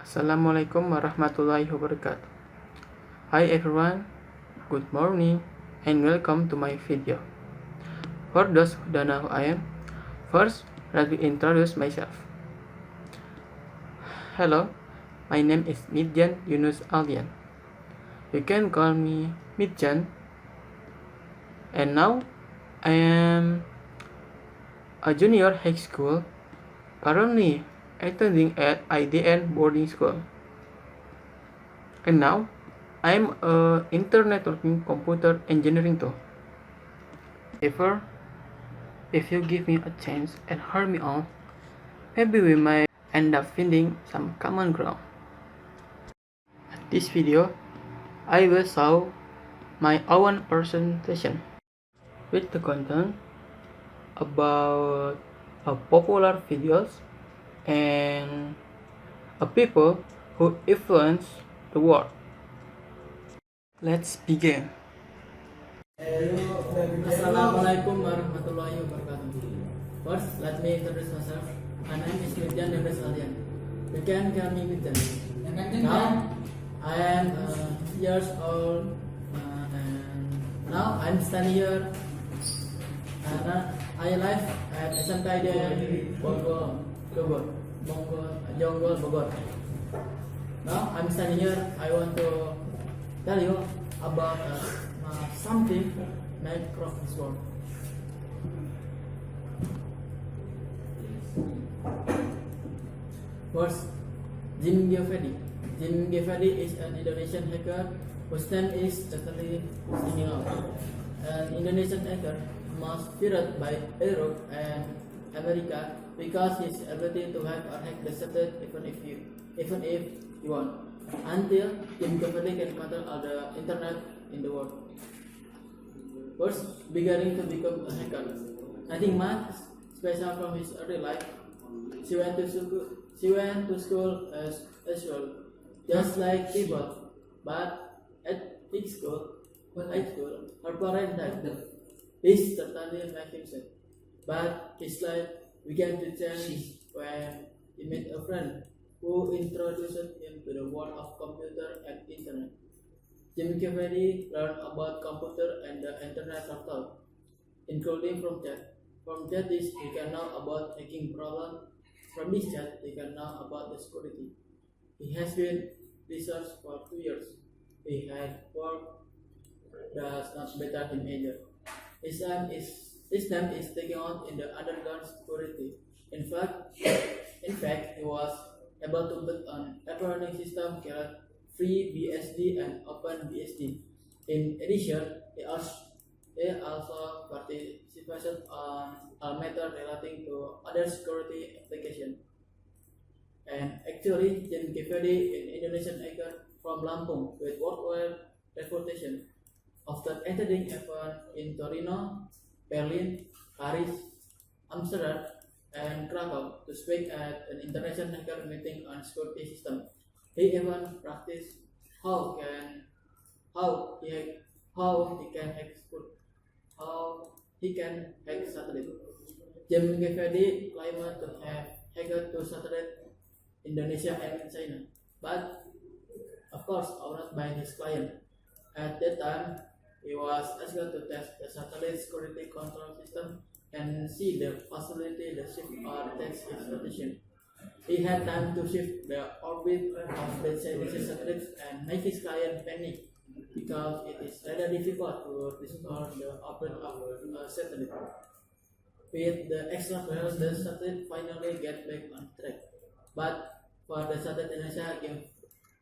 Assalamualaikum warahmatullahi wabarakatuh. Hi everyone, good morning and welcome to my video. For those who don't know who I am, first let me introduce myself. Hello, my name is Midjan Yunus Aldian. You can call me Midjan. And now I am a junior high school, currently attending at IDN boarding school. And now I am a internet networking computer engineering too. However, if you give me a chance and hear me out, maybe we might end up finding some common ground. In this video, I will show my own presentation with the content about popular videos and people who influence the world. Let's begin. Assalamualaikum warahmatullahi wabarakatuh. First, let me introduce myself. My name is Midjan Yunus Aldian. You can call me Midjan. Now, I am years old and now I'm standing here and I live at SMK Jonggol, Bogor. Now I'm standing here. I want to tell you about something made across this world. First, Jim Giovanni. Jim Giovanni is an Indonesian hacker whose name is totally singing out. An Indonesian hacker most feared by Europe and America because his ability to hack or hack the system even if he won. Until Jim Giovanni can control all the internet in the world. First, beginning to become a hacker. Nothing much special from his early life. She went to school as usual, just like people. But at high school, her parents died. This certainly made him sad. But his life began to change when he met a friend who introduced him to the world of computer and internet. Jim Giovanni learned about computer and the internet self-taught, including from chat. From chat, he can know about hacking problems. From this chat, he can know about the security. He has been research for 2 years. He had work does not better him either. His name is taken on in the underground security. In fact, he was able to build an operating system called FreeBSD and OpenBSD. In addition, he also participated on a matter relating to other security applications. And actually, Jim Giovanni, an Indonesian hacker from Lampung with worldwide reputation, after attending events in Torino, Berlin, Paris, Amsterdam, and Krakow to speak at an international hacker meeting on security system. He even practiced how he can hack satellite. Jim Giovanni claimed to have hacked two satellites, Indonesia and China, but of course owned by his client. At that time, he was asked to test the satellite security control system and see the possibility the ship or test his rotation. He had time to shift the orbit of the satellites and make his client panic because it is rather difficult to restore the orbit of a satellite. With the extra fuel, the satellite finally get back on track. But for the satellite Indonesia,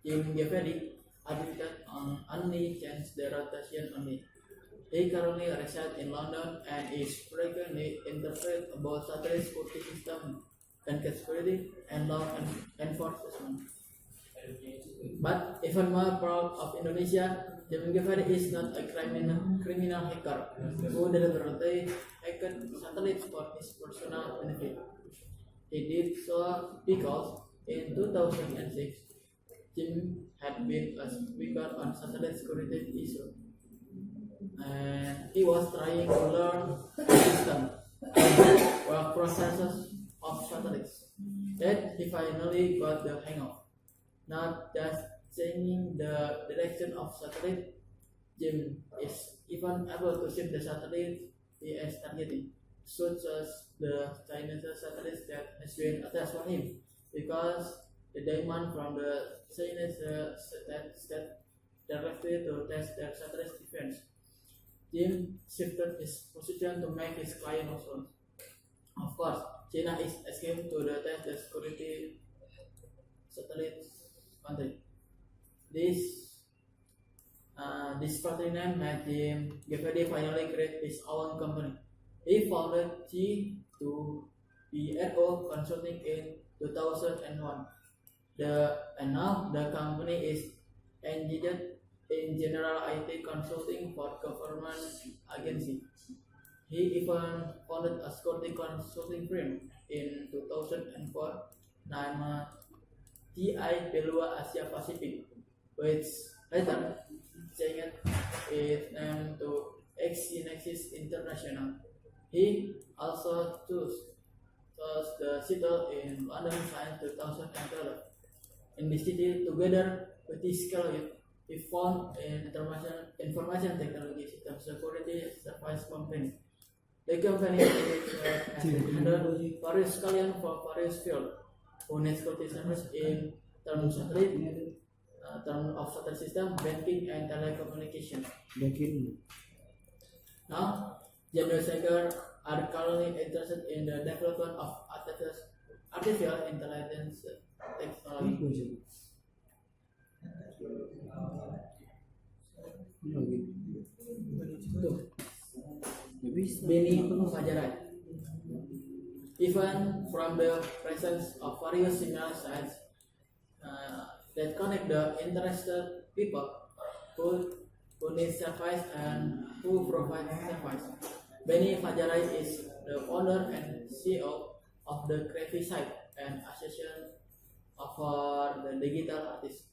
Jim Giovanni admitted on only change the rotation only. He currently resides in London and is frequently interviewed about satellite security system, security, and law enforcement. But even more proud of Indonesia, Jim Giovanni is not a criminal hacker who deliberately hacked satellites for his personal benefit. He did so because in 2006, Jim had been a speaker on satellite security issues, and he was trying to learn the system and work processes of satellites that he finally got the hang of. not just changing the direction of satellite. Jim is even able to shift the satellite he is targeting, such as the Chinese satellites that has been attached for him, because the demand from the Chinese state directly to test their satellite defense. Jim shifted his position to make his client also. Of course, China is asking to the test the security satellite country. This party name made him GVD finally create his own company. He founded G2BRO Consulting in 2001. And now the company is engaged in general IT consulting for government agency. He even founded a security consulting firm in 2004 named TI Pelua Asia Pacific, which later changed its name to Ingriss International. He also chose the settle in London since 2012. In this city, together with his colleague, he found an information technology system security service company. The company is under various clients for various fields, who need security service in terms of satellite system, banking, and telecommunication. Now, General Sector are currently interested in the development of artificial intelligence technology. Benny Fajarai. Even from the presence of various similar sites that connect the interested people who need service and who provide service. Benny Fajarai is the founder and CEO of the Creative Site and Association for the Digital Artists.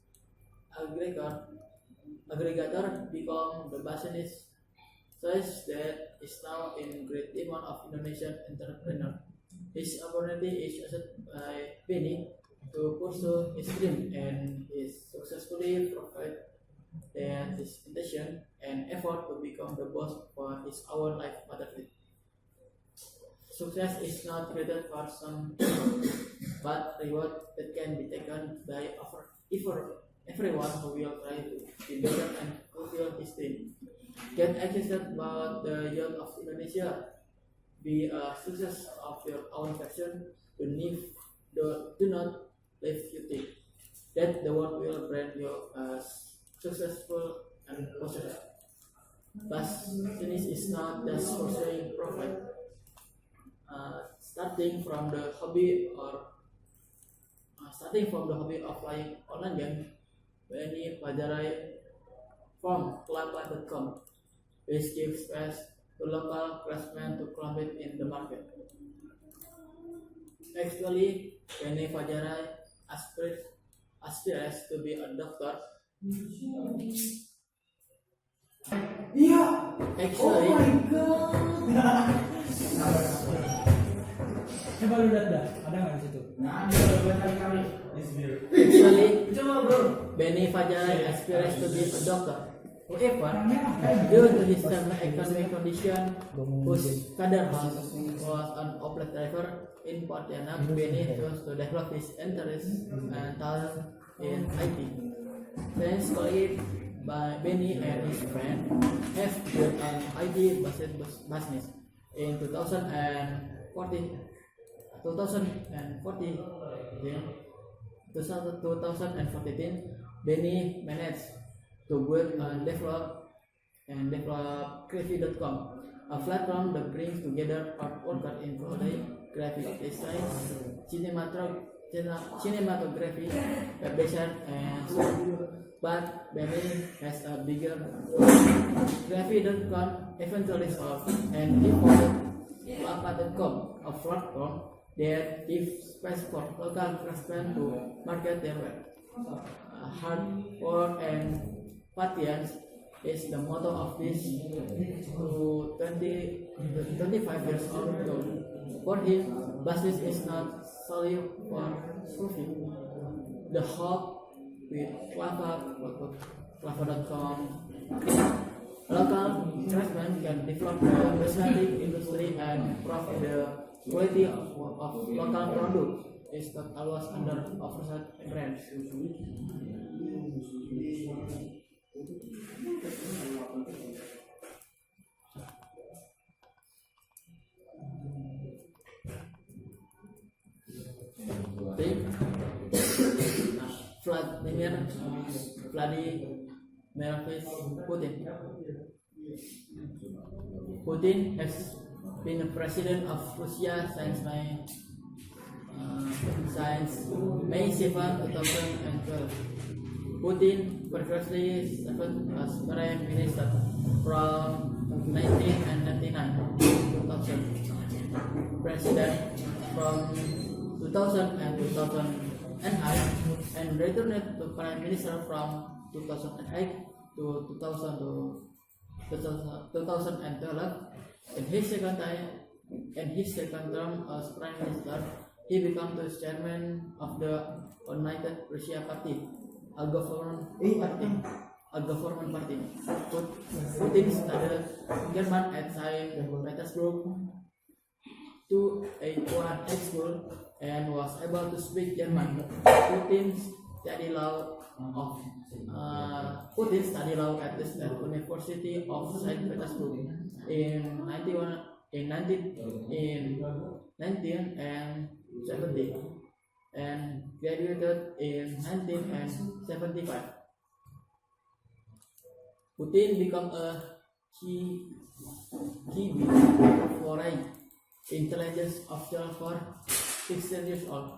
Aggregator become the business choice that is now in great demand of Indonesian entrepreneur. His opportunity is used by Benny to pursue his dream and is successfully provide that his intention and effort to become the boss for his own life pathway. Success is not created for some people, but reward that can be taken by everyone who will try to be better and fulfill his dream. Get excited about the youth of Indonesia. Be a success of your own passion. Do not live you think that the world will brand you as successful and positive. Business is not just pursuing profit. Starting from the hobby of playing online game, Benny Fajarai from Klapa.com, which gives space to local craftsmen to compete in the market. Actually, Benny Fajarai aspires to be a doctor. Yeah. Actually, Oh my god. Coba lu lihat dah, ada nggak di situ? Nah, actually, Benny Fajarai aspires to be a doctor. However, due to his economic condition, whose father was an opera driver in Pontianak, Benny chose to develop his interest and talent in IT. Thanks colleague by Benny and his friend have built an IT business in 2014. Benny managed to build and develop Creative.com, a platform that brings together art workers including graphic design, cinematography, web design, and sound. But Benny has a bigger Creative.com eventually sold, and he founded bahasa.com, a platform that gives space for local craftsmen to market their work. Hard work and patience is the motto of this 25 years old girl. For him, business is not solely for profit. The hope with Lava.com. Local craftsmen can develop the cosmetic industry and improve the quality of local products. Is not always under oversight and grants. Vladimir Putin. Putin has been the president of Russia since May 7, 2012. Putin previously served as prime minister from 1999 to 2000, president from 2000 and 2008, and returned to prime minister from 2008 to 2012. In his second term as prime minister, he became the chairman of the United Russia Party, a government party. Putin studied German at St. Petersburg 281 high school and was able to speak German. Putin studied law at the State University of St. Petersburg in 1970 and graduated in 1975. Putin became a key foreign intelligence officer for 16 years old,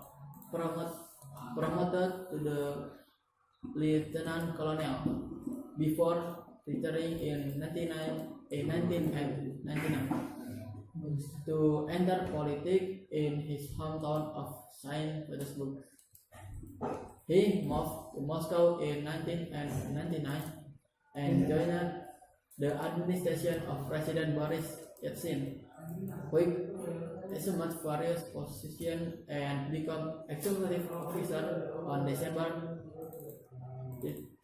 promoted to the lieutenant colonel before retiring in 1999 to enter politics in his hometown of St. Petersburg. He moved to Moscow in 1999 and joined the administration of President Boris Yeltsin, which assumed various positions and became executive officer on December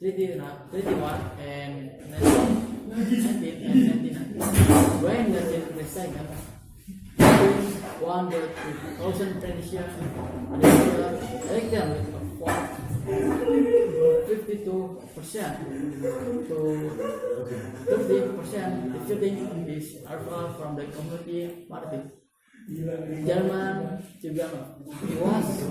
31 and 1999. When Yeltsin resigned, Putin won the 2000 presidential election with 52% to 30%, defeating his rival from the Communist Party, German Zuganov. He was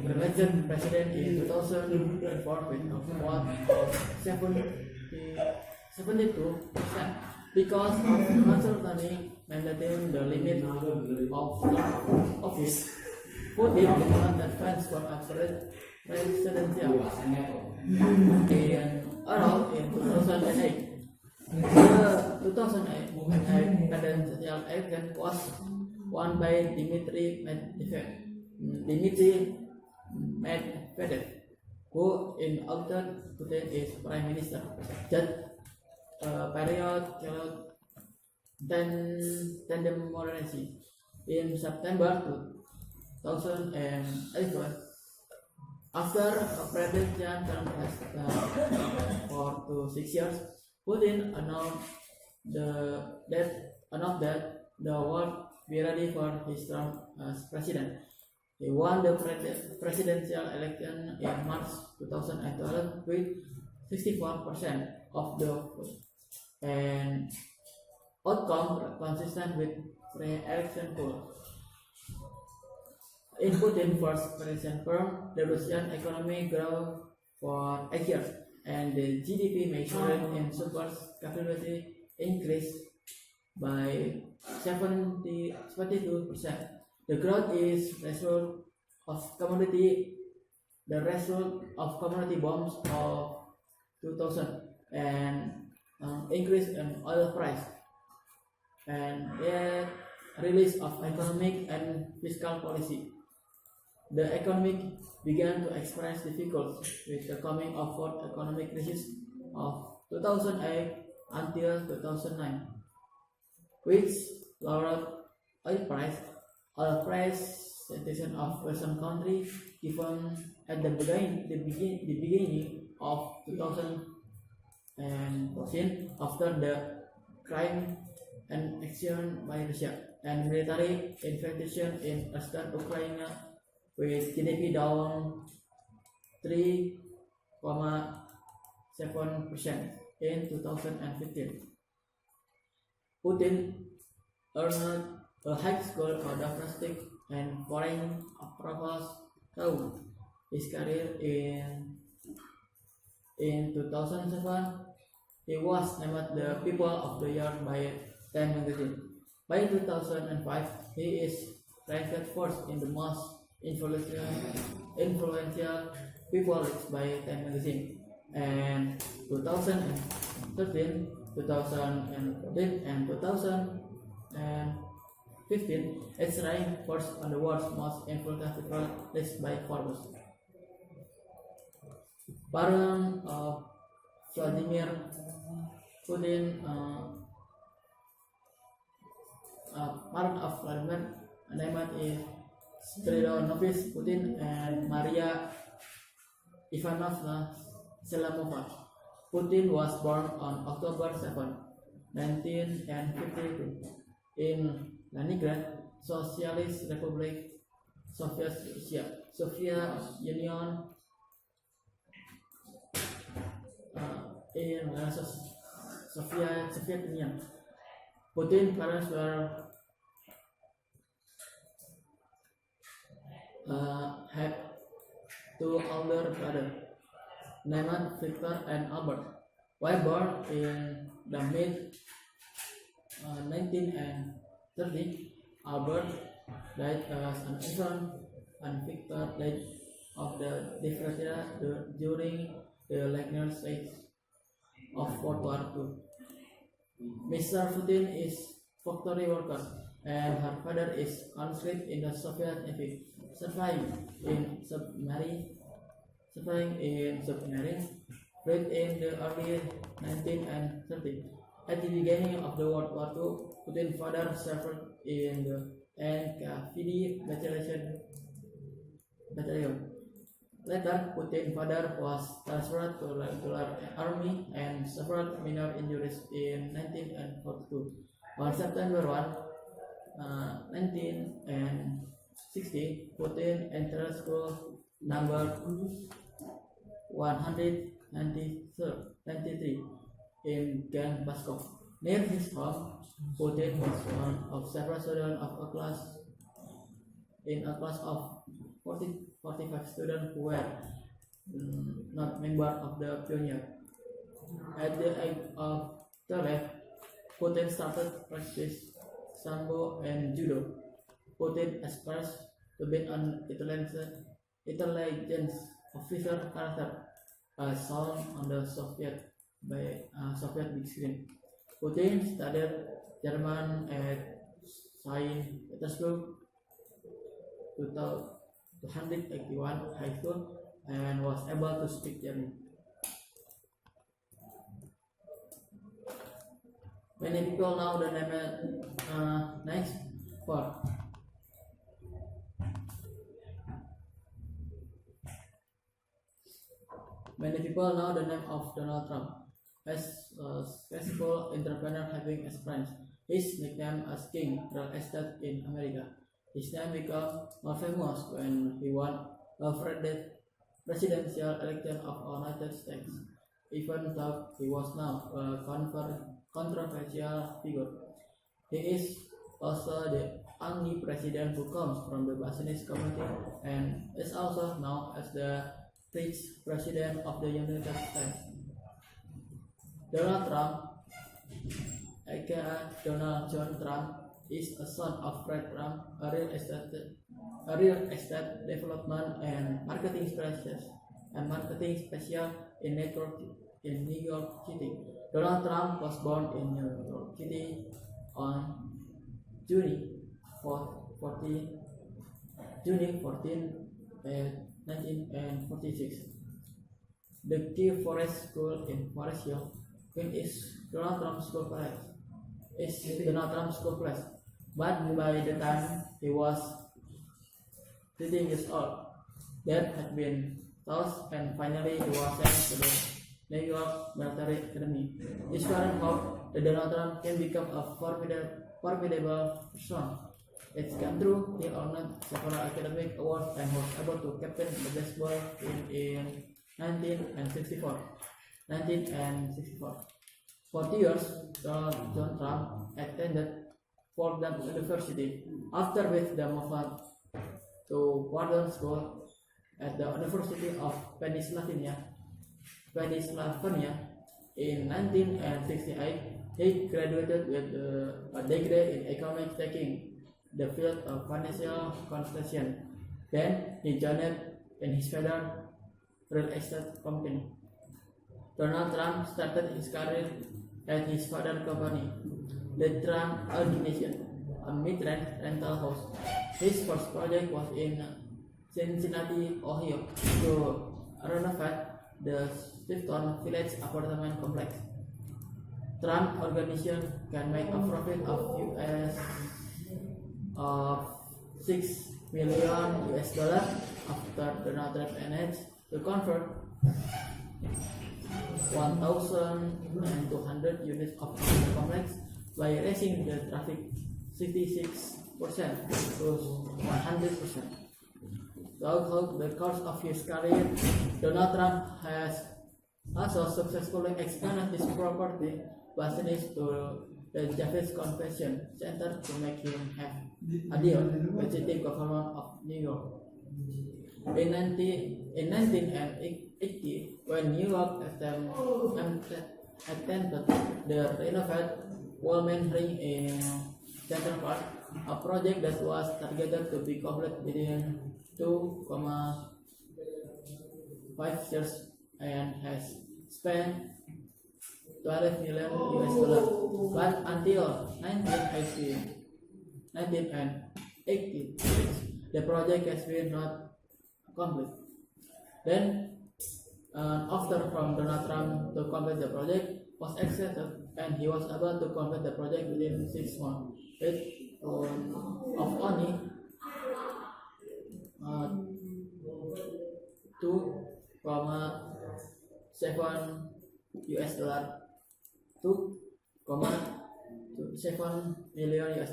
elected president in 2004 with a vote of 72%. Because of uncertainty mandating the limit of office, Putin did not advance for a presidential in 2008. The 2008 presidential election was won by Dmitry Medvedev, who inaugurated Putin as prime minister. That period tandem monarchy in September 2011. After a presidential term lasted 4 to 6 years, Putin announced that the world be ready for his term as president. He won the presidential election in March 2012 with 64% of the vote, and outcome consistent with pre-election polls. In Putin's first presidential term, the Russian economy grew for 8 years, and the GDP measured in super capability increased by 72%. The growth is the result of commodity bombs of 2000 and increase in oil price, and yet release of economic and fiscal policy. The economy began to experience difficulties with the coming of fourth economic crisis of 2008 until 2009, which lowered oil price situation of Western countries given At the beginning of 2014, after the crime and action by Russia and military intervention in eastern Ukraine with GDP down 3.7% in 2015. Putin earned a high score of domestic and foreign approvals throughout his career. In 2007, he was named the People of the Year by Time magazine. By 2005, he is ranked first in the most influential people by Time magazine. And 2013, 2014, and 2015, it's ranked first on the world's most influential people list by Forbes. Pardon of Vladimir Putin, pardon of Vladimir, name is Tridonovich Putin and Maria Ivanovna Selamova. Putin was born on October 7, 1952 in Leningrad, Socialist Republic, Soviet Union. In Soviet Union, Putin's parents were had two older brothers named Victor and Albert. While born in the mid 1930s, Albert died as an infant, and Victor died of the diphtheria during the later stage of World War II. Mr. Putin is factory worker, and her father is conscript in the Soviet Navy, surviving in submarine fleet in the early 1930s. At the beginning of the World War II, Putin's father served in the NKVD battalion. Later, Putin's father was transferred to regular army and suffered minor injuries in 1942. On September 1, 1960, Putin entered school number 193 in Gang Baskov. Near his home, Putin was one of several students of a class of 45 students who were not members of the pioneer. At the age of 12, Putin started practice sambo and judo. Putin expressed to be an intelligence officer character, shown on the Soviet big screen. Putin studied German at Saint Petersburg 281 high school and was able to speak German. Many people know the name next for many people know the name of Donald Trump as a successful entrepreneur having experience. His nickname as King real estate in America. His name became more famous when he won a presidential election of the United States, even though he was now a controversial figure. He is also the only president who comes from the business community and is also known as the rich president of the United States. Donald Trump, aka Donald John Trump, is a son of Fred Trump, a real estate development and marketing specialist in New York City. Donald Trump was born in New York City on June 14, 1946. The key Forest School in Forest Hill, Queen is Donald Trump School Place. But by the time he was 13 years old, that had been lost, and finally he was sent to the New York Military Academy. His parents hoped that Donald Trump can become a formidable person. It came true. He earned several academic awards and was able to captain the baseball team in 1964. 1964. For 2 years, Donald Trump attended Fordham University. After which the moved to Wharton School at the University of Pennsylvania in 1968. He graduated with a degree in economics, taking the field of financial consultation. Then he joined in his father's real estate company. Donald Trump started his career at his father's company, the Trump Organization, a mid-range rental house. His first project was in Cincinnati, Ohio, to renovate the Clifton Village apartment complex. Trump Organization can make a profit of $6 million after Donald Trump managed to convert 1,200 units of the complex by raising the traffic 66% to 100%. Throughout the course of his career, Donald Trump has also successfully expanded his property business to the Javits Convention Center to make him have a deal with the city government of New York. In 1980, when New York attempted the renovated Wallman Ring in Central Park, a project that was targeted to be complete within 2.5 years and has spent $12 million. But until 1986, the project has been not complete. Then, an offer from Donald Trump to complete the project was accepted, and he was able to complete the project within 6 months, with of only $2.7 million.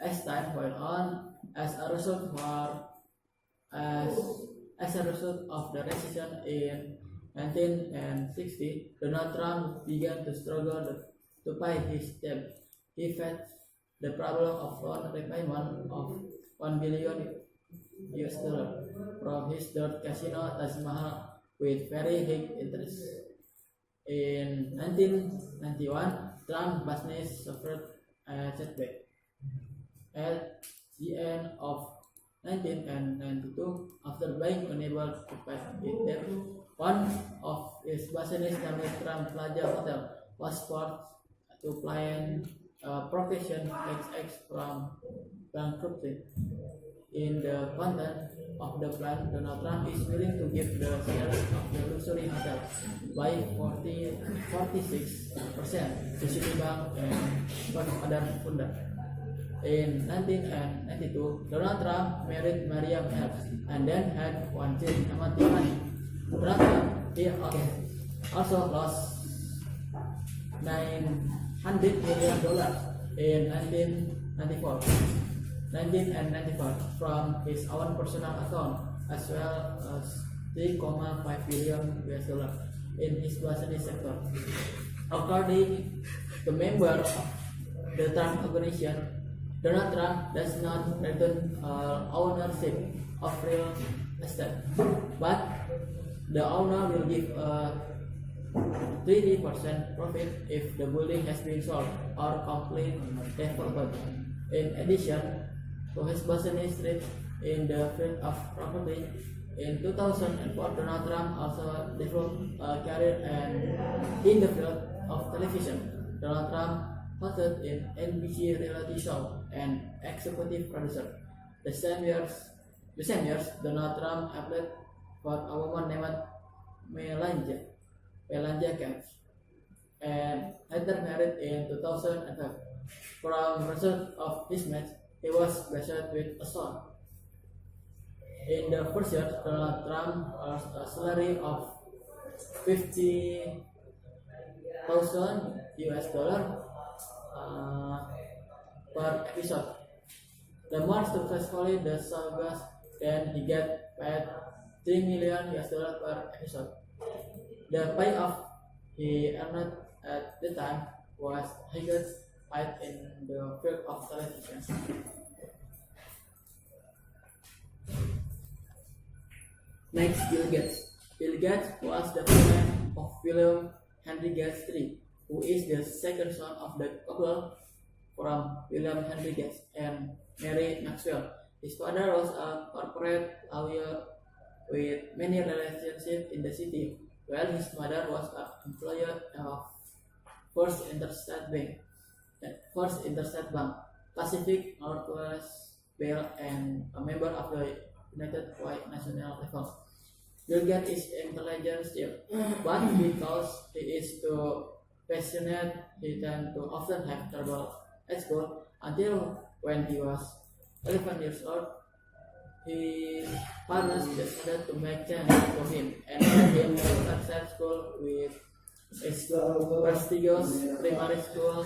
As time went on, as a result of the recession in 1960, Donald Trump began to struggle to pay his debt. He faced the problem of loan repayment of $1 billion from his third casino Taj Mahal with very high interest. In 1991, Trump's business suffered a setback. At the end of 1992, after being unable to pay its debt, one of his business named Trump Plaza Hotel was forced to plan Provision XX from bankruptcy. In the content of the plan, Donald Trump is willing to give the shares of the luxury hotel by 46% to Citibank and 5 other funders. In 1992, Donald Trump married Maria Phelps and then had one child named Tiffany. He also lost $900 million in 1994 from his own personal account, as well as $3.5 billion in his business sector. According to members of the Trump Organization, Donald Trump does not return ownership of real estate, but the owner will give a 30% profit if the building has been sold or completely developed. In addition to his business trip in the field of property, in 2004, Donald Trump also developed a career in the field of television. Donald Trump hosted an NBC reality show and executive producer. The same years, Donald Trump applied for a woman named Melania Camps, and later married in 2005. From the result of this match, he was blessed with a son. In the first year, Donald Trump earned a salary of 50,000 US dollar per episode. The more successfully the show goes, then he get paid 3 million US dollar per episode. The payoff he earned at the time was highest paid in the field of television. Next, Bill Gates. Bill Gates was the father of William Henry Gates III, who is the second son of the couple from William Henry Gates and Mary Maxwell. His father was a corporate lawyer with many relationships in the city, while his mother was an employee of First Interstate Bank, Pacific Northwest Bell, and a member of the United White National Level. Bill Gates is intelligent still, but because he is too passionate, he tend to often have trouble at school until when he was 11 years old. His parents decided to make changes for him and sent him to success school with a prestigious primary school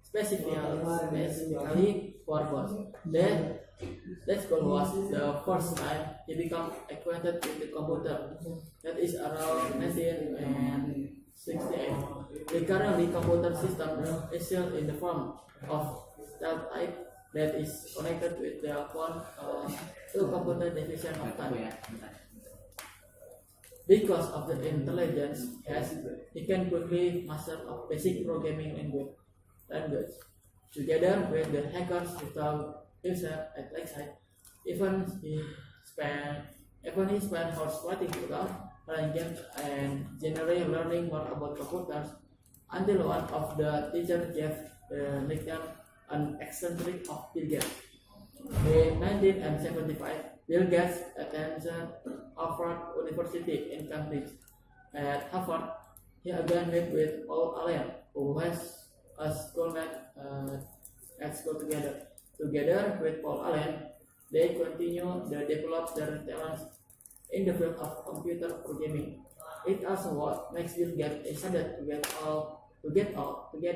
specifically for boys. That school was the first time he became acquainted with the computer. That is around 1968. The currently computer system is still in the form of cell type that is connected with the phone to computer division of time. Because of the intelligence he can quickly master a basic programming language. Together with the hackers who taught himself at Lakeside, even he spent hours writing code, playing games, and generally learning more about computers, until one of the teachers gave the nickname an eccentric of Bill Gates. In 1975, Bill Gates attended Harvard University in Cambridge. At Harvard, he again met with Paul Allen, who was a schoolmate at school together. Together with Paul Allen, they continue to develop their talents in the field of computer programming. It also what makes Bill Gates decided to get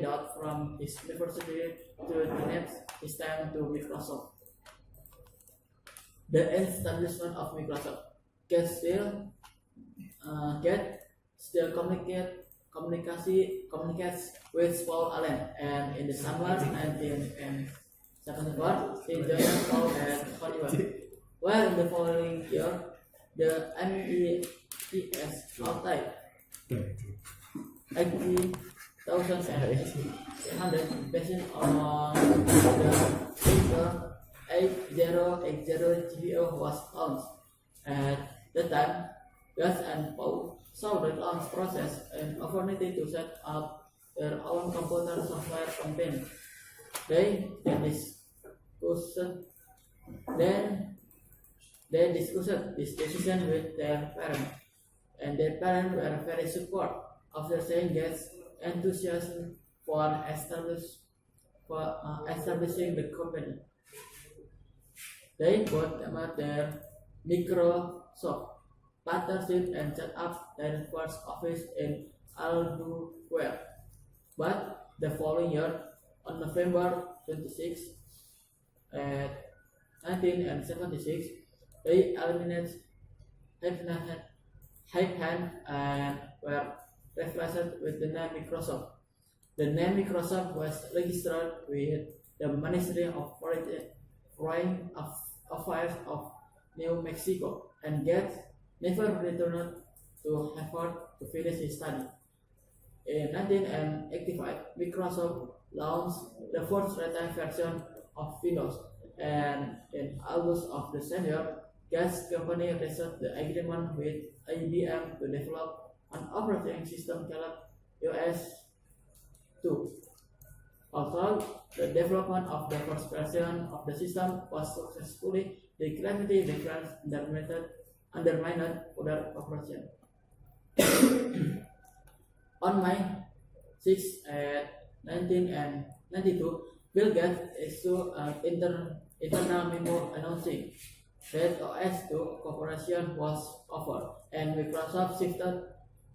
out from his university to donate his time to Microsoft. The establishment of Microsoft. Gates still communicates with Paul Allen, and in the summer 1974, he joined Paul at Hollywood. While in the following year, the MEES outside 80,800 based on the 8080 GPU was launched. At the time, Gus and Paul saw the launch process an opportunity to set up their own computer software company. They discussed this decision with their parents, and their parents were very supportive of their saying Gates' enthusiasm for establishing the company. They both met their Microsoft partnership and set up their first office in Albuquerque. But the following year, on November 26, 1976, they eliminated Hyphen and were replaced with the name Microsoft. The name Microsoft was registered with the Ministry of Foreign Affairs of New Mexico, and Gates never returned to Harvard to finish his study. In 1985, Microsoft launched the first retail version of Windows, and in August of the same year, Gates' company reached the agreement with IBM to develop an operating system called OS/2. Although the development of the first version of the system was successfully, the gravity difference undermined further operation. On May 6, 1992, Bill Gates issued an internal memo announcing that OS2 cooperation was over, and Microsoft shifted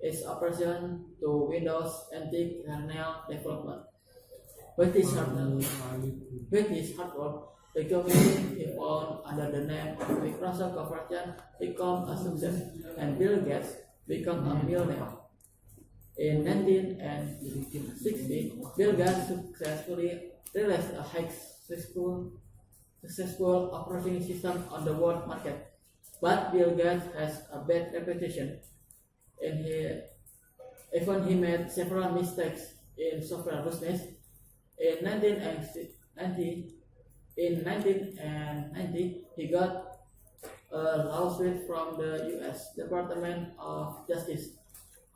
its operation to Windows anti-kernel development. With this hardware, the company evolved under the name of Microsoft Corporation, became a success, and Bill Gates became a millionaire. In 1960, Bill Gates successfully released a successful operating system on the world market. But Bill Gates has a bad reputation, and he made several mistakes in software business. In 1990, he got a lawsuit from the U.S. Department of Justice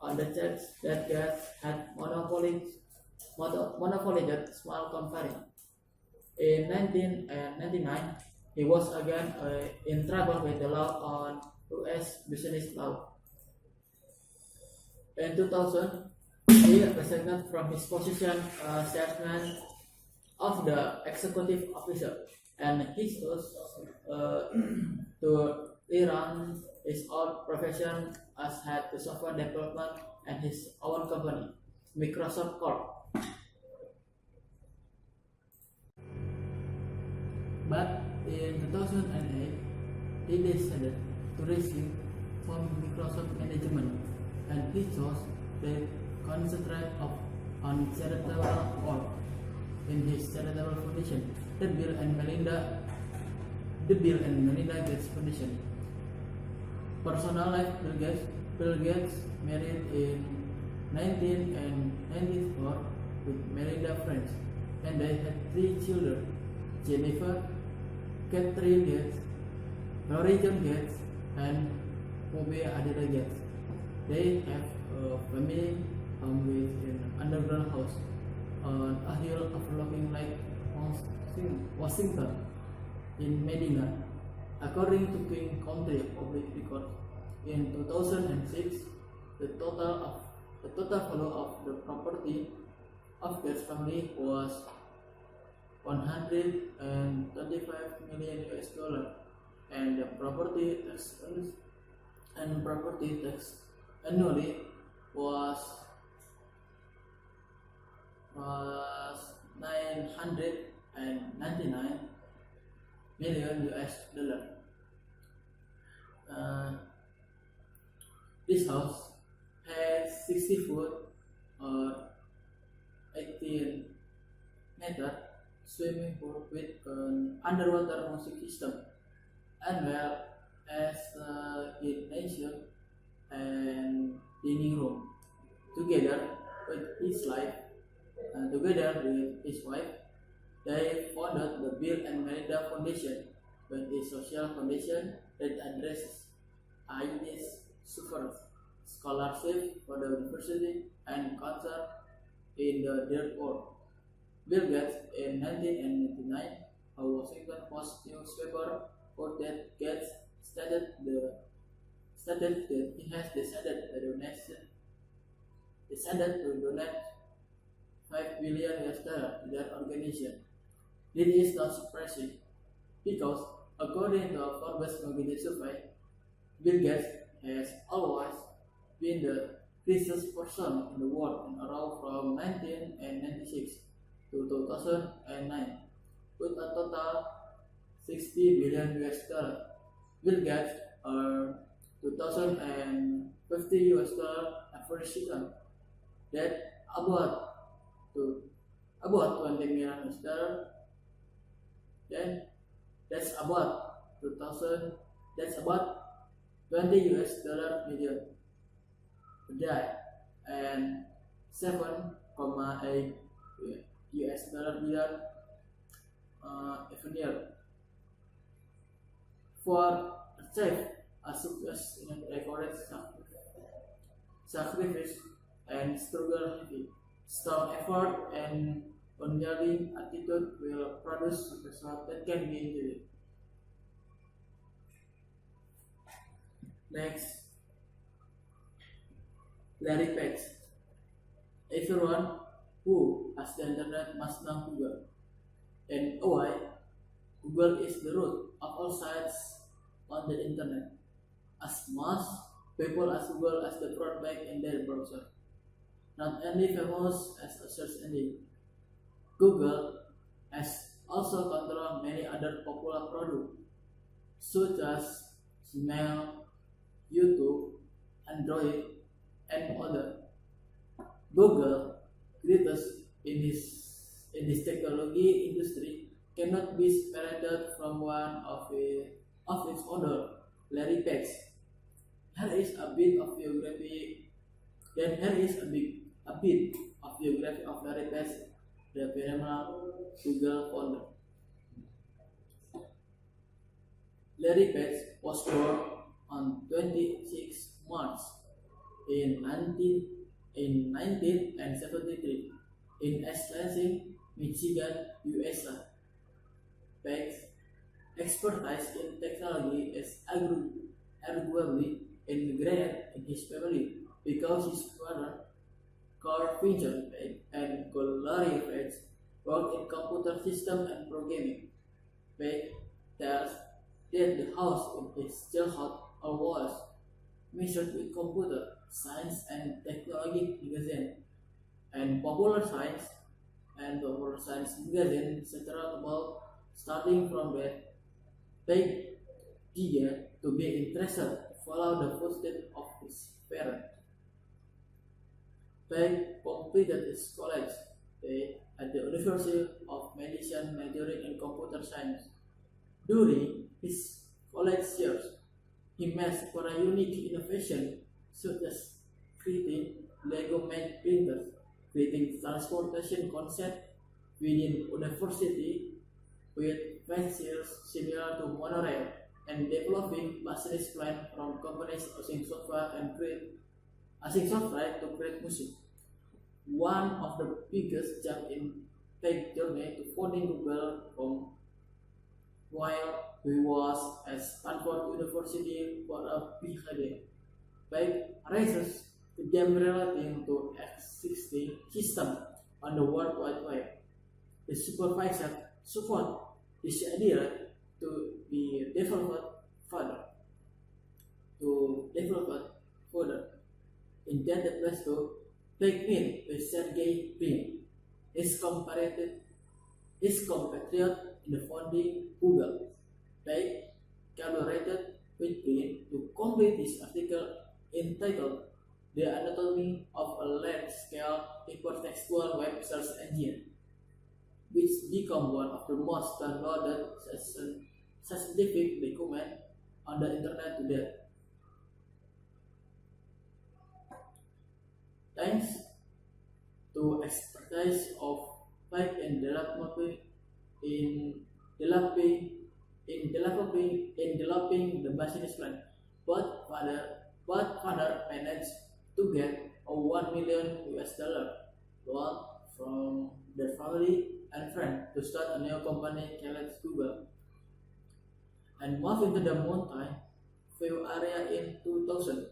on the charge that Gates had monopolized small company. In 1999, he was again in trouble with the law on U.S. business law. In 2000, he resigned from his position as chairman of the executive officer, and he chose to rerun his own profession as head of software development and his own company, Microsoft Corp. But in 2008, he decided to resign from Microsoft management, and he chose to concentrate on charitable work in his charitable foundation, the Bill and Melinda Gates Foundation. Personal life: Bill Gates married in 1994 with Melinda French, and they had 3 children: Jennifer, Catherine Gates, Rory John Gates, and Kobe Adela Gates. They have a family home with an underground house on a hill overlooking Lake Washington in Medina. According to King County Public Records, in 2006, the total value of the property of Gates family was $125 million US, and the property tax annually was $999 million US. This house has 60 foot or 18 meter swimming pool with an underwater music system, as well as gymnasium and dining room. Together with his wife, they founded the Bill and Melinda Foundation, a social foundation that addresses AIDS, suffers scholarship for the university and cancer in the third world. Bill Gates in 1999, a Washington Post newspaper quote that Gates stated that he has decided to donate $5 billion to that organization. This is not surprising because, according to a Forbes Mobility survey, Bill Gates has always been the richest person in the world in a row from 1996 to 2009, with a total $60 billion. Bill Gates earned $2,050 every season. That about $20 million. Then that's about 2000. That's about $20 million per day, and 7.8 billion every year. For achieve a success in a recorded sacrifice and struggle, strong effort and unyielding attitude will produce results that can be enjoyed. Next, Larry Page. Everyone who has the internet must know Google. And why? Google is the root of all science on the internet, as much people as Google as the front page in their browser. Not only famous as a search engine, Google has also controlled many other popular products such as Gmail, YouTube, Android, and other. Google, greatest in this technology industry, cannot be separated from one of its owner, Larry Page. Here is a bit of biography. Then here is a bit of biography of Larry Page, the phenomenal Google founder. Larry Page was born on 26 March in 1973 in East Lansing, Michigan, USA. Page's expertise in technology is arguably ingrained in his family because his father, Carl Fincher Page and Larry Page, worked in computer system and programming. Page tells that the house in his childhood was measured with computer science and technology magazine and popular science magazine, etc. About starting from that, Page began to be interested to follow the footsteps of his parents. Page completed his college at the University of Medicine, majoring in computer science. During his college years, he made several unique innovations such as creating Lego made printers, creating transportation concept within university with features similar to monorail, and developing business plan from companies using software to create music. One of the biggest jump in Page's journey to founding Google from while he was at Stanford University for a PhD. Page raises the game relating to existing system on the World Wide Web. The supervisor support this idea to be developed further. In that place to take meet with Sergey Brin, his compatriot in the founding Google. Page collaborated with Brin to complete this article entitled The Anatomy of a Large-Scale Hypertextual Web Search Engine, which became one of the most downloaded scientific documents on the internet today. Thanks to expertise of Page in developing the business plan, both father managed to get a $1 million loan from their family and friends to start a new company called Google, and moved into the mountain view area in 2000.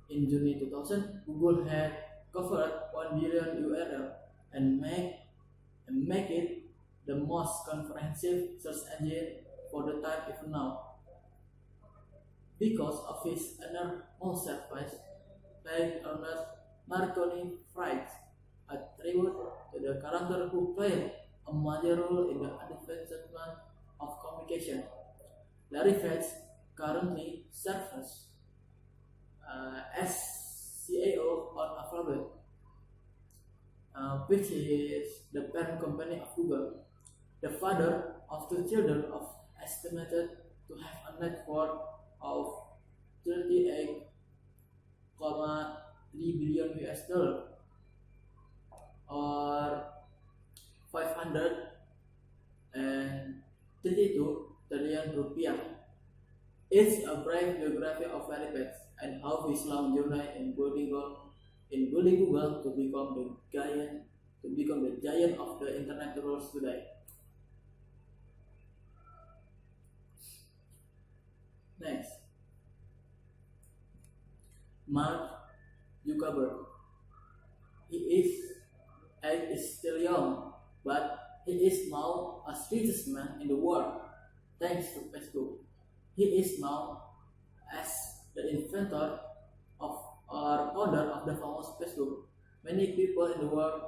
In June 2000, Google had covered 1 billion URL and make it the most comprehensive search engine for the time even now. Because of his enormous service, Page earned Marconi Prize, a tribute to the character who played a major role in the advancement of communication. Larry Page currently serves as CEO of Alphabet, which is the parent company of Google. The father of two children of estimated to have a net worth of 38.3 billion US dollar or 532 trillion rupiah. It's a brief biography of Larry Page and how his long journey in building Google to become the giant of the internet world today. Next, Mark Zuckerberg. He is still young, but he is now a richest man in the world thanks to Facebook. He is known as the inventor of or founder of the famous Facebook. Many people in the world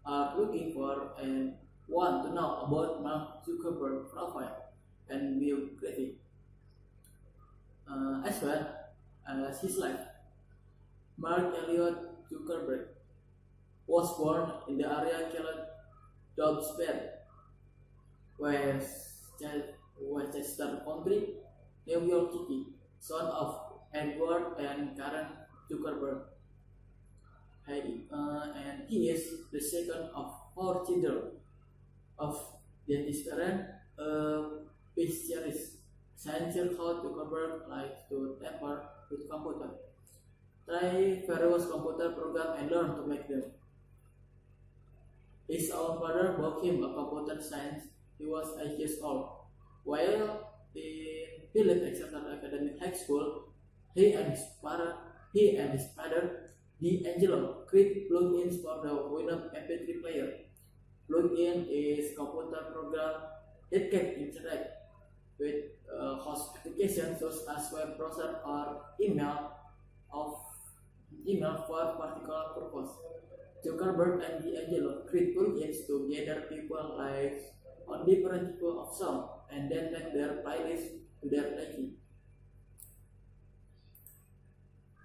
are looking for and want to know about Mark Zuckerberg's profile and biography, as well as his life. Mark Elliot Zuckerberg was born in the area called Dobbsville, Westchester County, New York City, son of Edward and Karen Zuckerberg. And he is the second of four children of his parents, a physicist. Scientists how Zuckerberg likes to tamper with computer, try various computer programs and learn to make them. His own father bought him a computer science. He was 8 years old. While in Philip Exeter Academic High School, he and his father, D'Angelo, create plugins for the Winamp MP3 player. Plugin is computer program that can interact with host applications such as web browser or email for particular purpose. Zuckerberg and D'Angelo create plugins to gather people likes on different people of song and then make their playlist to their liking.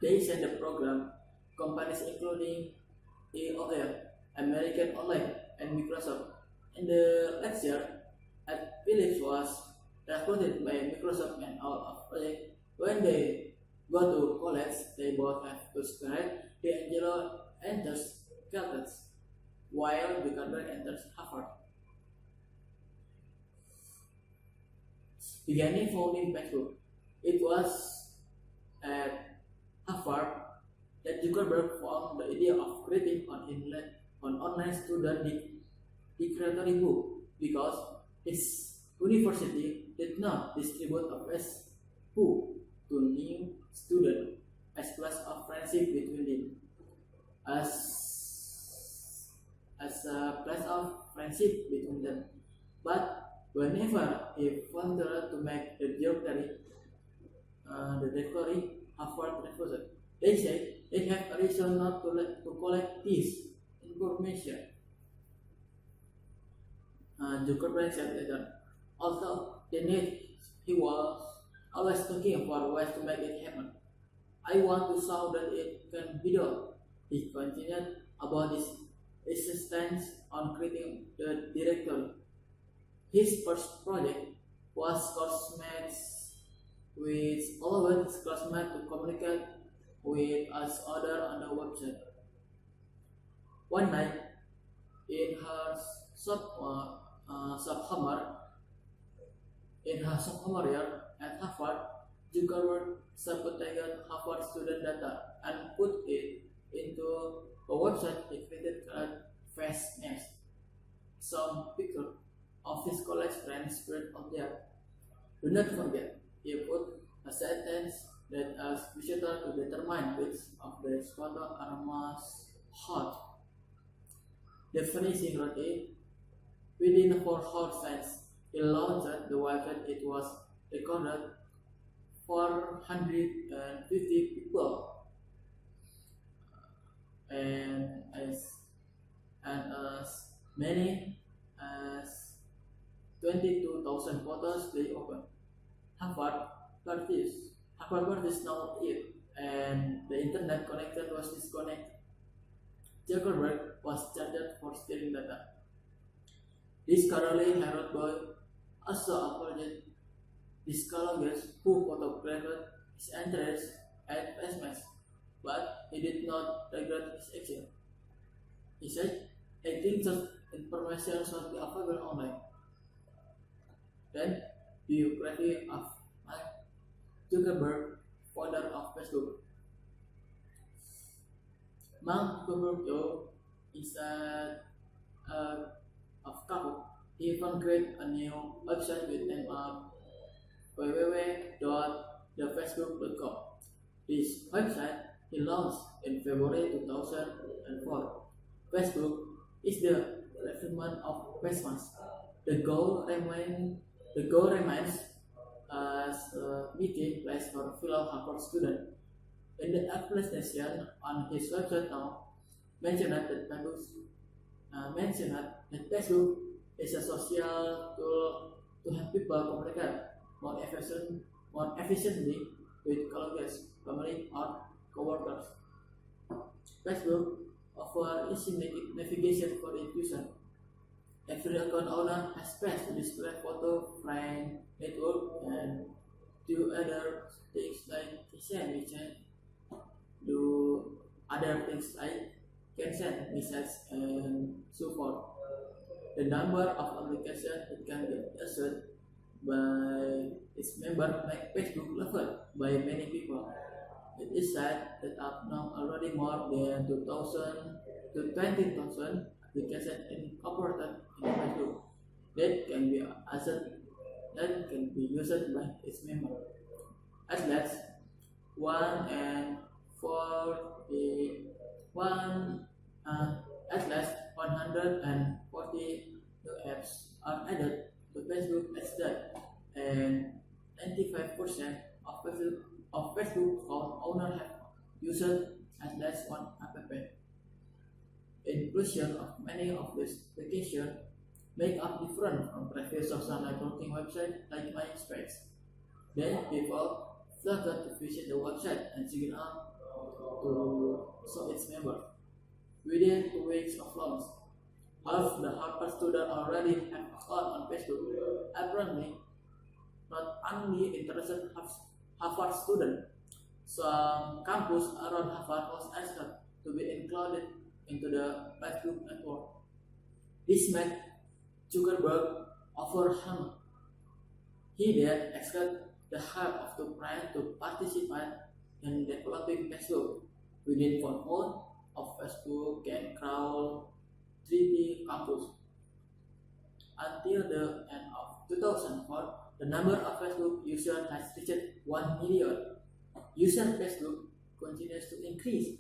They send the program companies including AOL, American Online, and Microsoft. And the lecture at Philips was recruited by Microsoft and all of project. When they go to college, they both have to study. D'Angelo enters Caltech, while Zuckerberg enters Harvard. Beginning founding Facebook, it was at Harvard that Zuckerberg found the idea of creating an online student dictionary book because his university did not distribute a Facebook to new students as place of friendship between them. As a place of friendship between them. But whenever he wanted to make the directory Harvard refused. They said they have a reason not to collect this information. Zuckerberg said later, although he was always looking for ways to make it happen. I want to show that it can be done. He continued about his insistence on creating the directory. His first project was classmates with allowed his classmates to communicate with each other on the website. One night, in her sophomore year at Harvard, Zuckerberg sabotaged Harvard student data and put it into a website he created called FastNest. Some pictures of his college friends spread out there. Do not forget, he put a sentence that asks visitors to determine which of the photos are most hot. The finishing wrote it. Within 4 hours, he launched the website. It was recorded 450 people, and as many as 22,000 photos they opened. Harvard purchased now it, and the internet connection was disconnected. Zuckerberg was charged for stealing data. This Caroline Harold Boy also apologized disclosures who photographed his entrance at SMS, but he did not regret his action. He said, I think such information should be available online. Then, biography of Mark Zuckerberg, founder of Facebook. Mark Zuckerberg is of couple. He even created a new website with name of www.thefacebook.com. This website he launched in February 2004. Facebook is the refinement of Christmas. The goal remains as a meeting place for fellow Harvard students. In the explanation on his website now, mentioned that Facebook is a social tool to help people communicate more efficiently with colleagues, family, or coworkers. Facebook offers easy navigation for its users. Every account owner has space to display photo, friend, network, and do other things like do other things like can send messages and so forth. The number of applications it can be used by its member make Facebook loved by many people. It is said that up now already more than 2,000 to 20,000 applications incorporated in Facebook that can be used by its member. As less one and for the one at least 140 new apps are added to Facebook each day, and 95% of Facebook account owners have used at least one app. Inclusion of many of these applications make up different from previous social networking websites like MySpace. Then people flocked to visit the website and sign up to show its members. Within 2 weeks of launch, half the Harvard students already have account on Facebook. Apparently, not only interested Harvard students, some campus around Harvard was asked to be included into the Facebook network. This made Zuckerberg overwhelmed. He then asked the help of the brand to participate in developing Facebook. Within 4 months of Facebook can crawl 3D campus. Until the end of 2004, the number of Facebook users has reached 1 million. User Facebook continues to increase.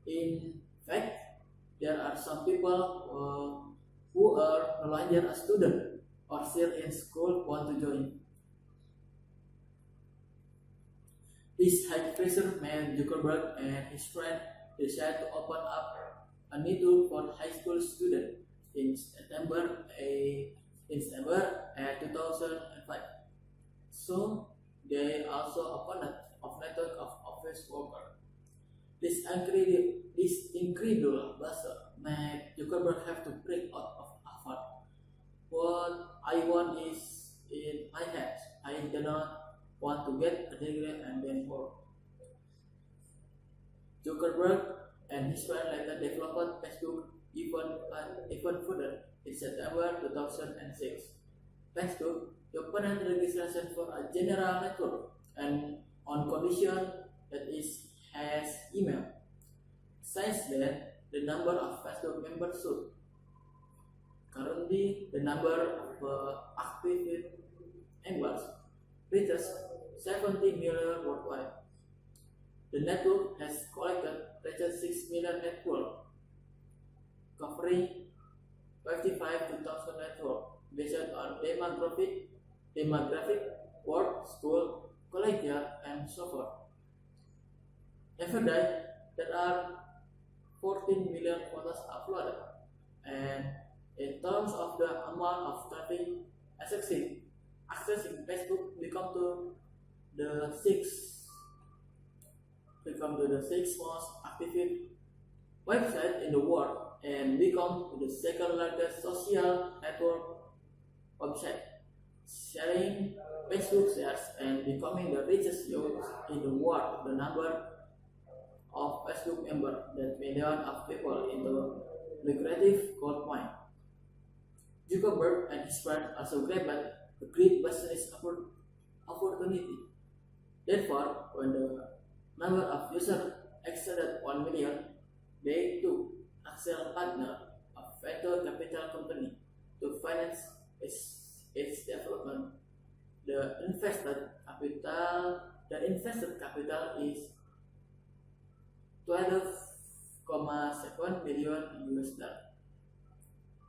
In fact, there are some people who are no longer a student or still in school want to join. This high pressure made Zuckerberg and his friend decide to open up a network for high school students in September 2005. So they also opened a network of office workers. This incredible buzzer made Zuckerberg have to break out of Harvard. What I want is in my head. I do not want to get a degree and then work. Zuckerberg and his friend later developed Facebook even further in September 2006. Facebook opened registration for a general network and on condition that it has email. Since then, the number of Facebook members soared. Currently, the number of active members reaches 70 million worldwide. The network has collected 6 million networks, covering 55,000 networks based on demographic, work, school, collegiate, and so forth. Every day, there are 14 million photos uploaded, and in terms of the amount of traffic accessing Facebook become the sixth most active website in the world and become the second largest social network website, sharing Facebook shares and becoming the richest youth in the world. The number of Facebook members that millions of people into lucrative gold mine. Zuckerberg and his friends also grabbed a great business opportunity. Therefore, when the number of users exceeded 1 million, they took Axel partner, a venture capital company, to finance its development. The invested capital is $12.7 billion US.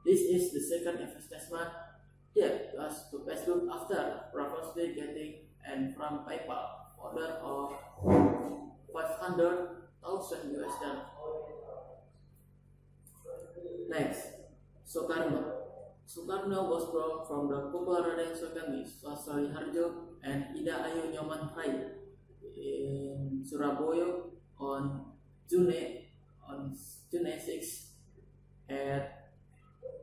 This is the second investment here to Facebook after previously getting and from PayPal, order of 500,000 US dollar. Next, Soekarno. Soekarno was born from the popular Raden family, Swasari Harjo and Ida Ayu Nyoman Rai in Surabaya on June on June 6 at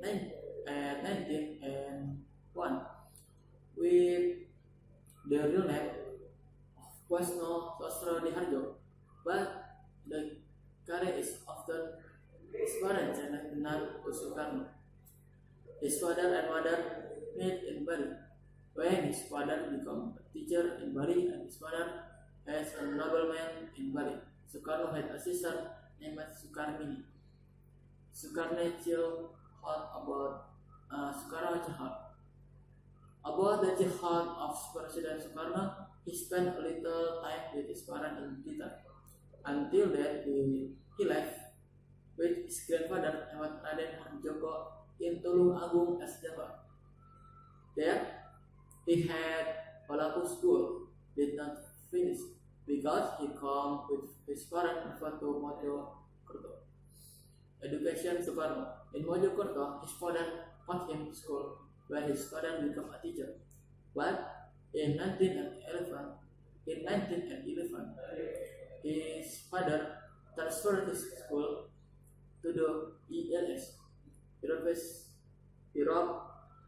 1901 with the real name was no Swasari Harjo, but the career is often his parents and not Soekarno. His father and mother met in Bali. When his father became a teacher in Bali and his mother as a nobleman in Bali, Soekarno had a sister named Sukarmini. Soekarno child about the jihad of President Soekarno, he spent a little time with his parents in Blitar. Until then, he left with his grandfather, Ahmad Raden Harjoko, in Tulung Agung as Jawa. There, he had Palaku school, did not finish because he came with his parents to Mojokerto. Education Soekarno. In Mojokerto, his father taught him school where his father became a teacher. But in 1911, his father transferred his school to the ELS, Europe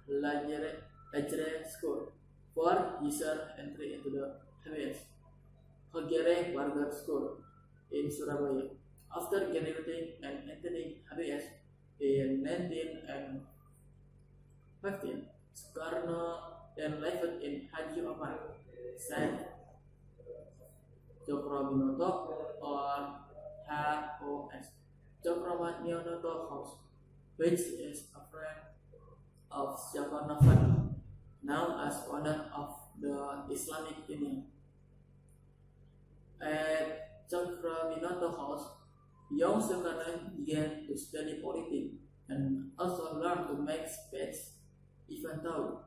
Lagere School, for user entry into the HBS, Hogere Warga School in Surabaya. After graduating and entering HBS in 1915, Soekarno then lived in Haji Omar, Said Cokroaminoto or HOS, Cokroaminoto House, which is a friend of Soekarno family, now as founder of the Islamic Union. At Cokroaminoto House, young Soekarno began to study politics and also learned to make speeches, even though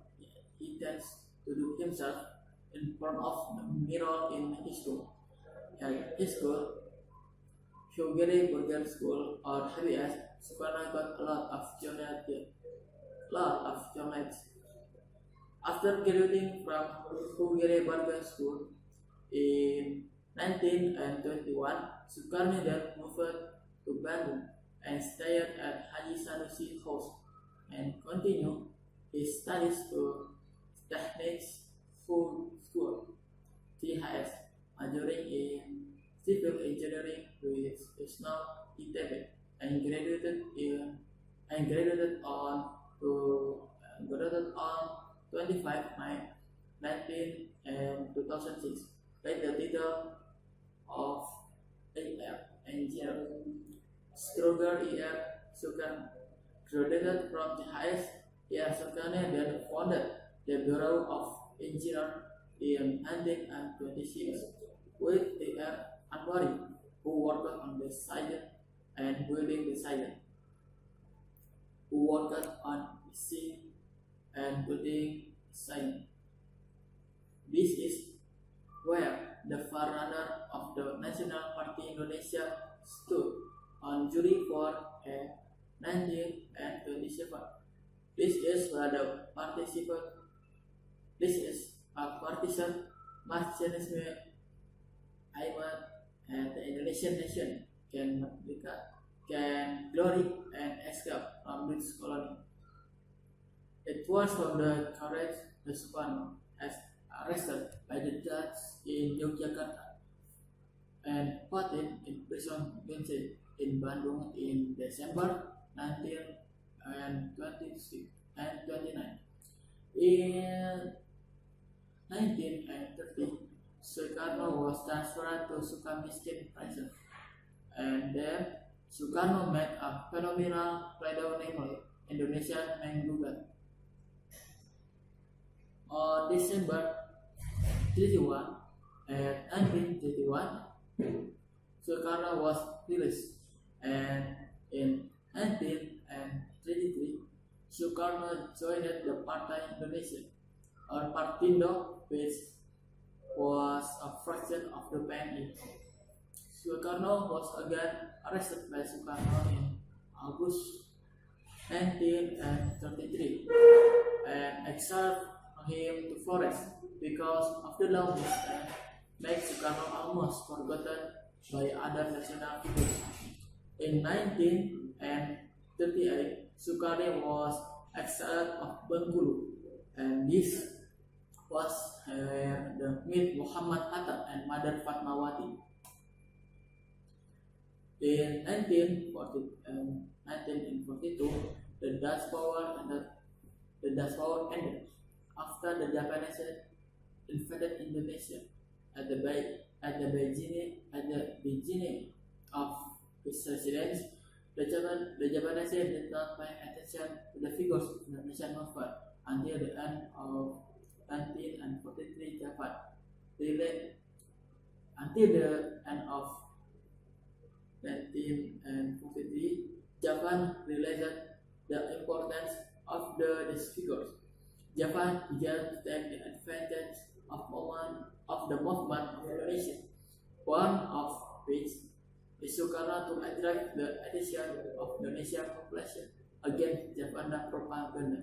he tends to do himself in front of the mirror in his school. At his school, Hugere Burger School or HBS, Soekarno got a lot of chocolates. After graduating from Hugere Burger School in 1921, Soekarno then moved to Bandung and stayed at Haji Sanusi House and continued his studies to Technics School, THS, majoring in civil engineering with is now ITB, and graduated on 25 May 2006. With the title of AR Engineer. Stroger ER Soekarno graduated from THS. ER Soekarno then founded the Bureau of Engineer in 1926 with ER Anwari, who worked on the site and building the site, who worked on sea and building site. This is where the forerunner of the National Party Indonesia stood on July 4 1927. This is where the partisan Marxism aimed at the Indonesian nation can glory and escape from British colony. It was from the courage the Soekarno has arrested by the judge in Yogyakarta and put in prison in Bandung in December 1926 and 29. In 1930, Soekarno was transferred to Sukamiskin prison, and then Soekarno made a phenomenal pledoi, namely Indonesian Menggugat. On December 31 and 1931, Soekarno was released, and in 1933, Soekarno joined the Partai Indonesia or Partindo, which was a fraction of the penny. Soekarno was again arrested by Soekarno in August 1933 and exiled him to Florence because of the long distance made Soekarno almost forgotten by other national figures. In 1938, Soekarno was exiled of Bengkulu, and this was the meet Muhammad Hatta and Mother Fatmawati. In 1942, the Dutch power ended after the Japanese invaded Indonesia at the beginning of his residence. The Japanese did not pay attention to the figures of the Indonesian movement until the end of 1943. Until the end of 1943, Japan realized the importance of these figures. Japan began to take the advantage of the movement of Indonesia, one of which is Soekarno to attract the attention of Indonesian population against Japanese propaganda.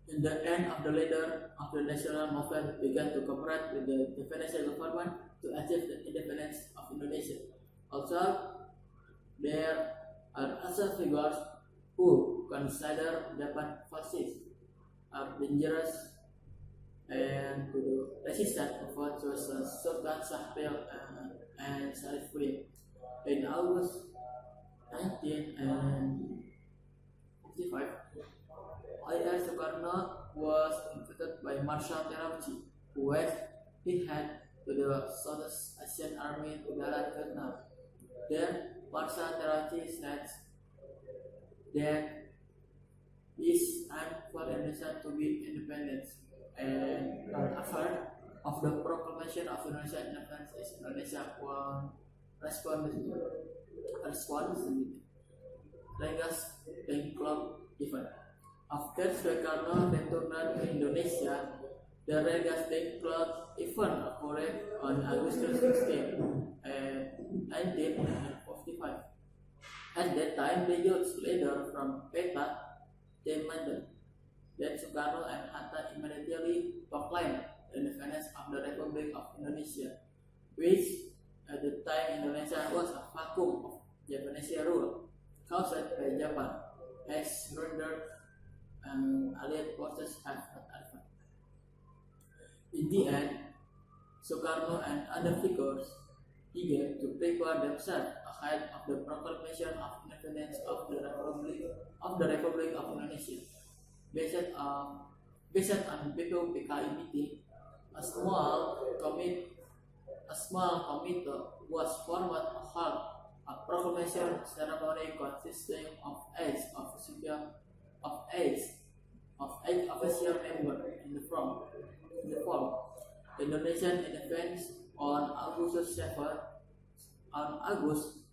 In the end of the leader of the national movement began to cooperate with the Japanese government to achieve the independence of Indonesia. Also, there are other figures who consider Japan fascists are dangerous and to the resistance of what was Sultan Syahrir and Sharifudin. In August 1955, I.R. Soekarno was invited by Marshal Terauchi, who was the head to the Southeast Asian Army Udara Vietnam. Then Marshal Terauchi said that it's time for Indonesia to be independent, and after of the proclamation of Indonesia independence is Indonesia one responsibility. Regas Tank Club event. After Soekarno returned to Indonesia, the Regas Tank Club event occurred on August 16, 1945. At that time, the youth leader from PETA demanded that Soekarno and Hatta immediately proclaim the independence of the Republic of Indonesia, which at the time Indonesia was a vacuum of Japanese rule caused by Japan, as rendered Allied forces have not advanced. In the end, Soekarno and other figures began to prepare themselves ahead of the proclamation of independence of the Republic of Indonesia. Based on BPUPKI meeting, a small committee was formed to hold a proclamation ceremony consisting of eight official members in the form. The Indonesian independence on August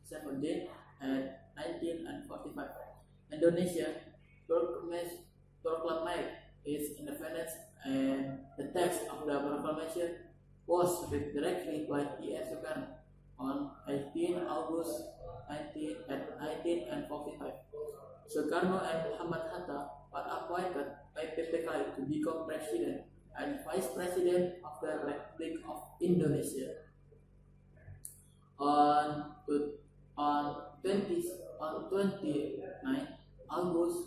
17 and 1945. Indonesia proclaimed its independence, and the text of the proclamation was read directly by E.S. Soekarno on 18 August 1945. Soekarno and Muhammad Hatta were appointed by PPKI to become president and vice president of the Republic of Indonesia. On 29 August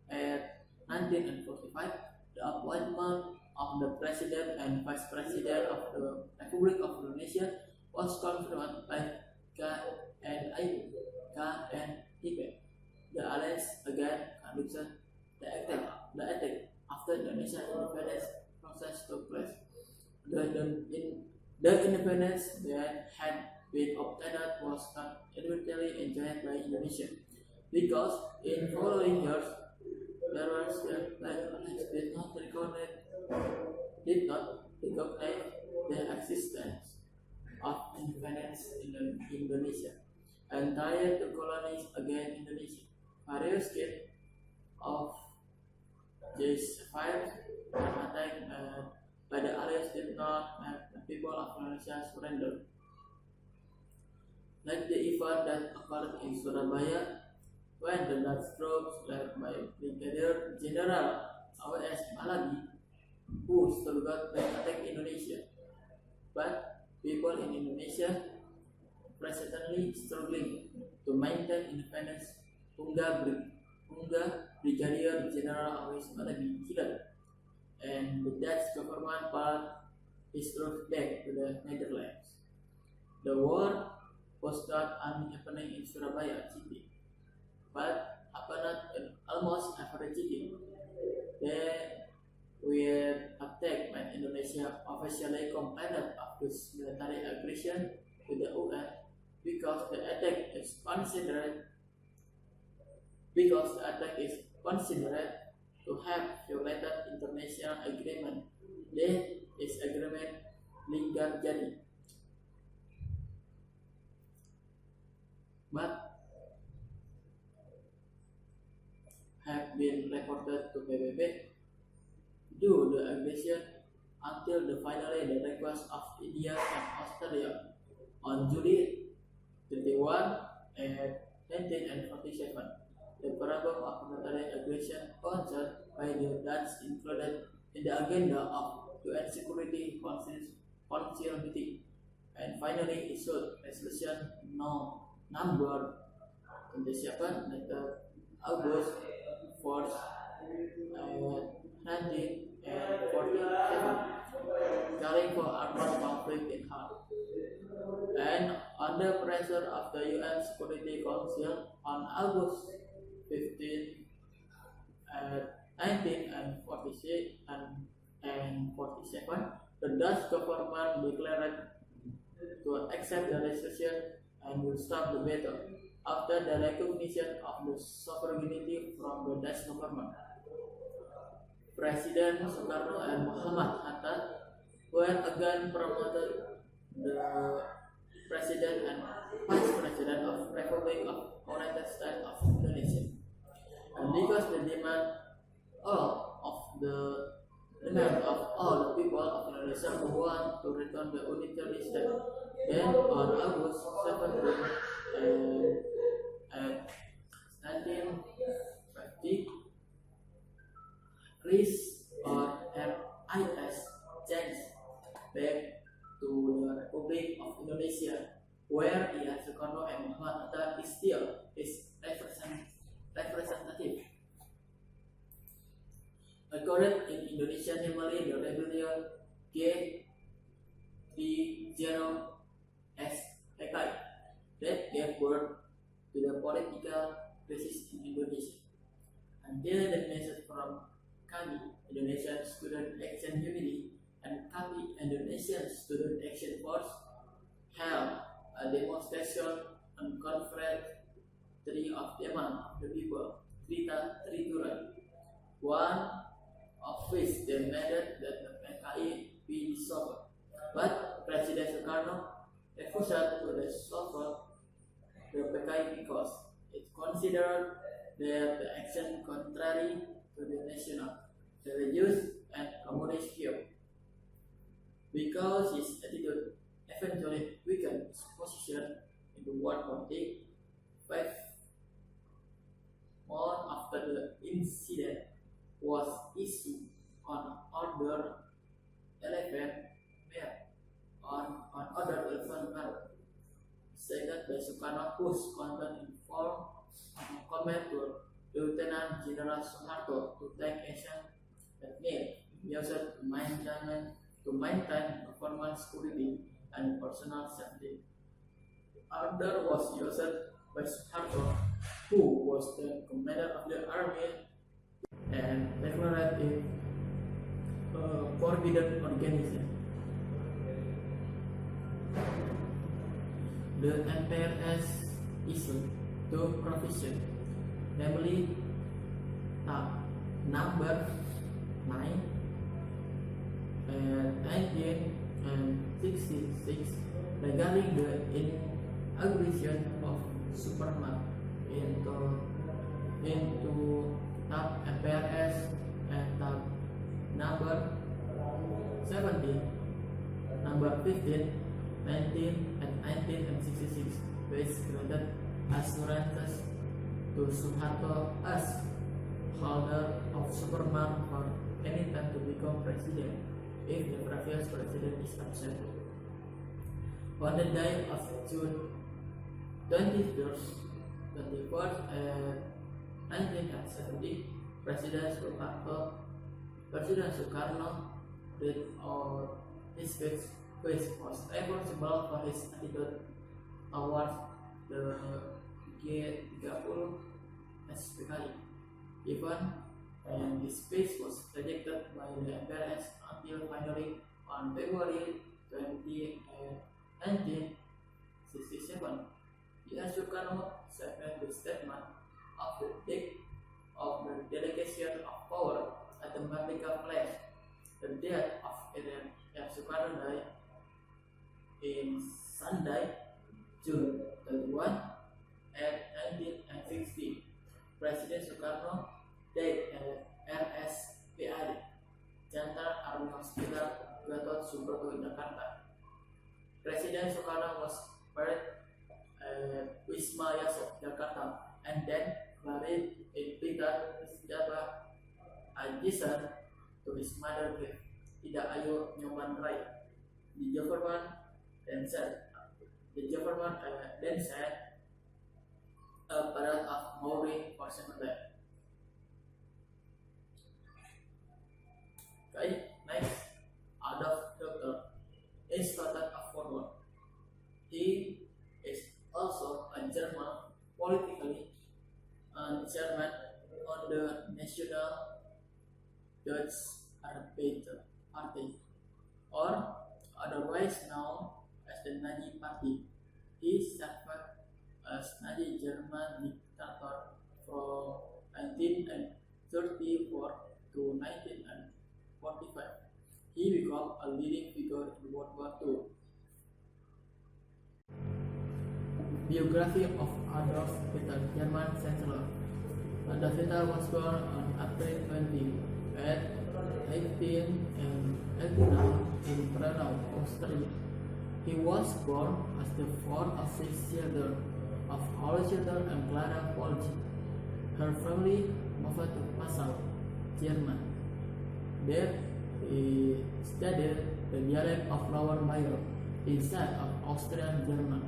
1945, the appointment of the president and vice president of the Republic of Indonesia was confirmed by KNIP. The alliance again conducted the attack after Indonesian independence process took place. The independence that had been obtained was not immediately enjoyed by Indonesia, because in following years there was did not recognize the existence of independence in Indonesia and tried to colonize again Indonesia. Various cases of these fires and attack by the allies did not make the people of Indonesia surrender. Like the event that occurred in Surabaya when the Dutch troops led by Brigadier General A.W.S. Maladi, who struggled to attack Indonesia. But people in Indonesia presently struggling to maintain independence hingga Brigadier General A.W.S. Maladi killed, and the Dutch government brought his troops back to the Netherlands. The war was not only happening in Surabaya city, but happened in almost every city. They were attacked when Indonesia officially complained of this military aggression to the UN because the attack is considered to have violated international agreement. This agreement linggar jadi, but have been reported to PBB do the aggression until finally the request of India and Australia on July 31 and 1947. The problem of military aggression concerned by the Dutch included in the agenda of UN Security Council meeting, and finally issued resolution number 27 letter August 4th 1947, calling for armed conflict in Hague. And under pressure of the UN Security Council on August 15, 1946 and 47, the Dutch government declared to accept the resolution and will stop the battle after the recognition of the sovereignty from the Dutch government. President Soekarno and Muhammad Hatta were again promoted the President and Vice President of Republic of United States of Indonesia. And because the demand of all the people of Indonesia who want to return the unitary state, then on August 17 and 1950, RIS or RIS changed back to the Republic of Indonesia, where Soekarno and Muhammad Hatta is still his representative. According in Indonesia, namely the rebellion G30S-PKI that gave birth to the political crisis in Indonesia. Until the message from KAMI, Indonesian Student Action Unity, and KAPI, Indonesian Student Action Force, held a demonstration and confront three of demand of the people, three one of which demanded that the PKI be dissolved. But President Soekarno refused to dissolve the PKI because it considered that the action contrary to the national, religious, and communist view. Because his attitude eventually weakened his position in the world politics, 5 months after the incident was issued on Order 11 May, on Order 11 May, second by Soekarno, whose content informed comment to Lieutenant General Soeharto to take action that made used to maintain government security and personal safety. Order was used by Soeharto, who was the commander of the army, and declared it a forbidden organization. The MPRS issued 2 provisions, namely number 9 and 19 and 66 regarding the aggression of Superman into tab MPRS and tab number 17, number 15, 19, and 1966, which granted assurances to Suharto as holder of Superman for any time to become president if the previous president is absent. On the day of June 21st, 1970, President Sukarno read out his speech, which was responsible for his attitude towards the G30 SPKI. Even and his speech was rejected by the MPLS until finally on February 20, 1967, Sukarno signed the statement of the date of the delegation of power at the Merdeka Palace. The death of Sukarno died in Sunday, June 31, at 1960. President Sukarno died at RSPAD, Jantar Army Hospital, Gatot Subroto, Jakarta. President Sukarno was buried at Wisma Yasok, Jakarta, and then buried in Blitar, Java, adjacent to his mother grave, Ida Ayu Nyoman Rai. The government then said a parade of mourning for Saturday. Okay, next, Adolf Hitler is started a forward. He is also a German politically and chairman on the National Dutch Arbeiter Party, or otherwise known as the Nazi Party. He served as Nazi German dictator from 1934 to 1945. He became a leading figure in World War II. Biography of Adolf Hitler, German Chancellor. Adolf Hitler was born on April 20 at 1889 in Prernau, Austria. He was born as the fourth of six children of Alois Hitler and Clara Polch. Her family moved to Passau, Germany. There he studied the dialect of Lower Bayer inside of Austrian German,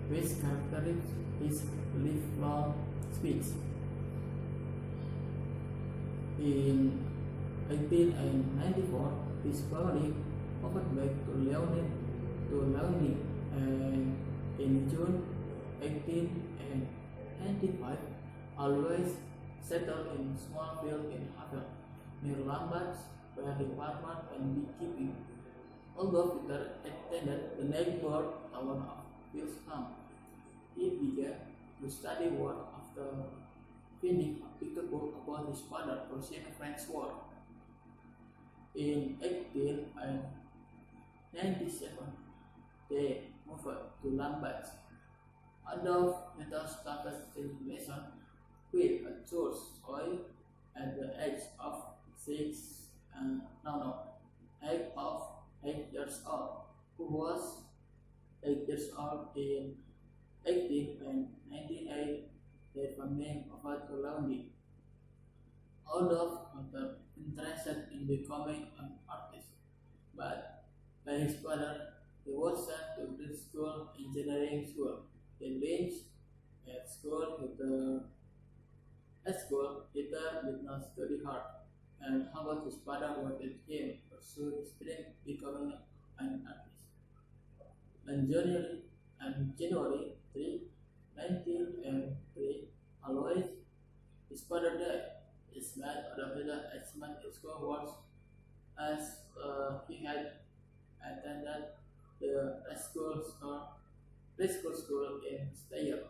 which characterized his lifelong speech. In 1894, his family moved back to Leoni, and in June 1895, always settled in small field in Havel, near Lambert, where he farmed and beekeeping. Although Peter attended the neighborhood town of Wilsham, he began to study war after finishing a picture book about his father Russian-French War. In 1897, they moved to Lambert. Adolf Hitler started his lesson with a church boy at the age of 8 years old, who was 8 years old in 1898. They family moved to London. Adolf was interested in becoming an artist, but by his father, he was sent to grade school, engineering school. Then at school, Hitler did not study hard, and however his father wanted him to pursue his dream becoming an artist. On January 3, 1903, Alois, his father died. His life Adolf Hitler achievement in school was as he had attended the preschool school in Steyr.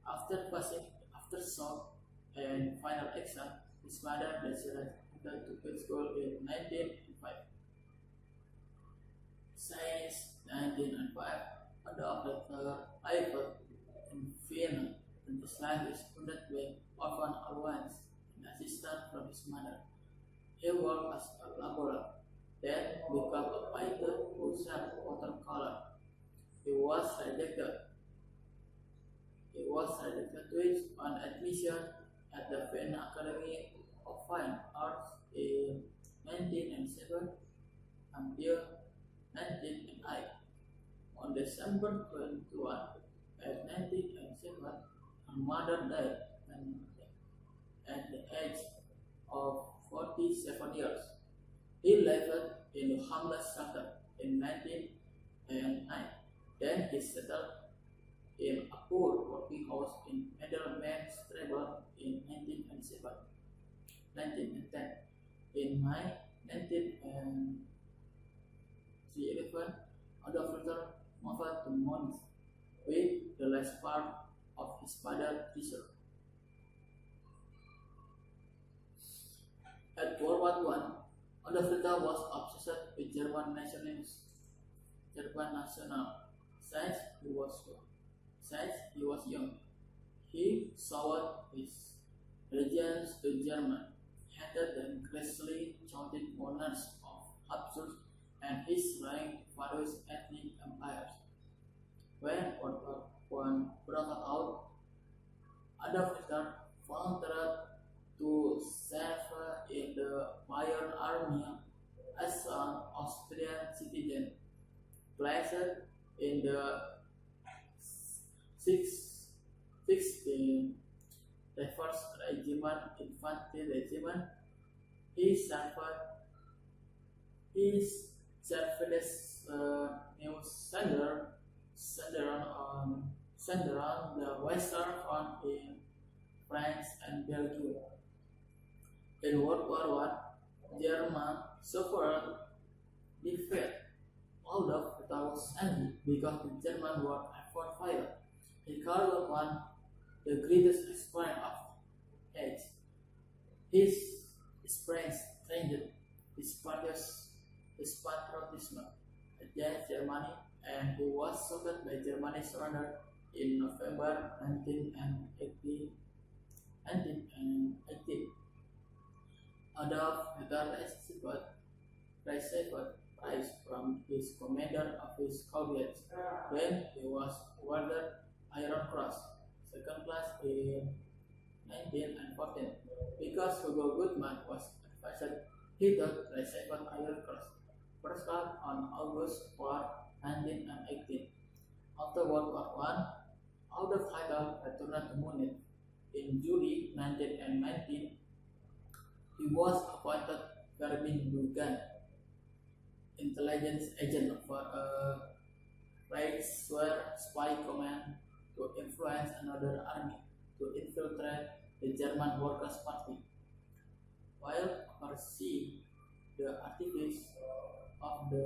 After short and final exam, his father decided to quit school in 1905. Since 1905, Adolf Hitler lived in Vienna, and his life is funded by orphan allowance and assistance from his mother. He worked as a laborer, then became a painter who shot watercolor. He was rejected. He was rejected twice on admission at the Vienna Academy of Fine Arts in 1997 until 1998. On December 21, at 1997, her mother died at the age of 47 years. He lived in a homeless shelter in 1909. Then he settled in a poor working house in Middleman Stable in 1910. In May 1911, Adolf Hitler moved to Munich with the last part of his father's treasure. At World War I, Adolf Hitler was obsessed with German national since he was young. He sought his allegiance to German, hated the increasingly chaotic monarchs of Habsburg and his lying various ethnic empires. When World War I broke out, Adolf Hitler volunteered to serve in the Bayern Army as an Austrian citizen, placed in the 16th Regiment Infantry Regiment. He served as New Sender on the Western Front in France and Belgium. In World War I, Germany suffered defeat. Although Hitler was angry because the Germans were effort failed, he called upon the greatest exponent of age. His experience changed his patriotism against Germany, and he was shocked by Germany's surrender in November 1918. Adolf Hitler received prize from his commander of his colleagues when he was awarded Iron Cross, second class in 1914. Because Hugo Goodman was advised, Hitler received Iron Cross, first class on August 4, 1918. After World War I, Adolf Hitler returned to Munich. In July 1919, he was appointed Verbandsbündler intelligence agent for a Reichswehr spy command to influence another army to infiltrate the German Workers' Party. While overseeing the activities of the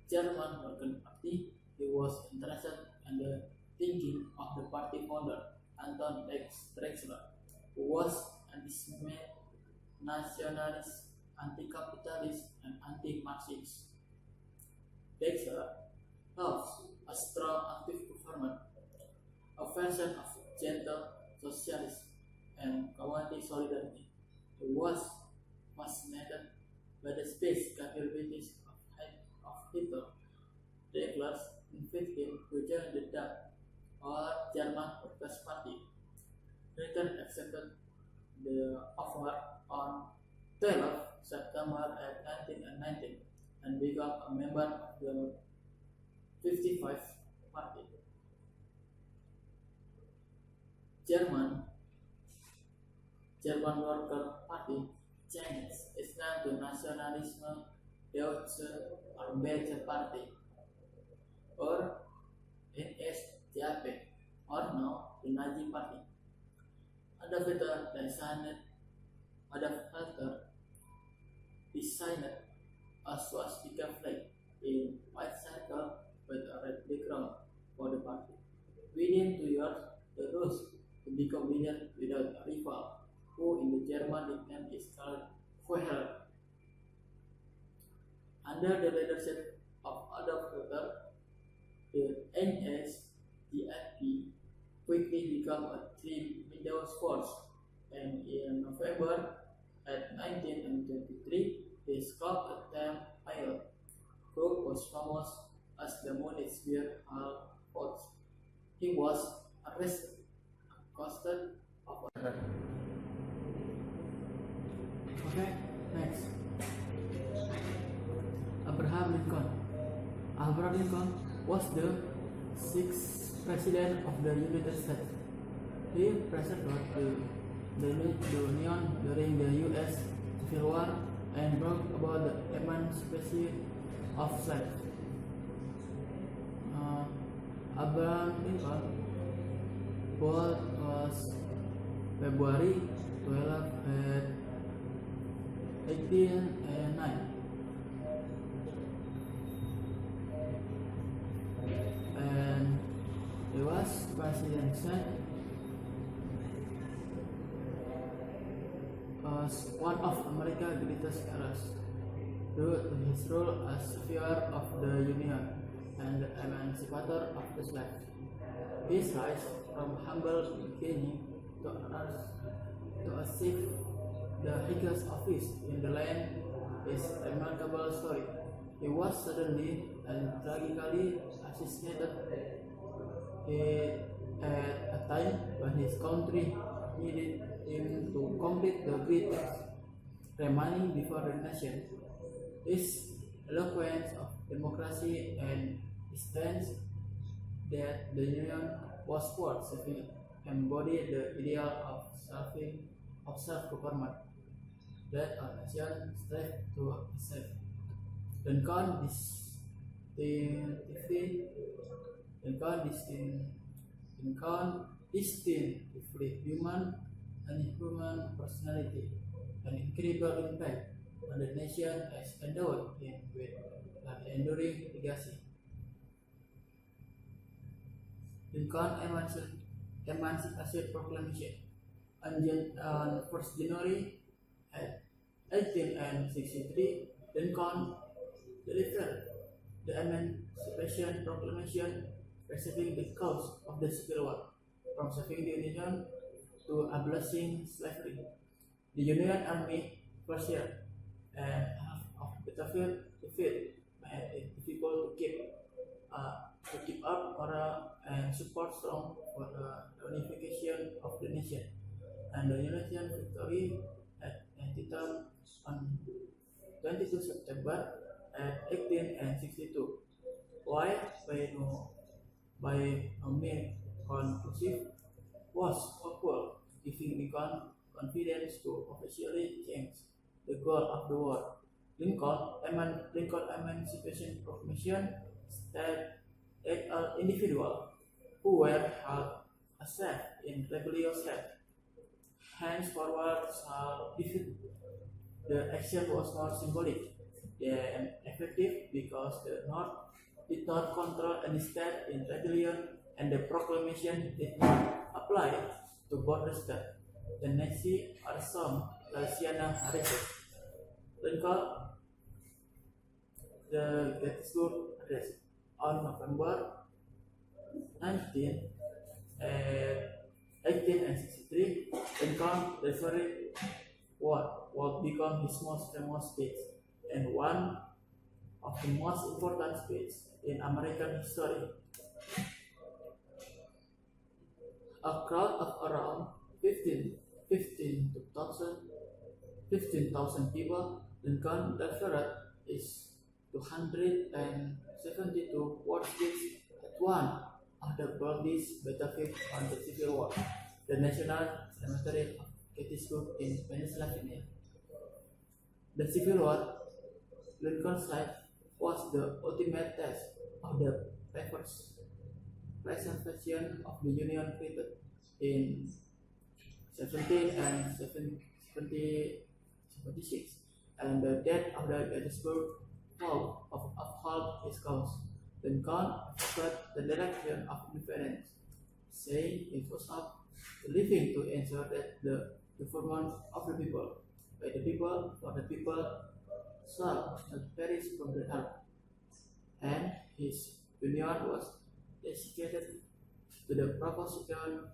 German Workers' Party, he was interested in the thinking of the party founder, Anton Drexler, who was anti-Semitic, nationalist, anti-capitalist, and anti-Marxist. Drexler loves a strong active government, a version of gentle socialism and community solidarity. He was fascinated by the space capabilities of Hitler. Drexler invited him to join the DAP, or German Workers' Party. Hitler accepted the offer on 12 September 1919 and became a member of the 55th Party. German Workers' Party changed its name to Nationalisme Deutsche Arbeiterpartei, or NSDAP, or now the Nazi Party. Adolf Hitler designed a swastika flag in white circle with a red background for the party. Within 2 years, the rose to become leader without a rival, who in the German nickname is called Führer. Under the leadership of Adolf Hitler, the NSDAP quickly became a three-window force, and in November 1923, they scoped attempt Isle. Cook was famous as the Munich beer hall force. He was arrested, accosted of a Okay, next. Abraham Lincoln. Abraham Lincoln was the sixth president of the United States. He presented the Union during the U.S. Civil War and brought about the emancipation of slaves. Abraham Lincoln born was February 12 at 1809 and he was president as one of America's greatest heroes due to his role as savior of the Union and the emancipator of the slaves. His rise from humble beginning to achieve the highest office in the land is a remarkable story. He was suddenly and tragically assassinated at a time when his country needed him to complete the great task remaining before the nation. His eloquence of democracy and his stance that the Union was worth saving embodied the ideal of self-government that a nation strives to achieve. Lincoln distinctively human and human personality, an incredible impact on the nation has endowed him with an enduring legacy. Lincoln Emancipation Proclamation on 1st January 1863, Lincoln delivered the Emancipation Proclamation, preserving the cause of the Civil War, from saving the Union to abolishing slavery. The Union Army first year and half of the battlefield defeat made it difficult to keep up morale and support strong for the unification of the nation. And the Union victory at Antietam on 22 September 1862, while by no means conclusive, was hopeful, giving Lincoln confidence to officially change the goal of the war. Lincoln Emancipation Proclamation stated that all individuals who were held as slaves in rebellious act henceforward shall be free. The action was more symbolic than effective because the North did not control any state in rebellion, and the proclamation did not apply to border states, Tennessee or some Louisiana regions. Lincoln the Gettysburg Address on November 19, 1863, Lincoln delivered what would become his most famous speech and one of the most important speeches in American history. A crowd of around 15,000 people, Lincoln delivered his 272 word speech at one of the bloodiest battlefields on the Civil War, the National Cemetery of Gettysburg in Pennsylvania. The Civil War, Lincoln's life, was the ultimate test of the preservation of the Union created in 1776, and the death of the Gettysburg Fall of uphold his cause. Lincoln accepted the direction of independence, saying it was up to living to ensure that the government of the people, by the people, for the people, shall not perish from the earth. And his union was dedicated to the proposition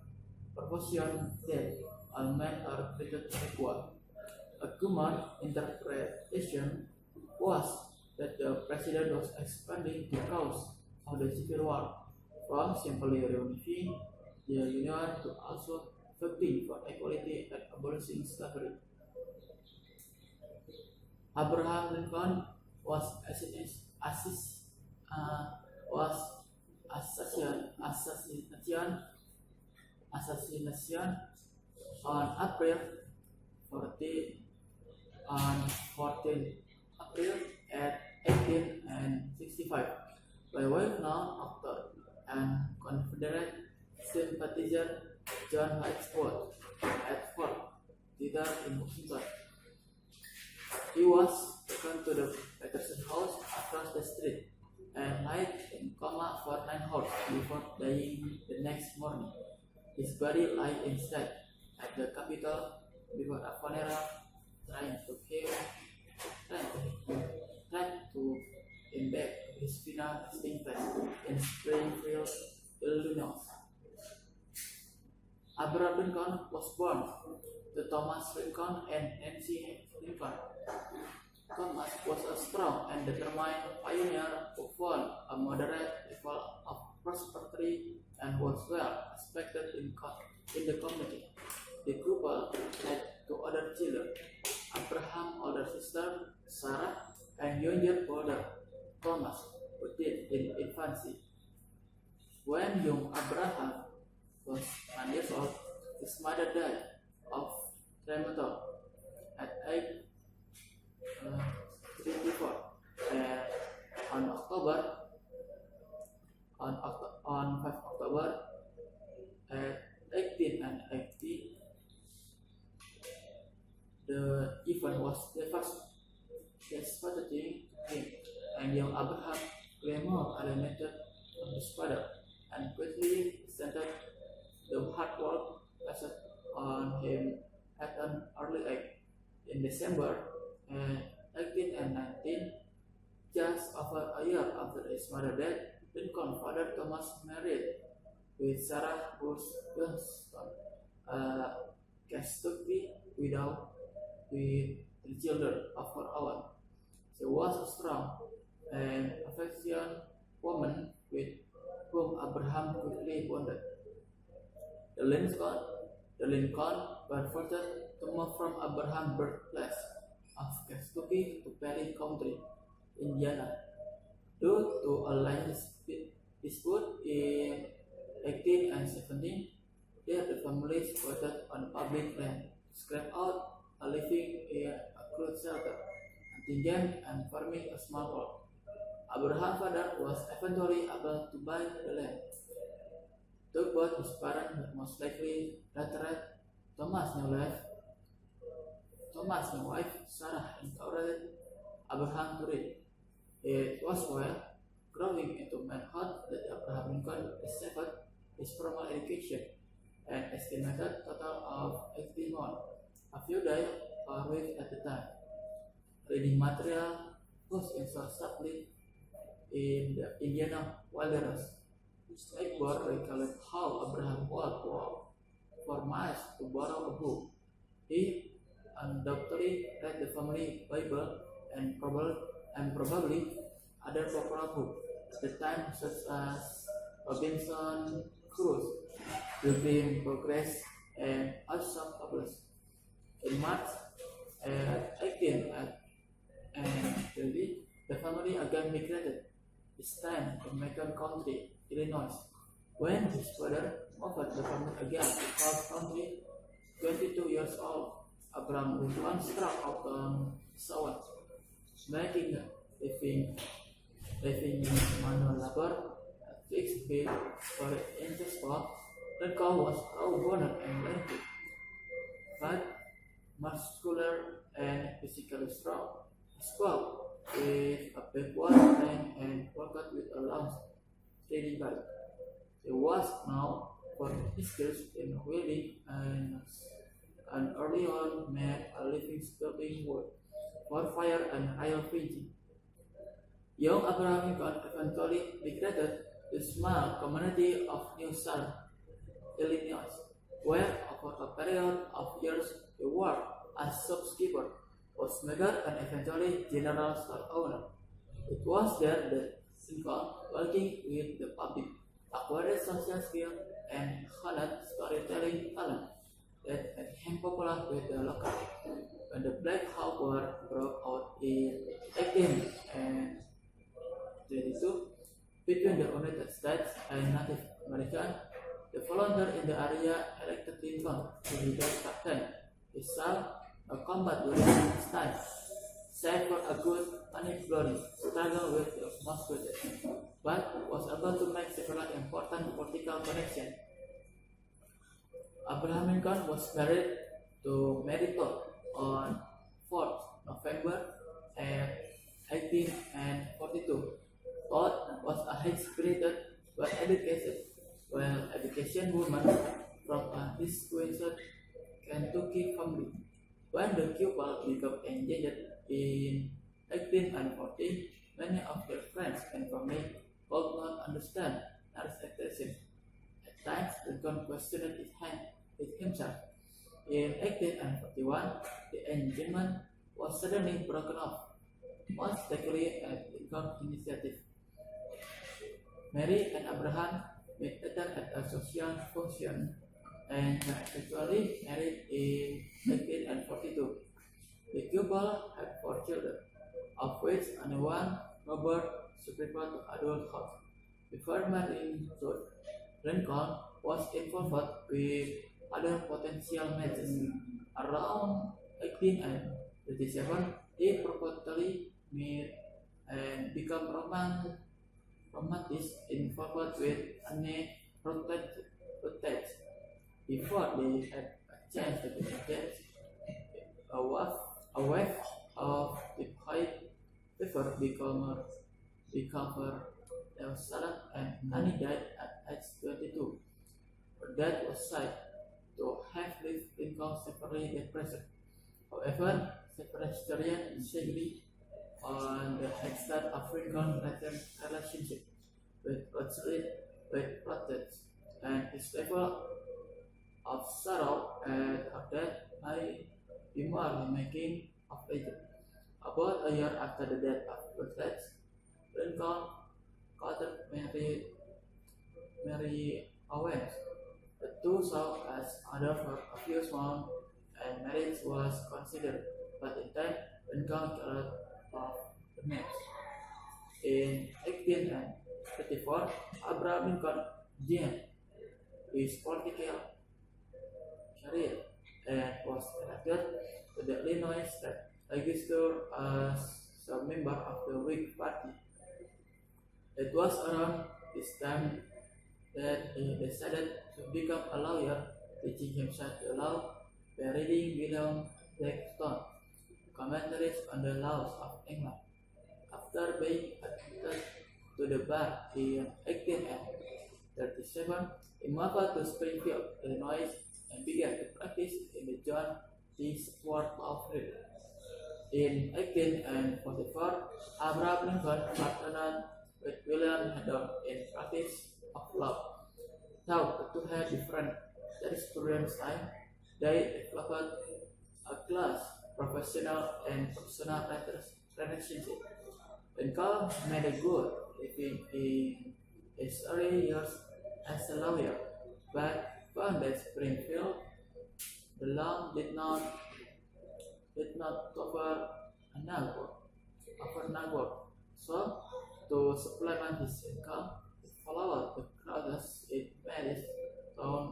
that all men are created equal. A common interpretation was that the president was expanding the cause of the Civil War from simply reunifying the Union to also fighting for equality and abolishing slavery. Abraham Lincoln was uh, was assassination on April 40 on 14 April at 1865 by well-known actor and Confederate sympathizer John Lightfoot at Fort Theater in Washington. He was taken to the Patterson House across the street and lay in coma for 9 hours before dying the next morning. His body lay inside at the Capitol before a funeral trying to embed his final resting place in Springfield, Illinois. Abraham Lincoln was born to Thomas Lincoln and Nancy Lincoln. Thomas was a strong and determined pioneer who found a moderate level of prosperity and was well respected in the community. The couple had 2 other children, Abraham's older sister Sarah and younger brother Thomas, who died in infancy. When young Abraham was 9 years old, his mother died of rheumatism at age 34. And on 5 October at 1880, the event was devastating to him, and young Abraham became more alienated from his father and quickly resented the hard work placed on him at an early age. In December 1819, just over a year after his mother's death, Lincoln's father Thomas married with Sarah Bush Johnston, a Kentucky widow with 3 children of her own. She was a strong and affectionate woman with whom Abraham quickly bonded. The Lincoln were forced to move from Abraham's birthplace of Kentucky to Perry County, Indiana, due to a land dispute in 1817. There, the families voted on public land to scrape out a living in a crude shelter, hunting and farming a small crop. Abraham's father was eventually able to buy the land. Though both his parents were most likely literate, Thomas' new wife Sarah encouraged Abraham to read. It was while growing into manhood that Abraham Lincoln received his formal education, an estimated total of 18 months, a few days or weeks at a time. Reading material was instantly in the Indiana wilderness. Blackboard recollect how Abraham walked for miles to borrow a book. He undoubtedly read the family Bible and probably other popular books at the time, such as Robinson Crusoe, Pilgrim's Progress, and also published. In March 1830, the family again migrated, this time to Macon County, Illinois. When his father moved the family again to Cobb County, 22 years old, Abraham Lincoln struck out on South, making living manual labor at 6 feet 4 inches tall. Lincoln was raw-boned and lanky, but muscular and physically strong. He spoke with a backward strength and worked with a long steady bike. He was known for his skills in welding and early on made a living sculpting wood for fire and rail painting. Young Abraham Lincoln eventually migrated to the small community of New Salem, Illinois, where over a period of years he worked as shopkeeper, postmaker, and eventually general store owner. It was there that Lincoln, working with the public, acquired social skills and honed storytelling talent that made him popular with the local. When the Black Hawk War broke out in 1832 between the United States and Native Americans, the volunteers in the area elected Lincoln to be their captain. He saw a combat during his time, save for a good unemployed struggle with the Musketeers, but was able to make several important political connections. Abraham Lincoln was married to Mary Todd on 4th November 1842. Todd was a high-spirited, well-educated woman from a distinguished Kentucky family. When the couple became engaged in 1840, many of their friends and family could not understand her expectations. At times, Lincoln questioned himself. In 1841, the engagement was suddenly broken off, most likely at Lincoln's initiative. Mary and Abraham met at a social function and were eventually married in 1842. The couple had 4 children, of which only one, Robert, survived to adulthood. Before marrying Ruth, Lincoln was involved with other potential matches. Around 1837, he purportedly met and became romantic involved with Anne Rutledge. Before they had a chance to be engaged, a wave of typhoid fever became her devastating, and Annie died at age 22. Her death was said to have left Lincoln severely depressed. However, several historians disagree on the extent of Lincoln's relationship with Rutledge, and his level of sorrow at her death may be more than making of legend. About a year after the death of Rutledge, Lincoln courted Mary Owens. The two saw as other for a few months, and marriage was considered, but in time, Lincoln killed off the match. In 1834, Abraham Lincoln began his political career and was elected to the Illinois State Legislature as a member of the Whig Party. It was around this time that he decided to become a lawyer, teaching himself the law by reading William Blackstone commentaries on the laws of England. After being admitted to the bar in 1837, he moved to Springfield, Illinois, and began to practice in the John D. Stuart Law Firm. In 1844, Abraham Lincoln partnered with William Haddon in practice of law. Though the two had different jurisprudence time, they developed a close professional and personal relationship. Lincoln made a good living in his early years as a lawyer, but found that Springfield, the law did not cover enough work. So, to supplement his income, he followed the crowds in Paris town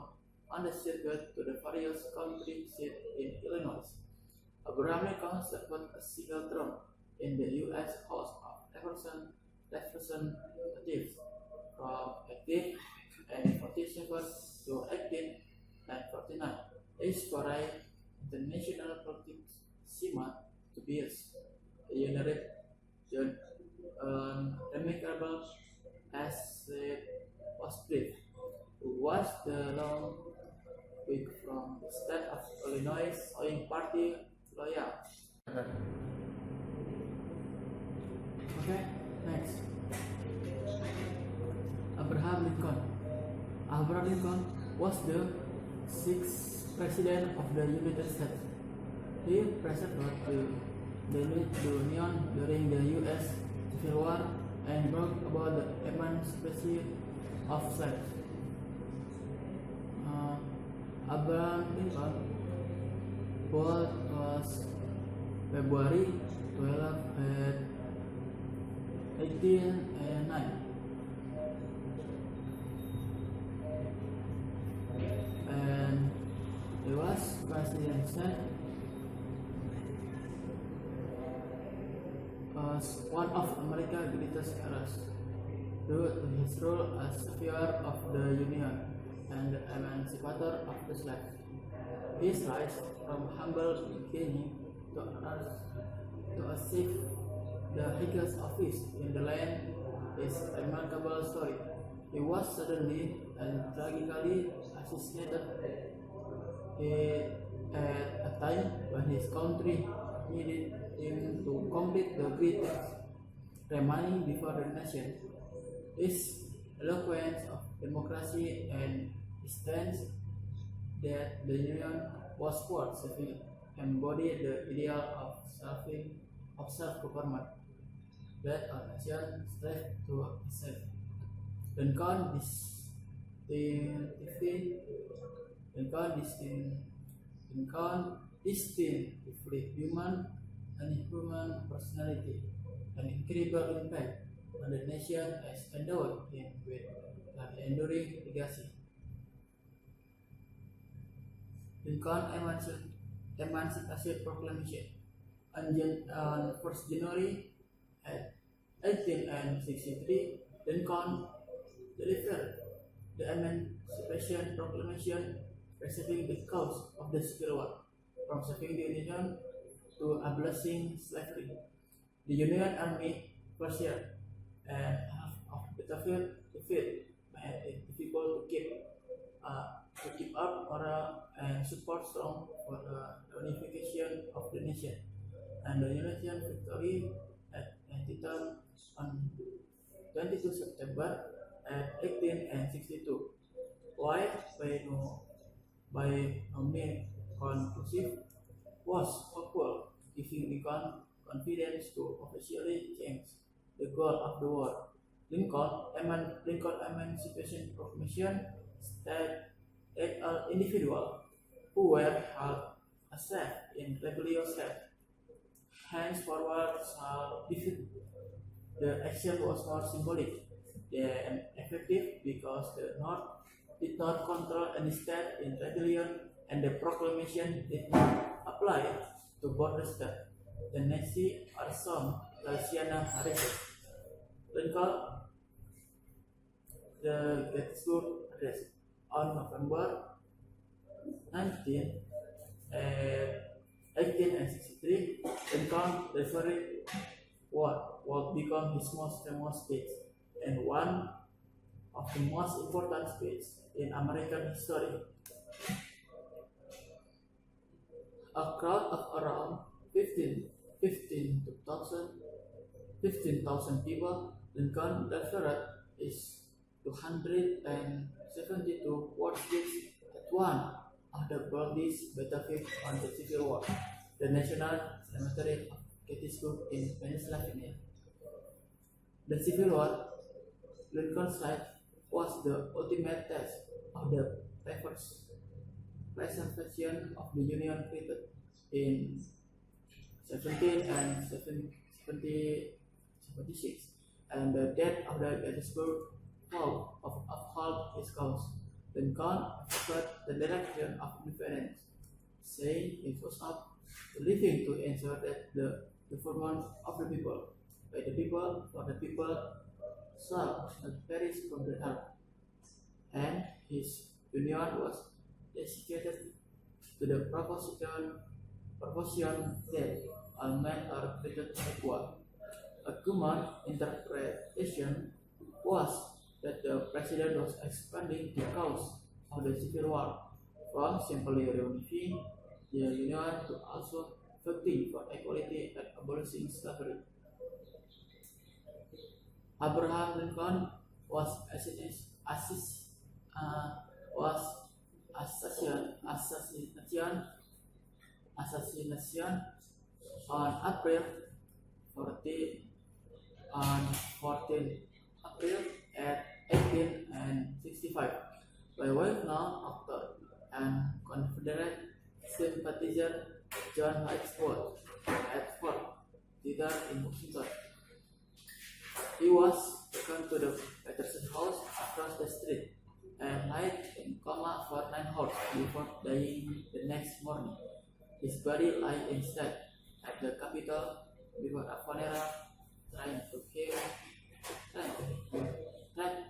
on the circuit to the various county seats in Illinois. Abraham Lincoln served a single term in the U.S. House of Representatives from 1847 to 1849. His foray into national politics seemed to be a remarkable as it was brief. Who was the long week from the state of Illinois owing party lawyer? Okay, next. Abraham Lincoln. Abraham Lincoln was the 6th president of the United States. He preserved the Union during the U.S. Civil War and brought about the emancipation of slaves. Abraham Lincoln born was February 12 at 1809, and he was President as one of America's greatest heroes due to his role as savior of the Union and the emancipator of the slaves. His rise from humble beginning to achieve the highest office in the land is a remarkable story. He was suddenly and tragically assassinated at a time when his country needed him to complete the great task remaining before the nation. His eloquence of democracy and stance that the Union was worth saving embodied the ideal of self-government that a nation strives to achieve. Lincoln distinctively human and human personality, an incredible impact on the nation as endowed him with an enduring legacy. Lincoln Emancipation Proclamation on 1st January 1863, Lincoln delivered the Emancipation Proclamation preserving the cause of the Civil War, from saving the Union to abolishing slavery. The Union Army pursued and half of the battlefield defeat made it difficult to keep up morale and support strong for the unification of the nation. And the Union victory at Antietam on 22 September 1862, while by no means conclusive, was hopeful, giving Lincoln confidence to officially change the goal of the war. Lincoln Emancipation Proclamation stated that all individuals who were held as slaves in rebellious state henceforward shall defeat. The action was more symbolic than effective because the North did not control any state in rebellion, and the proclamation did not apply to border states. Tennessee or some Louisiana Harrison. Lincoln the Gettysburg Address on November 19, 1863, Lincoln delivered what would become his most famous speech and one of the most important speeches in American history. A crowd of around 15,000 people, Lincoln delivered his 272 word speech at one of the boldest battlefields on the Civil War, the National Cemetery of Gettysburg in Pennsylvania. The Civil War, Lincoln's life, was the ultimate test of the preservation of the Union created in 1776, and the death of the Gettysburg fought of uphold his cause. Lincoln offered the direction of independence, saying it was up to living to ensure that the government of the people, by the people, for the people, shall not perish from the earth. And his union was dedicated to the proposition that all men are created equal. A common interpretation was that the president was expanding the cause of the Civil War from simply reunifying the Union to also fighting for equality and abolishing slavery. Abraham Lincoln was assassination on April 14, on 14 April at 1865 by well-known actor and Confederate sympathizer John Hicks at Fort Theater in Washington. He was taken to the Patterson house across the street and lay in coma for 9 hours before dying the next morning. His body lay instead at the Capitol before a funeral trying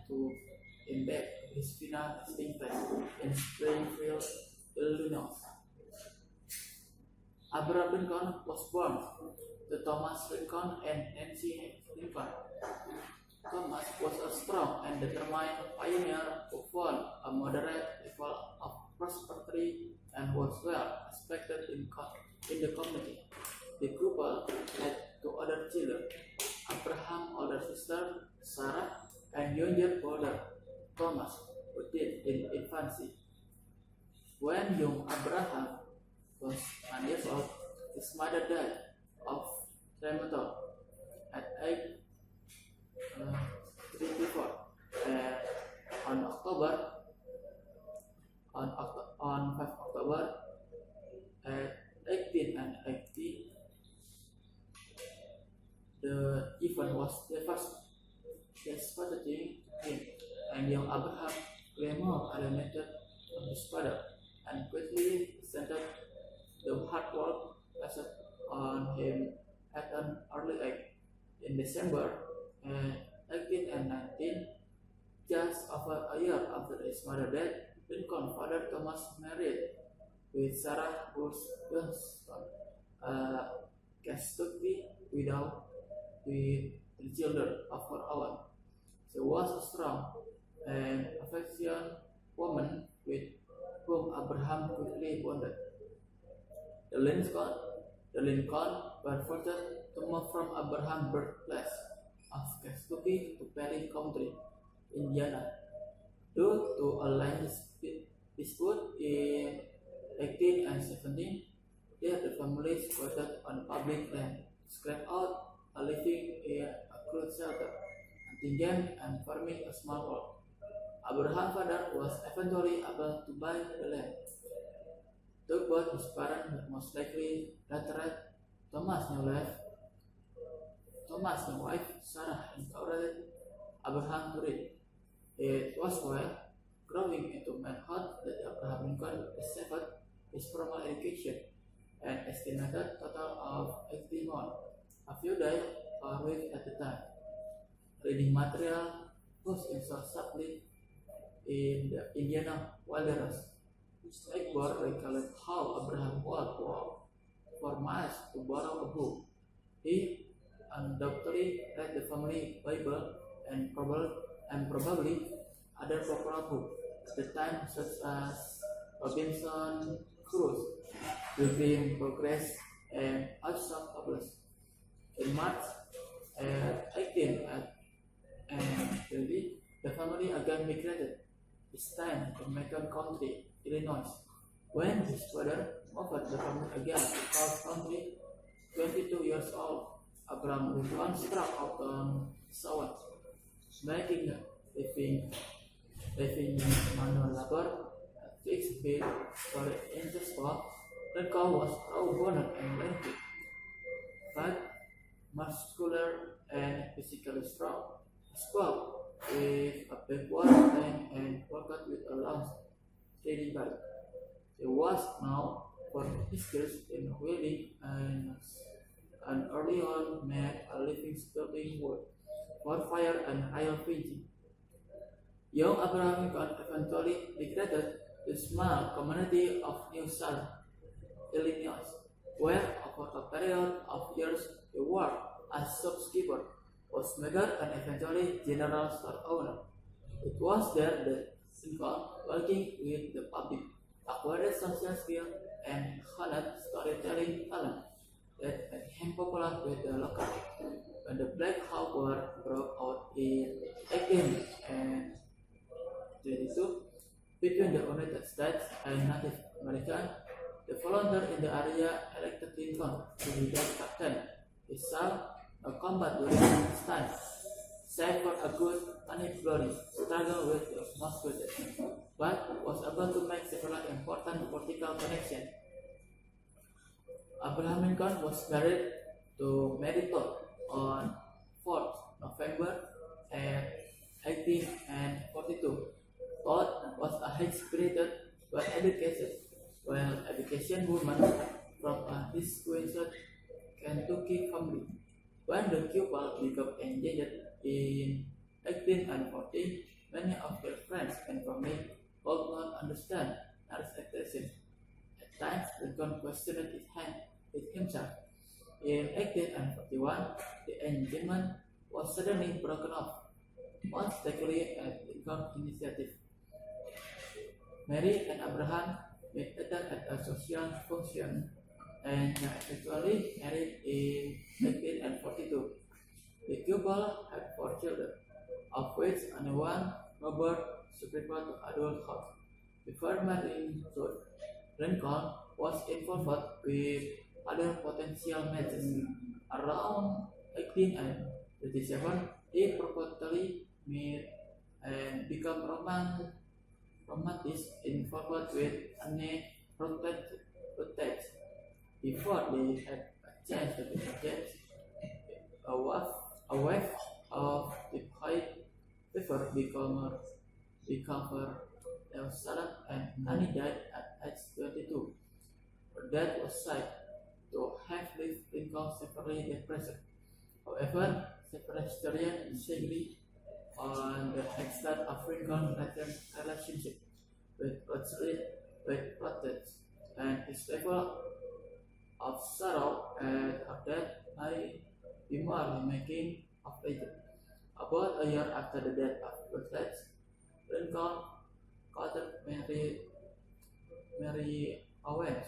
to embed his final resting place in Springfield, Illinois. Abraham Lincoln was born to Thomas Lincoln and Nancy Lincoln. Thomas was a strong and determined pioneer who found a moderate level of prosperity and was well respected in the community. The couple had 2 other children, Abraham's older sister Sarah and younger brother Thomas, who died in infancy. When young Abraham was 9 years old, his mother died of rheumatism at age 34. On 5 October 1880, the event was devastating to him, and young Abraham grew more alienated from his father and quickly resented the hard work placed on him at an early age. In December 1819, just over a year after his mother's death, Lincoln's father Thomas married with Sarah Johnston, a Kentucky widow with 3 children of her own. She was a strong and affectionate woman with whom Abraham quickly bonded. The Lincoln were forced to move from Abraham's birthplace of Kentucky to Perry County, Indiana, due to a land dispute in 1817. There, the family squatted on public land, scraped out a living in a crude shelter, hunting and farming a small world. Abraham's father was eventually able to buy the land. Though both his parents were most likely literate, Thomas' new wife Sarah encouraged Abraham to read. It was while growing into manhood that Abraham Lincoln received his formal education, an estimated total of 80 months, a few days or weeks at a time. Reading material was exhaustively in the Indiana wilderness. Egbert recounted how Abraham walked for miles to borrow a book. He undoubtedly read the family Bible and probably other popular books at the time, such as Robinson Crusoe, Pilgrim's Progress, and also published. In March 1830, the family again migrated, this time to Macon County, Illinois. When his father moved the family again to South Country, 22 years old, Abraham Lincoln struck out on South, making living manual labor at fixed pay for inches work. Lincoln was raw-boned and lanky, but muscular and physically strong. He spoke with a backward bend and worked with a long, steady body. He was known for his skills in welding and early on made a living splitting wood for fire and iron painting. Young Abraham Lincoln eventually migrated to the small community of New Salem, Illinois, where over a period of years he worked as shopkeeper, postmaker, and eventually general store owner. It was there that Lincoln, working with the public, acquired social skills and honed storytelling talent that made him popular with the locals. When the Black Hawk War broke out in 1822 between the United States and Native Americans, the volunteers in the area elected Lincoln to be their captain. He saw no combat during his time time, save for a good unemployed struggle with the Moscow, but was able to make several important political connections. Abraham Lincoln was married to Mary Todd on 4th November 1842. Todd was a high-spirited, well-educated, well-educated woman from a distinguished Kentucky family. When the couple became engaged in 1840, many of their friends and family could not understand her expectations. At times, Lincoln questioned himself. In 1841, the engagement was suddenly broken off, most likely at Lincoln's initiative. Mary and Abraham met at a social function and eventually married in 1942. The couple had 4 children, of which only one, Robert, survived to adulthood. Before marrying Ruth, Lincoln was involved with other potential matches. Around 1837, he purportedly met and became romantic involved with Anne Rutledge. Before they had a chance to be engaged, a wave of typhoid fever became Jerusalem and Annie died at age 22. Her death was said to have left Lincoln severely depressed. However, several historians disagree on the extent of Lincoln's relationship with Rutledge, and his level of sorrow at her death may be more making of legend. About a year after the death of Rutledge, Lincoln courted Mary Owens.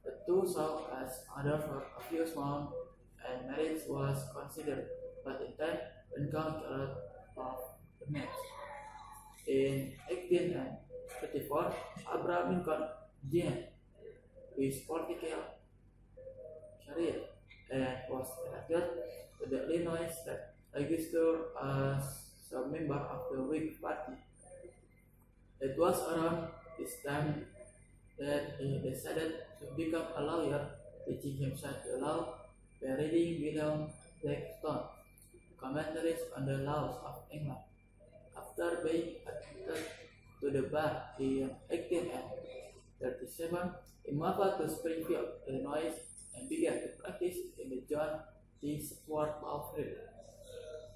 The two saw as other for a few months, and marriage was considered, but in time, Lincoln got off the match. In 1834, Abraham Lincoln began his political career and was elected to the Illinois State Legislature as a member of the Whig Party. It was around this time that he decided to become a lawyer, teaching himself the law by reading William Blackstone commentaries on the laws of England. After being admitted to the bar in 1837, he moved to Springfield, Illinois, and began to practice in the John D. Sport Law Firm.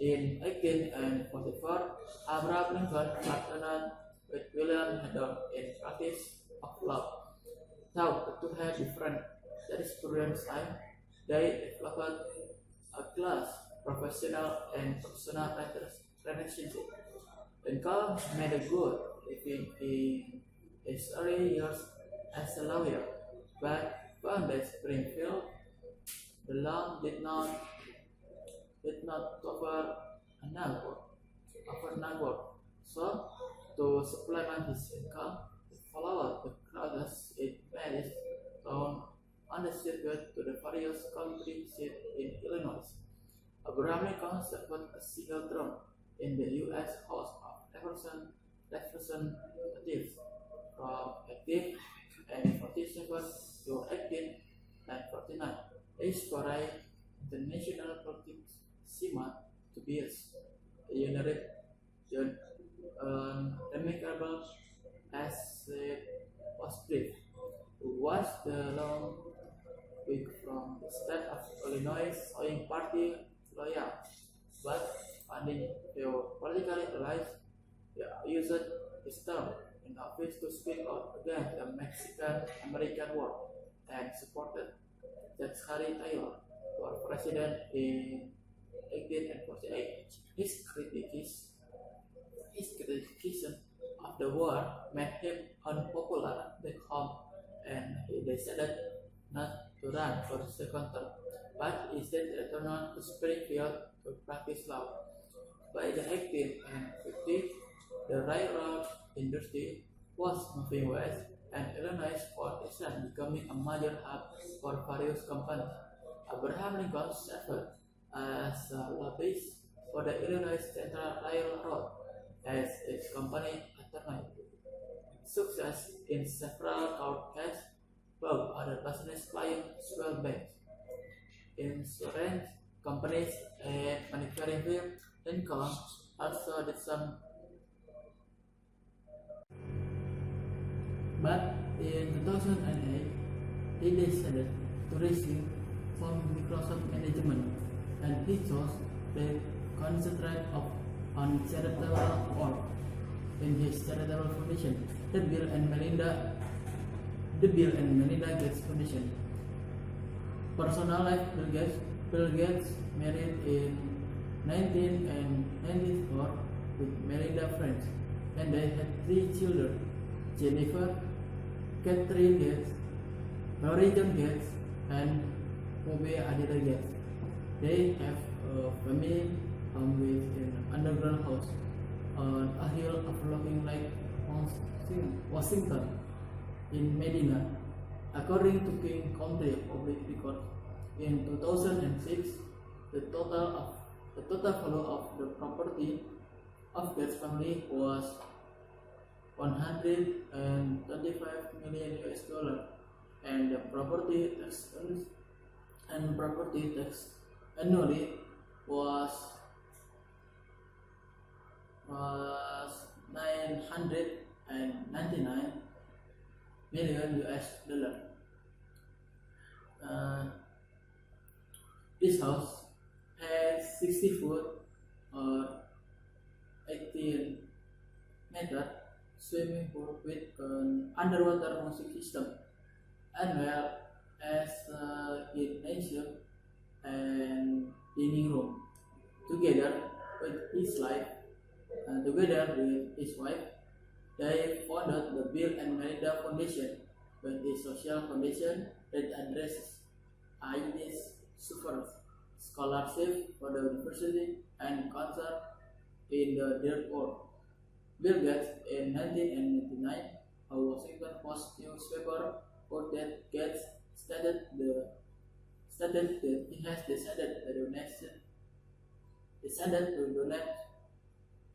In 1844, Abraham Lincoln partnered with William Haddon in practice of law. Though the two had different jurisprudence style, they developed a close professional and personal relationship. Lincoln made a good living in his early years as a lawyer, but found that Springfield, the law did not offer enough work. So, to supplement his income, he followed the crowds in Paris town on the circuit to the various county seats in Illinois. Abraham Lincoln served a single term in the U.S. House of Representatives from 1847 to 1849. His foray international politics seemed to be remarkable as it was brief. He was the long Whig from the state of Illinois, showing party loyal, but finding their political allies, they used his term in office to speak out against the Mexican-American War and supported Judge Harry Taylor for president in 1848. His criticism of the war made him unpopular back home, and he decided not to run for the second term, but instead returned to Springfield to practice law. By the 1850s, the railroad industry was moving west, and Illinois Port Island becoming a major hub for various companies. Abraham Lincoln served as a lobbyist for the Illinois Central Railroad as its company attorney. Success in several court cases brought other business clients as well banks, insurance companies, and manufacturing firms. Lincoln also did some, but in 2008 he decided to resign from Microsoft management and he chose to concentrate on charitable work in his charitable foundation, the Bill and Melinda Gates Foundation. Personal life: Bill Gates married in 1994 with Melinda French, and they had 3 children: Jennifer, Catherine Gates, Rory John Gates, and Kobe Adira Gates. They have a family home with an underground house on a hill overlooking Lake Washington in Medina. According to King County Public Records, in 2006, the total value of the property of Gates family was 125 million US dollar, and the property tax annually was 999 million US dollar. This house has 60 foot or 18 meter swimming pool with an underwater music system, as well as gymnasium and dining room. Together with his wife, they founded the Bill and Melinda Foundation, a social foundation that addresses AIDS, suffers scholarship for the university and cancer in the third world. Bill Gates in 1999, a Washington Post newspaper quote that Gates stated that he has decided to donate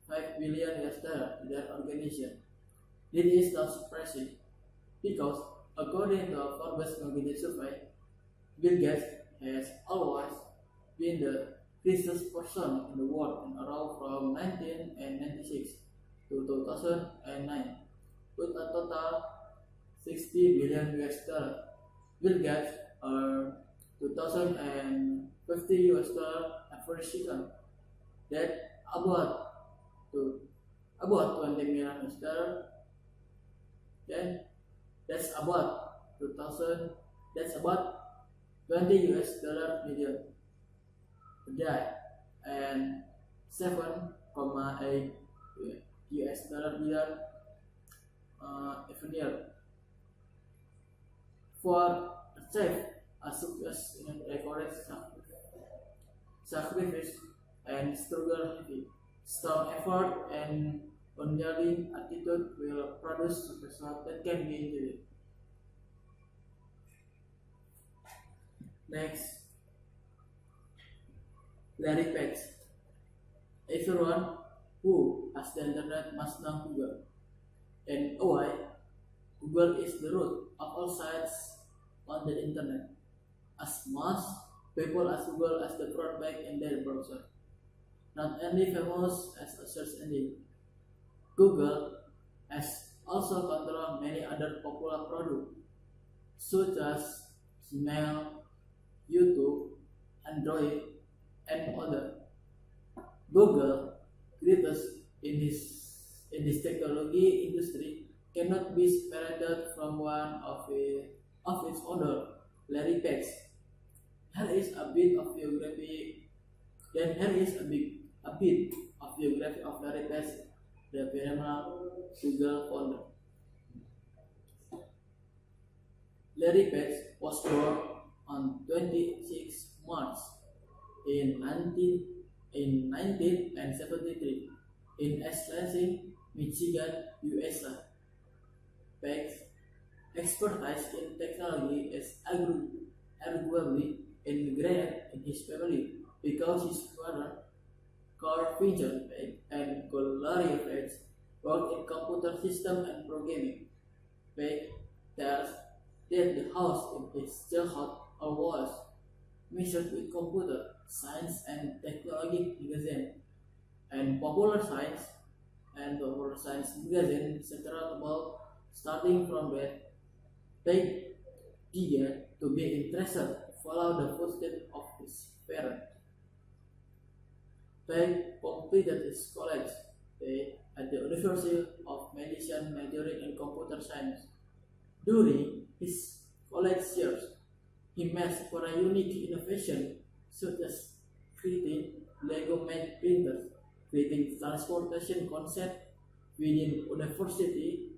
5 billion US dollars to that organization. This is not surprising because according to a Forbes magazine survey, Bill Gates has always been the richest person in the world in a row from 1996 to 2009 with a total 60 billion US dollars. Bill Gates earned 2050 US dollar average income, that about 20 million US dollar. Then that's about 20 US dollar million per day and 7.8 US dollar billion every year. For achieve a success in recorded sacrifice and struggle heavy. Strong effort and unyielding attitude will produce results that can be enjoyed. Next, Larry Page. Everyone who has the internet must know Google. And why? Google is the root of all sites on the internet. As much people as Google as the front page in their browser. Not only famous as a search engine, Google has also controlled many other popular products such as Gmail, YouTube, Android, and other. Google, greatest in this technology industry, cannot be separated from one of its owner, Larry Page. Here is a bit of biography. Then here is a bit of biography of Larry Page, the phenomenal Google founder. Larry Page was born on 26 March in 1973 in East Lansing, Michigan, USA. Page's expertise in technology is arguably ingrained in his family because his father Carl Fincher and Gloria Fritz worked in computer system and programming. Page tells that the house in his childhood was measured with computer science and technology magazine and popular science magazine etc. about starting from that they began to be interested to follow the footsteps of his parents. They completed his college at the University of Medicine majoring in computer science. During his college years, he made several unique innovations such as creating Lego made printers, creating transportation concept within university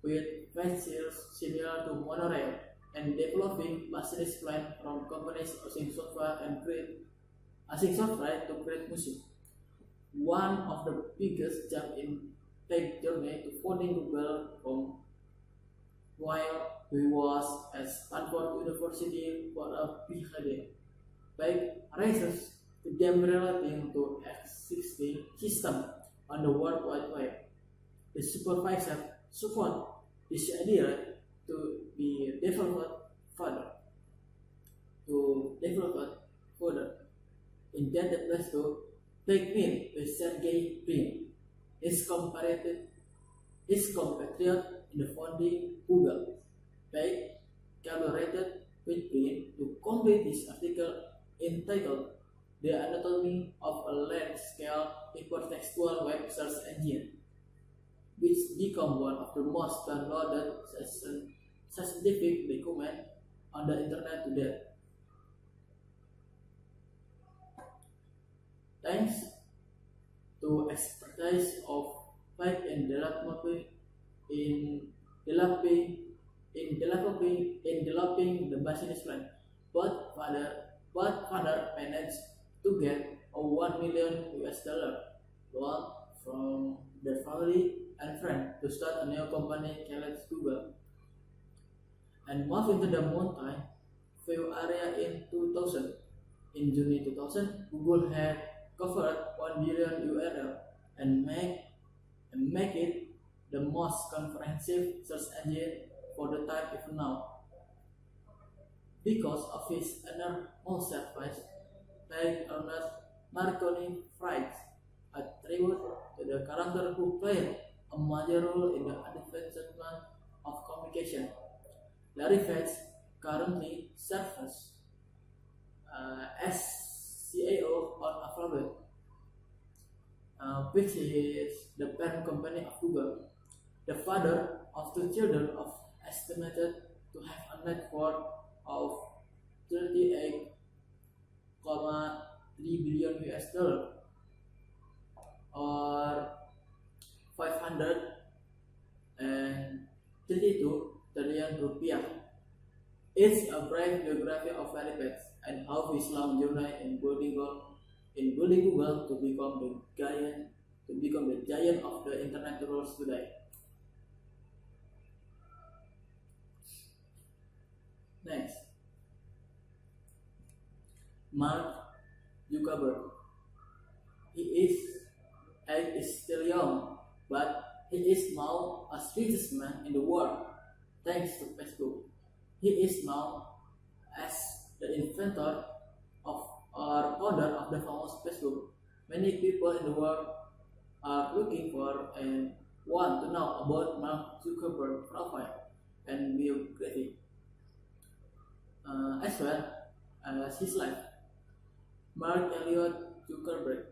with features similar to monorail, and developing machinist plan from companies using software to create music. One of the biggest jump in tech journey to founding Google from while he was at Stanford University for a PhD. By raises the developing to existing system on the World Wide Web. The supervisor support this idea to be developed further. In that place to take me with Sergey Brin, his compatriot in the founding Google. They collaborated with Brin to complete this article entitled The Anatomy of a Large-Scale Hypertextual Web Search Engine, which became one of the most downloaded scientific documents on the internet today. Thanks to expertise of Pike in developing the business plan, but father managed to get a $1 million loan from their family and friends to start a new company called Google, and moved into the mountain view area in 2000. In June 2000, Google had covered 1 billion URL and make it the most comprehensive search engine for the time even now. Because of his enormous service, they earned Marconi Prize, a tribute to the character who played a major role in the advancement of communication. Larry Page currently serves as CEO on Alphabet, which is the parent company of Google. The father of two children of estimated to have a net worth of 38.3 billion US dollar or 532 trillion rupiah. It's a brief biography of Larry Page and how his long journey in building Google to become the giant of the internet world today. Next, Mark Zuckerberg. He is still young, but he is now a richest man in the world thanks to Facebook. He is known as the inventor of or founder of the famous Facebook. Many people in the world are looking for and want to know about Mark Zuckerberg's profile and biography, as well as his life. Mark Elliot Zuckerberg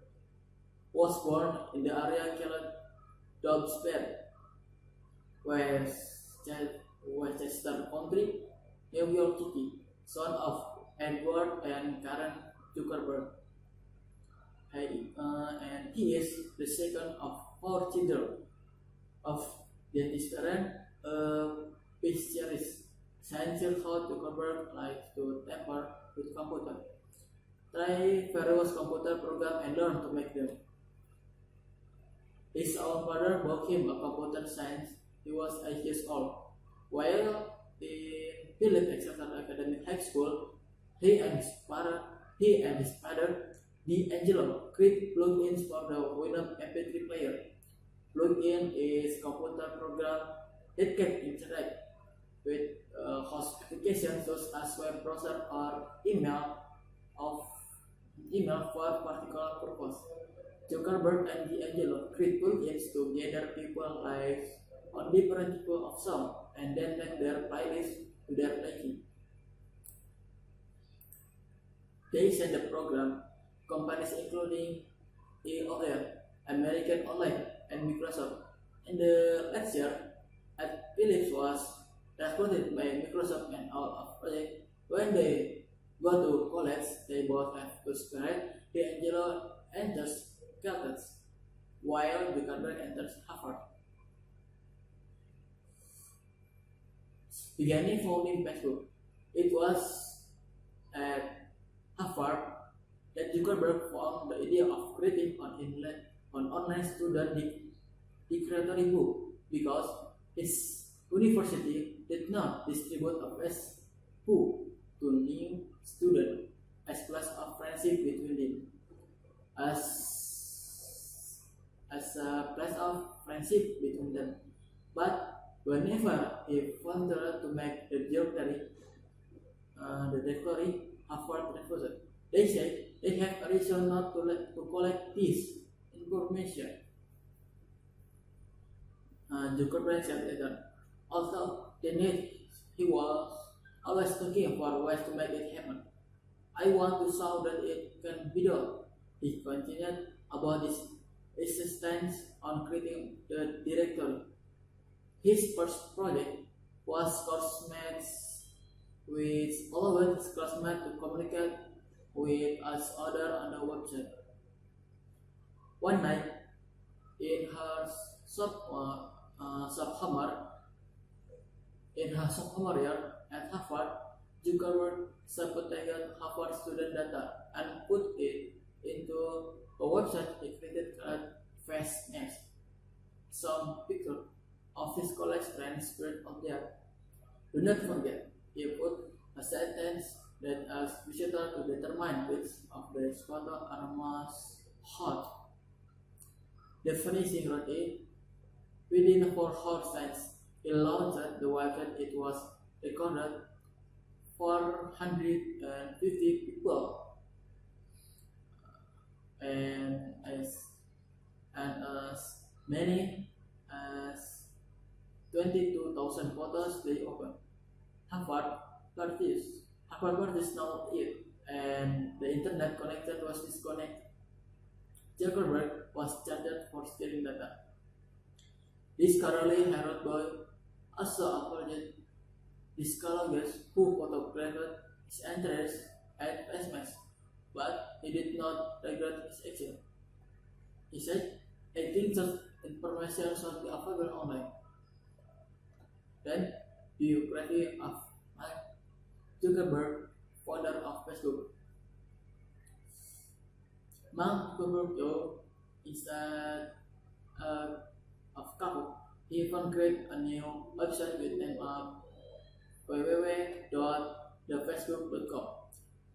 was born in the area called Dobbsburg, Westchester County, New York City, son of Edward and Karen Zuckerberg. And he is the second of 4 children of his parents. Picturesque science how Zuckerberg likes to tamper with computer, try various computer programs and learn to make them. His own father bought him a computer science. He was 8 years old. While in Philip Exeter Academy High School, he and his father D'Angelo create plugins for the Winamp MP3 player. Plugin is computer program that can interact with host applications such as web browser or of email for particular purpose. Zuckerberg and D'Angelo create plugins to gather people lives on different people of song and then make their playlist to their liking. They send the program companies including AOL, American Online, and Microsoft. And the lecture at Philips was transported by Microsoft and all of project. When they go to college, they both have to separate. D'Angelo enters Caltech, while Zuckerberg enters Harvard. Beginning founding Facebook, it was at Harvard that Zuckerberg found the idea of creating an online student dictionary book because his university did not distribute a Facebook to new students as place of friendship between them. As a place of friendship between them. But whenever he wanted to make the directory Harvard refused. They said they have a reason not to collect this information. Zuckerberg said that although he was always looking for ways to make it happen. I want to show that it can be done. He continued about his insistence on creating the directory. His first project was classmates with allowed his classmates to communicate with each other on the website. One night, in her sophomore year at Harvard, Zuckerberg sabotaged Harvard student data and put it into a website he created called Face Names. Some picture of his college friends spread out there. Do not forget, he put a sentence that asks visitors to determine which of the photos are most hot. The finishing wrote it. Within 4 hours, he launched the website. It was recorded 450 people, and as many as 22,000 photos they opened. Harvard parties know it, and the internet connection was disconnected. Zuckerberg was charged for stealing data. This Caroline Harold Boy also apologized disclosures who photographed his entrance at SMS, but he did not regret his action. He said, I think such information should be available online. Then, biography of Mark Zuckerberg, founder of Facebook. Mark Zuckerberg instead of couple, he even created a new website with name of www.thefacebook.com.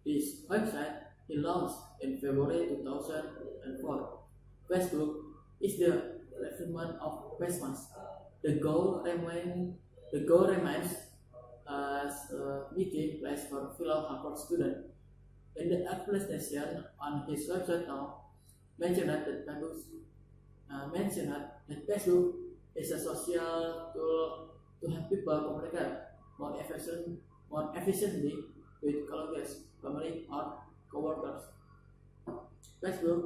This website he launched in February 2004. Facebook is the refinement of Christmas. The goal remains as a meeting place for fellow Harvard students. In the explanation on his website now, mentioned that Facebook is a social tool to help people communicate more efficiently with colleagues, family, or coworkers. Facebook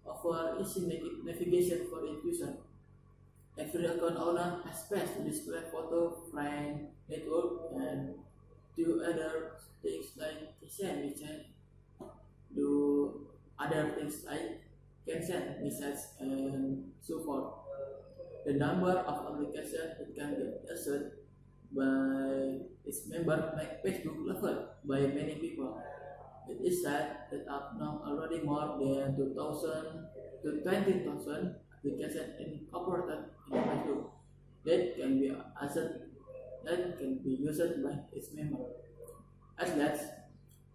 offers easy navigation for inclusion. Every account owner has space to display photo, friend, network, and do other things like do other things like can send messages and so forth. The number of applications it can get accessed by its member make Facebook loved by many people. It is said that up now already more than 2,000 to 20,000 applications incorporated in Facebook that can be used by its member. As that's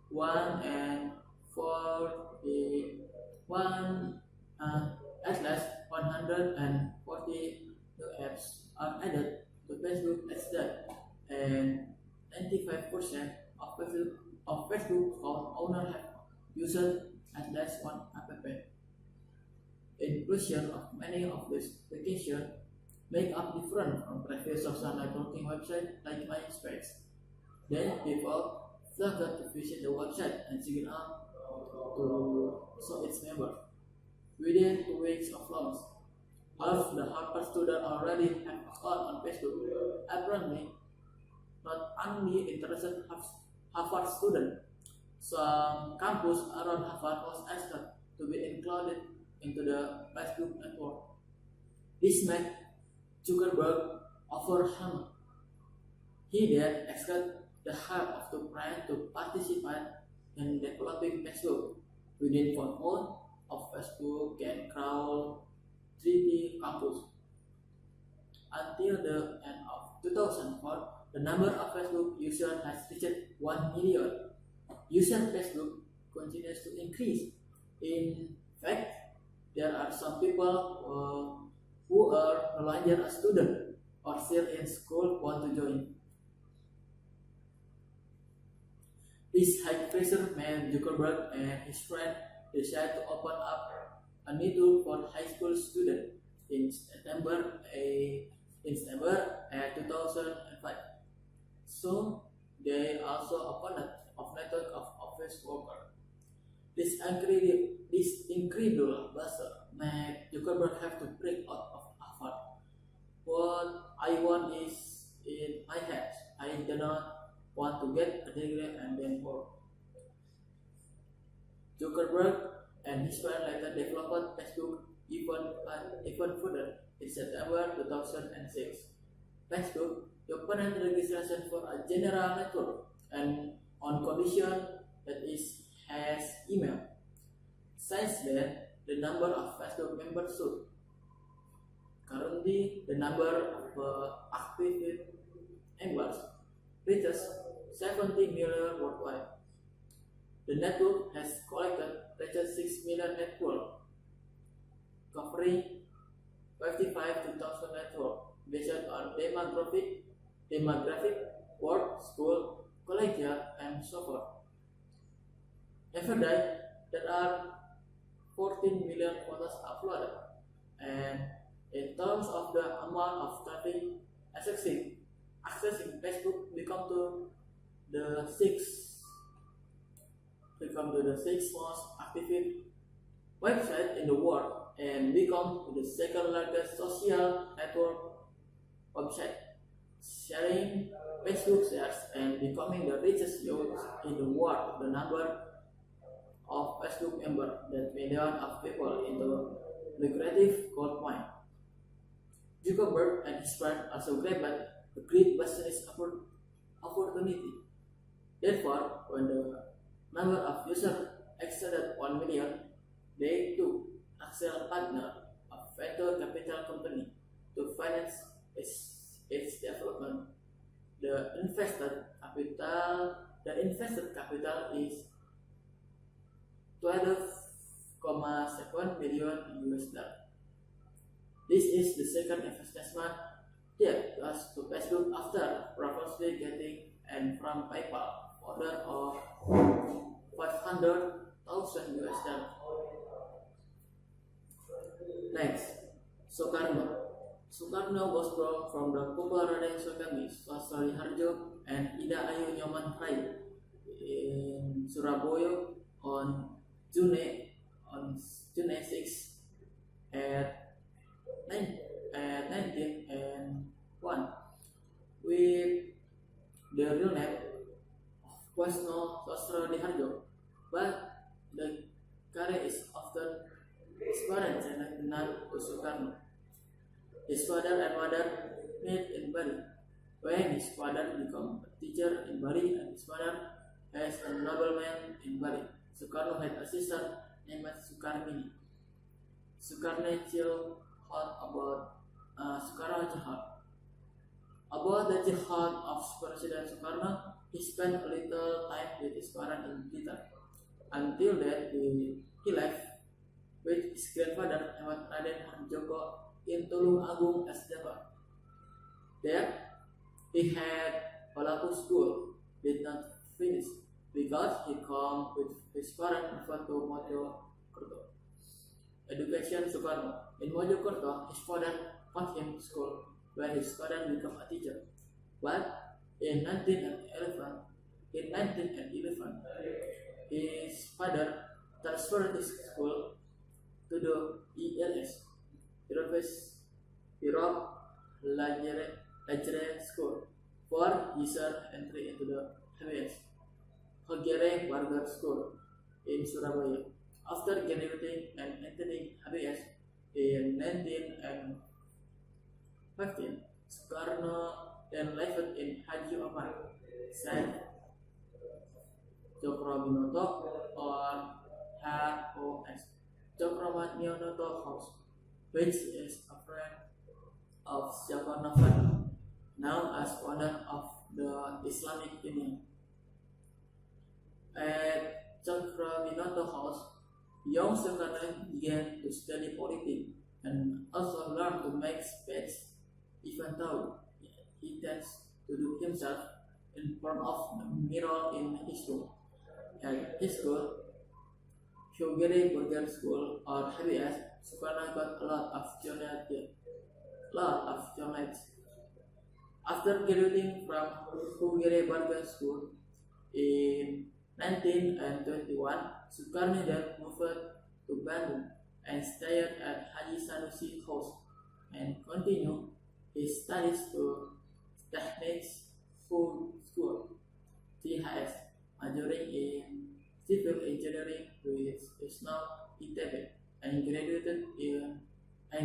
1 and 4 One, at least 140 new apps are added to Facebook each day, and 95% of Facebook account owners have used at least one app. Inclusion of many of these applications make up different from previous social networking websites like MySpace. Then people flocked to visit the website and sign up to show its members. Within 2 weeks of launch, half the Harvard students already have account on Facebook. Apparently, not only interested Harvard students, some campus around Harvard was asked to be included into the Facebook network. This made Zuckerberg overwhelmed. He then asked the help of the brand to participate in developing Facebook. Within 4 months of Facebook can crawl 3D campus. Until the end of 2004, the number of Facebook users has reached 1 million. Users Facebook continues to increase. In fact, there are some people who are no longer a student or still in school want to join. This high pressure made Zuckerberg and his friend decide to open up a new tool for high school students in September 2005. So they also opened a network of office workers. This incredible buzzer made Zuckerberg have to break out of Harvard. What I want is in my head. I do not want to get a degree and then work. Zuckerberg and his friend later developed Facebook even further in September 2006. Facebook opened registration for a general network and on condition that it has email. Since then, the number of Facebook members soared. Currently, the number of active members reaches 70 million worldwide. The network has collected 6 million networks, covering 55,000 networks based on demographic, work, school, college, and so forth. Every day, there are 14 million photos uploaded, and in terms of the amount of traffic accessing Facebook become to the sixth most active website in the world and become the second largest social network website, sharing Facebook shares and becoming the richest youth in the world. The number of Facebook members that millions of people into lucrative gold mine. Zuckerberg and his friend also grabbed a great business opportunity. Therefore, when the number of users exceeded 1 million, they took Axel partner, a venture capital company, to finance its development. The invested capital is 12.7 billion US dollars. This is the second investment that was to Facebook after previously getting and from PayPal order of 500,000 US dollars. Next, Soekarno was born from the popular Raden Sogami, Swasari Harjo, and Ida Ayu Nyoman Rai in Surabaya on June 6 at 1901 with the real name of Kwasno Sastra Diharjo, but the career is often his parents and not to Soekarno. His father and mother met in Bali. When his father became a teacher in Bali and his mother as a nobleman in Bali, Soekarno had a sister named Sukarmini. Soekarno child about Soekarno jihad. About the jihad of President Soekarno, he spent a little time with his parents in Blitar. Until then, he left with his grandfather Ahmad Raden Harjoko in Tulung Agung as Java. There, he had Palaku school, did not finish because he come with his parents to Mojokerto. Education Soekarno. In Mojokerto, his father taught him school where his father became a teacher. But in 1911, his father transferred his school to the ELS, Europe Lagere School, for user entry into the HBS, Hogere Warga School in Surabaya. After graduating and entering HBS in 1915, Soekarno then lived in Haji Omar, Said Cokroaminoto or HOS, Cokroaminoto House, which is a friend of Soekarno father, now as founder of the Islamic Union. At Cokroaminoto House, young Soekarno began to study politics and also learned to make speech, even though he tends to do himself in front of the mirror in his room. At his school, Hugere Burger School or HBS, Soekarno got a lot of knowledge. After graduating from Hugere Burger School in 1921, Soekarno then moved to Bandung and stayed at Haji Sanusi House and continued his studies to Technics School, THS, majoring in civil engineering, which is now ITB, and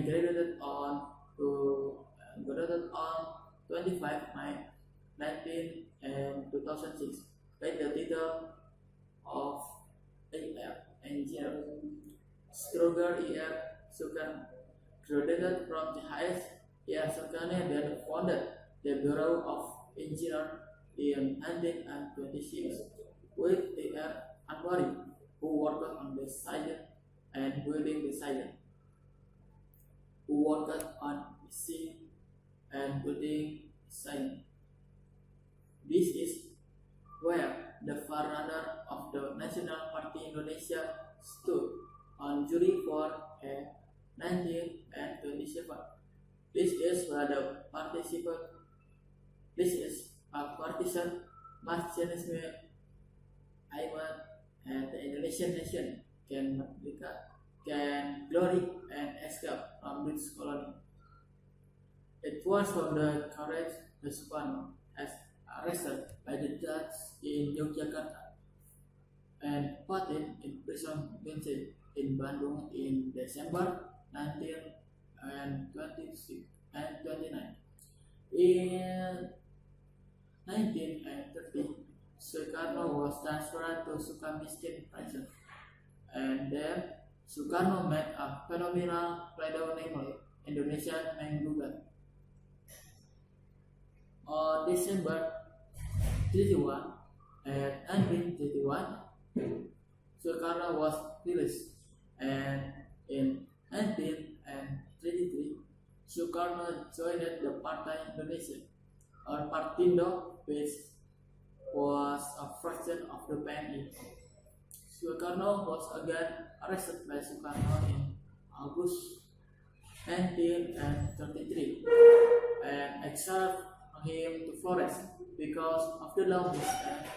graduated on 25 May 2006 with the title of engineer. Stroger Soekarno graduated from THS. Soekarno then founded the Bureau of Engineers in 1926 with Anwari, who worked on the site and building the site, who worked on sea and building site. This is where the forerunner of the National Party Indonesia stood on jury for 1927. This is where the partisan Marxism aimed at the Indonesian nation can glory and escape from British colony. It was from the courage the Soekarno has arrested by the judge in Yogyakarta and put in prison in Bandung in December 1926 and 29. In 1930, Soekarno was transferred to Sukamiskin prison, and then Soekarno made a phenomenal playdow namely Indonesian Menggugat. On December 31 and 1931, Soekarno was released, and in 1933, Soekarno joined the Partai Indonesia, or Partindo, which was a fraction of the PNI. Soekarno was again arrested by Soekarno in August 1933 and exiled him to Flores because of the long distance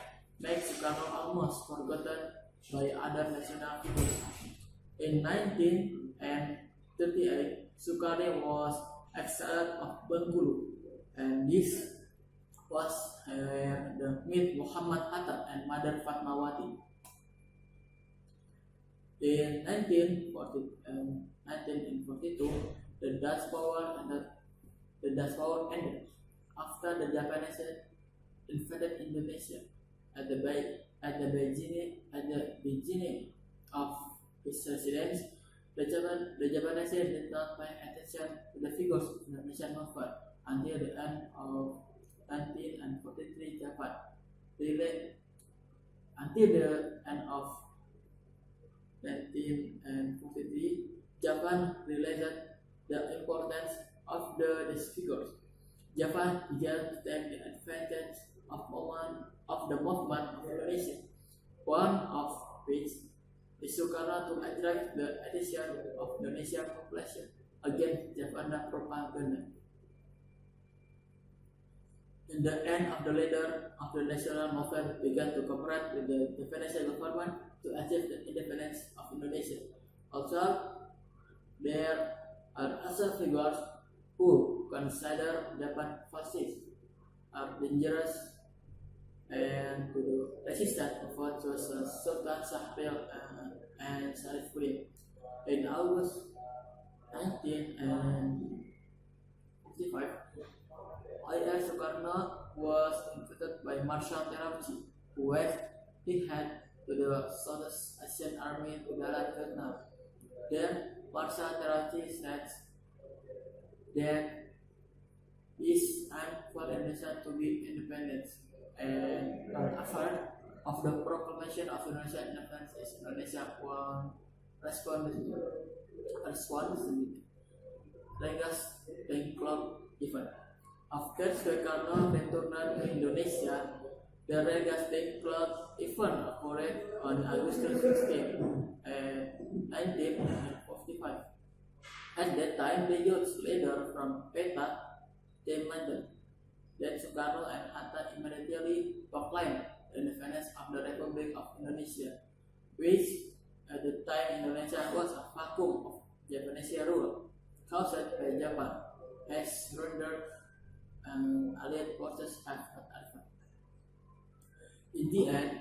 made Soekarno almost forgotten by other national figures. In 1938, Soekarno was exiled of Bengkulu, and this was the meet Muhammad Hatta and Mother Fatmawati. In 1942, the Dutch power ended after the Japanese invaded Indonesia. At the beginning of his residence, the Japanese did not pay attention to the figures of the Indonesian movement until the end of 1943. Until the end of 1943, Japan realized the importance of these figures. Japan began to take the advantage of the movement of Indonesia, one of which is Soekarno to attract the attention of Indonesian population against Japanese propaganda. In the end of the leader of the national movement began to cooperate with the Indonesian government to achieve the independence of Indonesia. Also, there are other figures who consider Japan fascist are dangerous and to the resistance of what was Sultan Syahrir and Sharifudin. In August 1955, I.R. Soekarno was invited by Marshal Terauchi, who was the head to the Southeast Asian Army Udara Vietnam. Then Marshal Terauchi said that it's time for Indonesia to be independent, and after of the proclamation of Indonesian independence, Indonesia won responsibility. Regas Bank Club event. After Soekarno returned to Indonesia, the Regas Bank Club event occurred on August 16, 1945. At that time, the youth leader from PETA demanded that Soekarno and Hatta immediately proclaim the independence of the Republic of Indonesia, which at the time Indonesia was a vacuum of Japanese rule caused by Japan, as surrendered and Allied forces have advanced. In the end,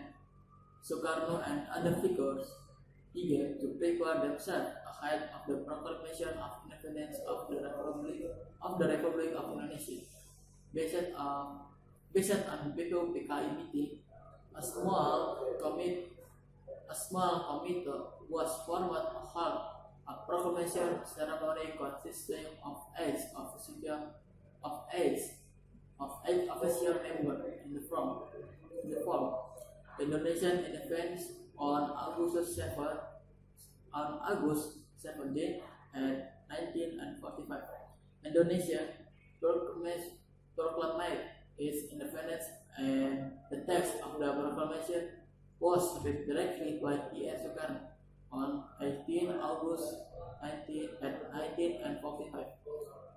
Soekarno and other figures began to prepare themselves ahead of the proclamation of independence of the Republic of Indonesia. Based on BPUPKI meeting, a small committee was formed to hold a proclamation ceremony consisting of eight official members in the form. The Indonesian independence on August 17 and 1945. Indonesia proclaimed its independence, and the text of the proclamation was read directly by E.S. Soekarno on 18 August 1945.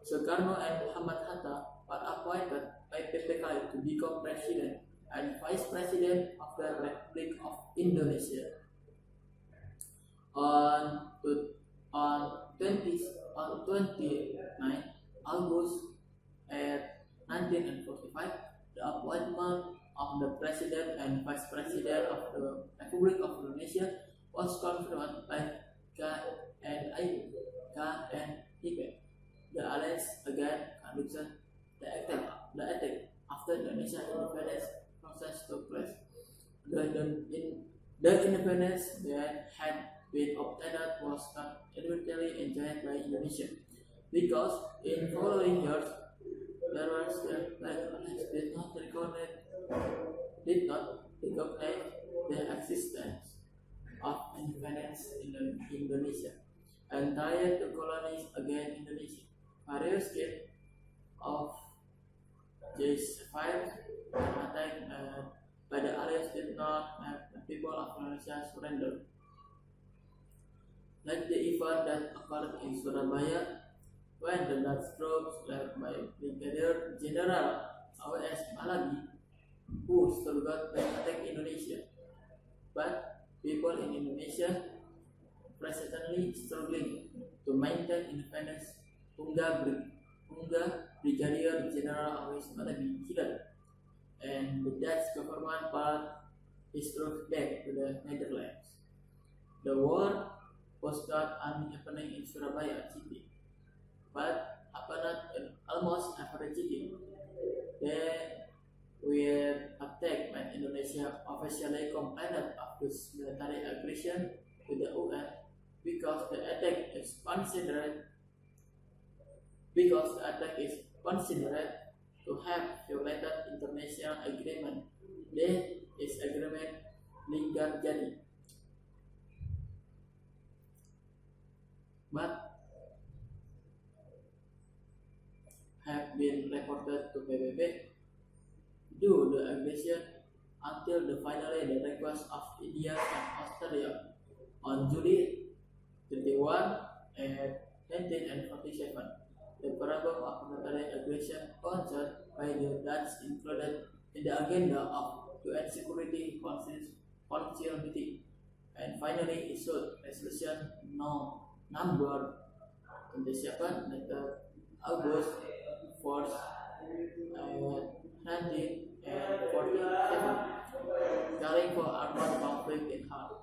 Soekarno and Muhammad Hatta were appointed by PPKI to become president and vice president of the Republic of Indonesia. On 29 August 1945, the appointment of the president and vice president of the Republic of Indonesia was confirmed by KNIP. The alliance again conducted the attack after Indonesia's independence process took place. The independence that had been obtained was not immediately enjoyed by Indonesia, because in following years there was the alliance did not recognize the existence of independence in Indonesia and tried to colonize again Indonesia. Various states of this fire attack by the alliance did not have the people of Indonesia surrender. Like the event that occurred in Surabaya, when the Dutch troops led by Brigadier General A.W.S. Malabi, who struggled to attack Indonesia, but people in Indonesia presently struggling to maintain independence. Hingga Brigadier General A.W.S. Malabi killed, and the Dutch government brought his troops back to the Netherlands. The war was not only happening in Surabaya city, but happened in almost every city. They were attacked when Indonesia officially complained of this military aggression to the UN because the attack is considered to have violated international agreement. This agreement linggar jadi. to PBB do the aggression until finally the request of India and Australia on July 31 and 1947. The program of military aggression concerns by the Dutch included in the agenda of UN Security Council meeting, and finally issued resolution no number 27 August 4th 1947, calling for armed conflict in Hague.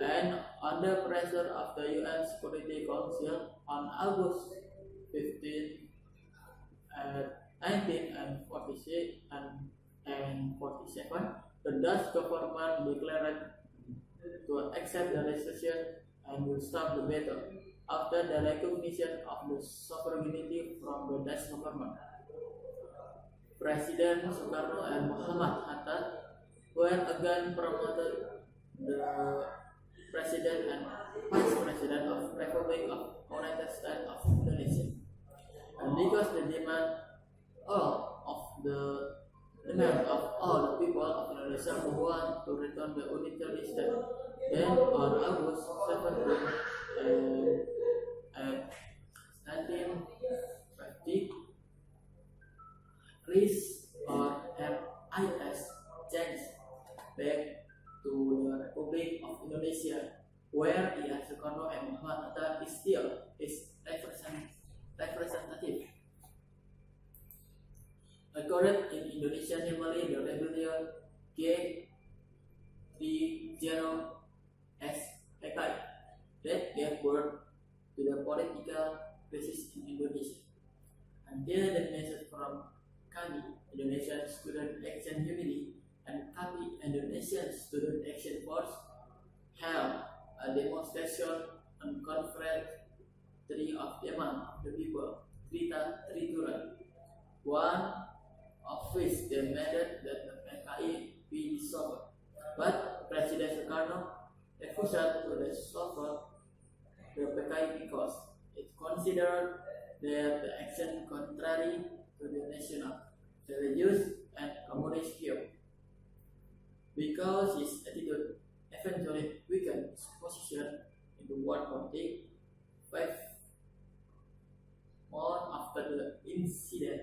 And under pressure of the UN Security Council on August 15, 1946 and 47, the Dutch government declared to accept the resolution and will stop the battle after the recognition of the sovereignty from the Dutch government. President Sukarno and Muhammad Hatta were again promoted the President and Vice President of Republic of United States of Indonesia. And because the demand of all the people of Indonesia who want to return the unitary state, then on August 17 1950, RIS or RIS changed back to the Republic of Indonesia, where Sukarno and Muhammad Hatta is still his representative. According in Indonesia, namely the rebellion G30S that gave birth to the political crisis in Indonesia. Until the message from KAMI, Indonesian Student Action Unity, and KAPI, Indonesian Student Action Force, held a demonstration and confront three of demand of the people, three one of which demanded that the PKI be dissolved. But President Sukarno refused to dissolve the PKI because it considered that the action contrary to the national, religious, and communist view. Because his attitude eventually weakened his position in the world politics, 5 months after the incident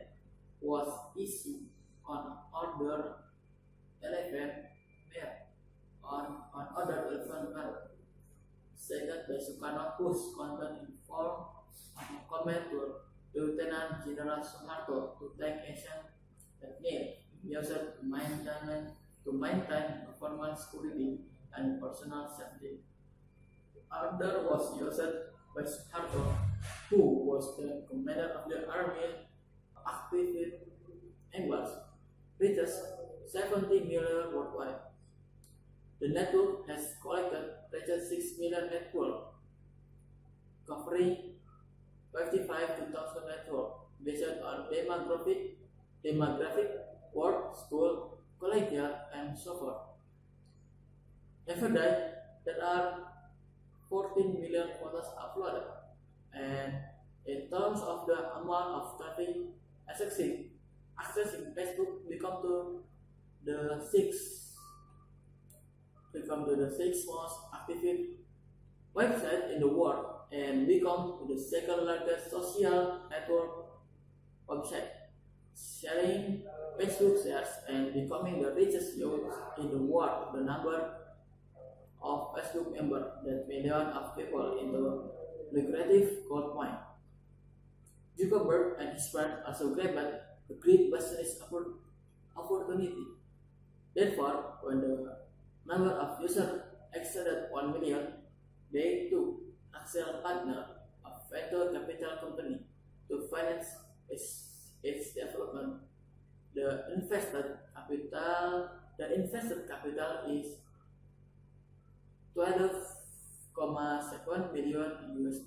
was issued on Order 11 May, on Order 11 May, second by Sukarno, whose content informed a comment to Lieutenant General Suharto to take action that need used to maintain performance security and personal safety. Order was used by Suharto, who was the commander of the army. Active English reaches 70 million worldwide. The network has collected reaches 6 million network, covering 55,000 network based on demographic, work, school, collegiate, and so forth. Every day, there are 14 million photos uploaded, and in terms of the amount of traffic accessing Facebook become to the sixth most active website in the world, and become to the second largest social network website, sharing Facebook shares and becoming the richest youth in the world. The number of Facebook members that millions of people into lucrative gold mine. Zuckerberg and his friends also grabbed a great business opportunity. Therefore, when the number of users exceeded 1 million, they took Axel partner, a venture capital company, to finance its development. The invested capital is $12.7 million US.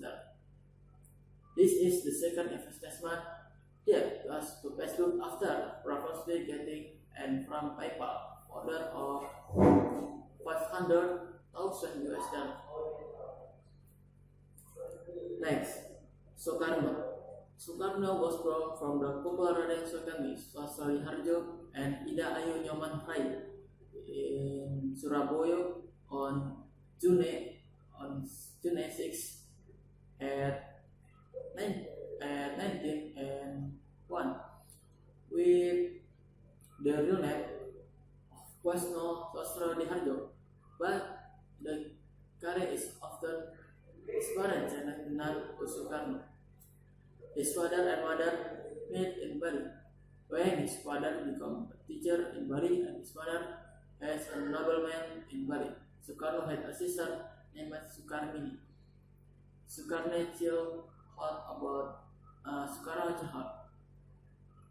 This is the second investment yet to Facebook after previously getting and from PayPal order of $500,000 US. Next, Sukarno. Soekarno was born from the popular Raden Sokami, Swasali Harjo, and Ida Ayu Nyoman Rai in Surabaya on June on June 6 at 9 at 1901 with the real name of Kwasno Sosro Diharjo, but the career is often his parents and not to Soekarno. His father and mother met in Bali. When his father became a teacher in Bali and his mother as a nobleman in Bali, Soekarno had a sister named Sukarmini. Soekarno chill hot Soekarno hot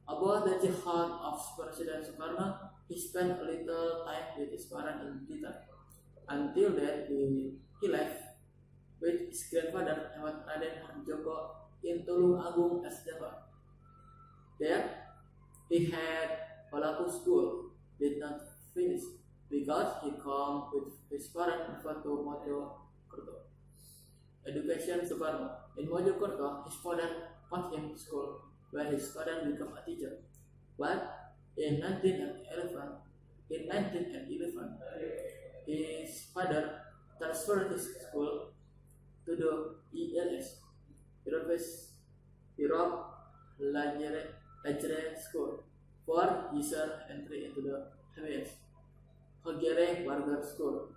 about the jihad of President Soekarno. He spent a little time with his parents in Blitar. Until then, he left with his grandfather Ahmad Raden Harjoko in Tulung Agung as Java. There, he had Palaku school, did not finish because he come with his parents to Mojokerto. Education Soekarno. In Mojokerto, his father taught him school, where his father became a teacher. But in 1911, his father transferred his school to the ELS, Europe Lajere School, for user entry into the HBS, Hogere Barber School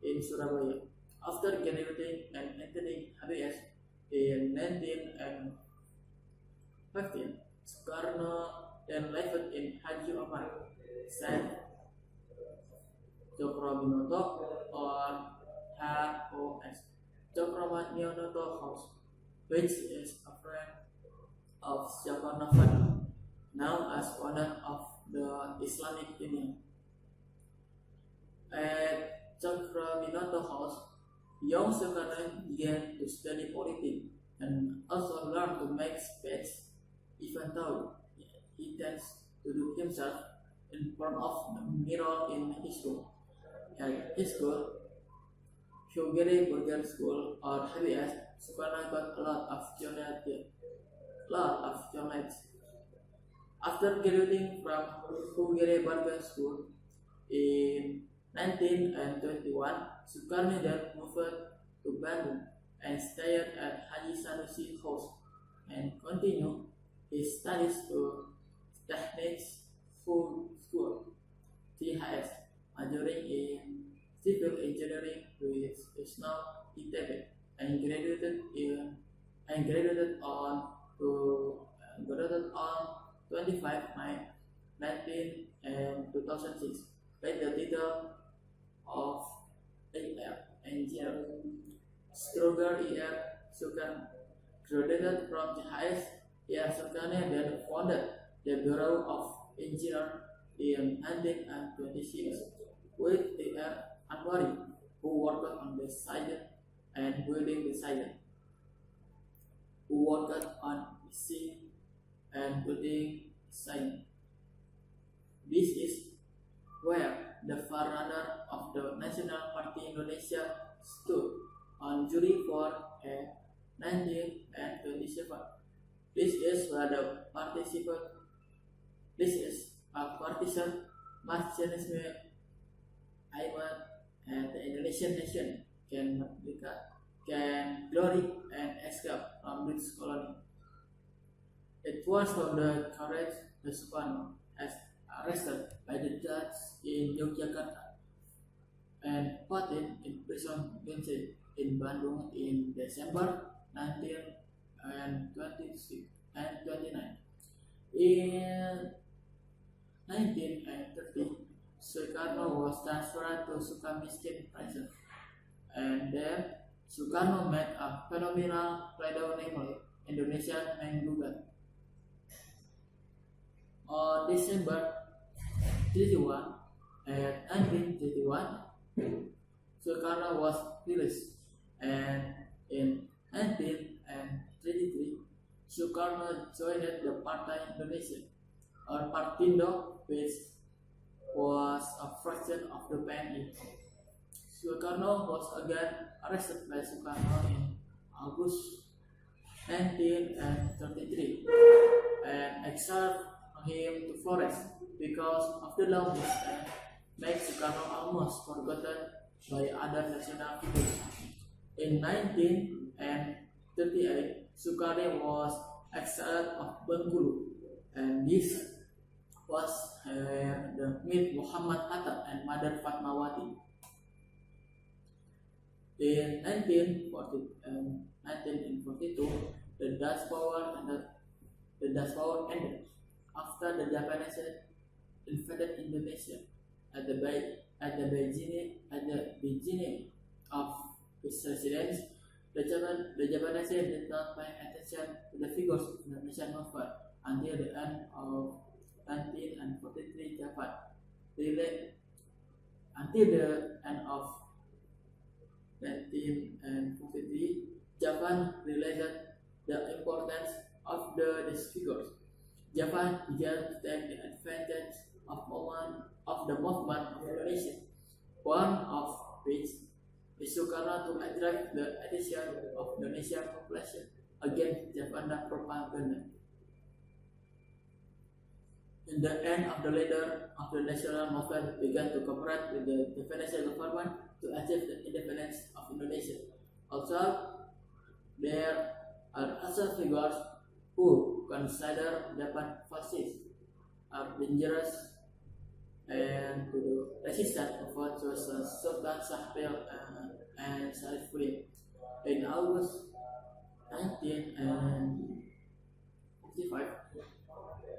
in Surabaya. After graduating and entering HBS in 1915, Soekarno then lived in Haji Omar, Saint Cokroaminoto or HOS, Cokroaminoto House, which is a friend of Soekarno father, now as founder of the Islamic Union. At Cokroaminoto House, young Soekarno began to study politics and also learned to make speech, even though he tends to do himself in front of the mirror in his room. At his school, Hugere Burger School or HBS, Soekarno got a lot of knowledge. After graduating from Hugere Burger School in 1921, Soekarno then moved to Bandung and stayed at Haji Sanusi House and continued his studies to Technics School, THS, majoring in civil engineering with now ITB, and graduated on 25 May 2006 with the title of AR Engineer. Stroger ER Soekarno graduated from THS. ER Soekarno then founded the Bureau of Engineers in 1926 with ER Anwari, who worked on the site and building the site, who worked on seeing and building site. This is where the forerunner of the National Party Indonesia stood on July 4, 1927. This is where the partisan Marxism aimed at the Indonesian nation can glory and escape from British colony. It was from the courage the Soekarno as arrested by the judge in Yogyakarta and put in prison in Bandung in December 1926 and 29. In 1930, Soekarno was transferred to Sukamiskin prison, and then Soekarno made a phenomenal pledoi, namely Indonesian Menggugat. On December 31, 1931, Soekarno was released, and in 1933, Soekarno joined the Partai Indonesia, or Partindo, which was a fraction of the PNI. Soekarno was again arrested by Soekarno in August 1933 and exiled him to Florence because of the long distance made Sukarno almost forgotten by other national figures. In 1938, Sukarno was exiled of Bengkulu, and this was where the meet Muhammad Hatta and Mother Fatmawati. In 1942, the Dutch power ended after the Japanese invaded Indonesia at the beginning of his residence. The Japanese did not pay attention to the figures of the Indonesian movement until the end of 1943. Until the end of 1943, Japan realized the importance of these figures. Japan began to take the advantage of the movement of Indonesia, one of which is Sukarno to attract the attention of Indonesian population against Japan propaganda. In the end of the leader of the national movement began to cooperate with the Japanese government to achieve the independence of Indonesia. Also, there are other figures who consider Japan fascist are dangerous and to the resistance of what was Sultan Sahpil and Sharifudin. In August 1955,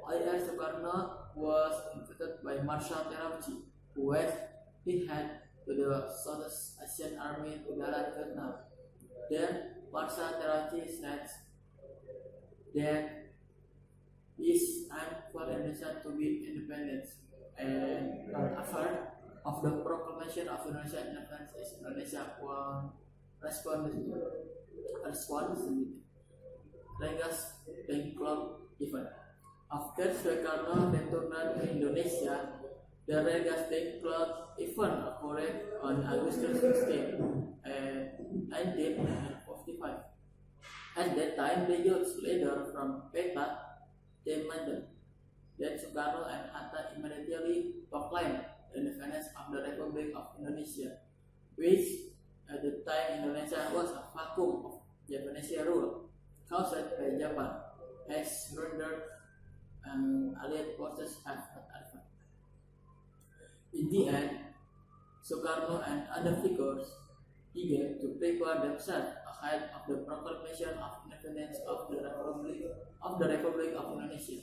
I.R. Sukarno was invited by Marshal Terauchi, who was the head to the Southeast Asian Army to Darat Vietnam. Then Marshal Terauchi said that it's time for Indonesia to be independent, and after of the proclamation of Indonesian independence, Indonesia won responsibility. Regas Bank Club event. After Soekarno returned to Indonesia, the Regas Bank Club event occurred on August 16, 1945. At that time, the youth leader from PETA demanded that Sukarno and Hatta immediately proclaim the independence of the Republic of Indonesia, which at the time Indonesia was a vacuum of Japanese rule caused by Japan, as rendered Allied forces have not advanced. In the end, Sukarno and other figures began to prepare themselves ahead of the proclamation of independence of the Republic of Indonesia.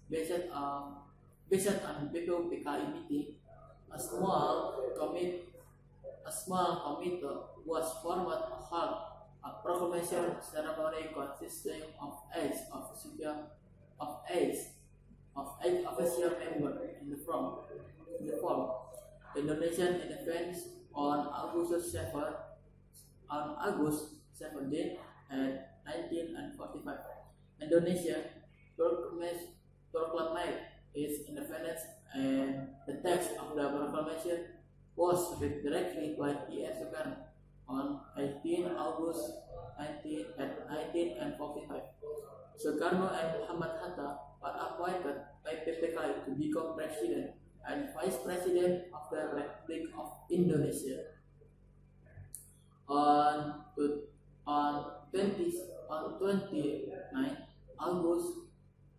Based on PPPKI meeting, a small committee was formed to hold a proclamation ceremony consisting of eight official members in the form. Indonesian independence on August 17 and 1945. Indonesia proclaimed its independence, and the text of the proclamation was read directly by E.F. Sukarno on 18 August 1945. Sukarno and Muhammad Hatta were appointed by PPKI to become president and vice president of the Republic of Indonesia. On 29 August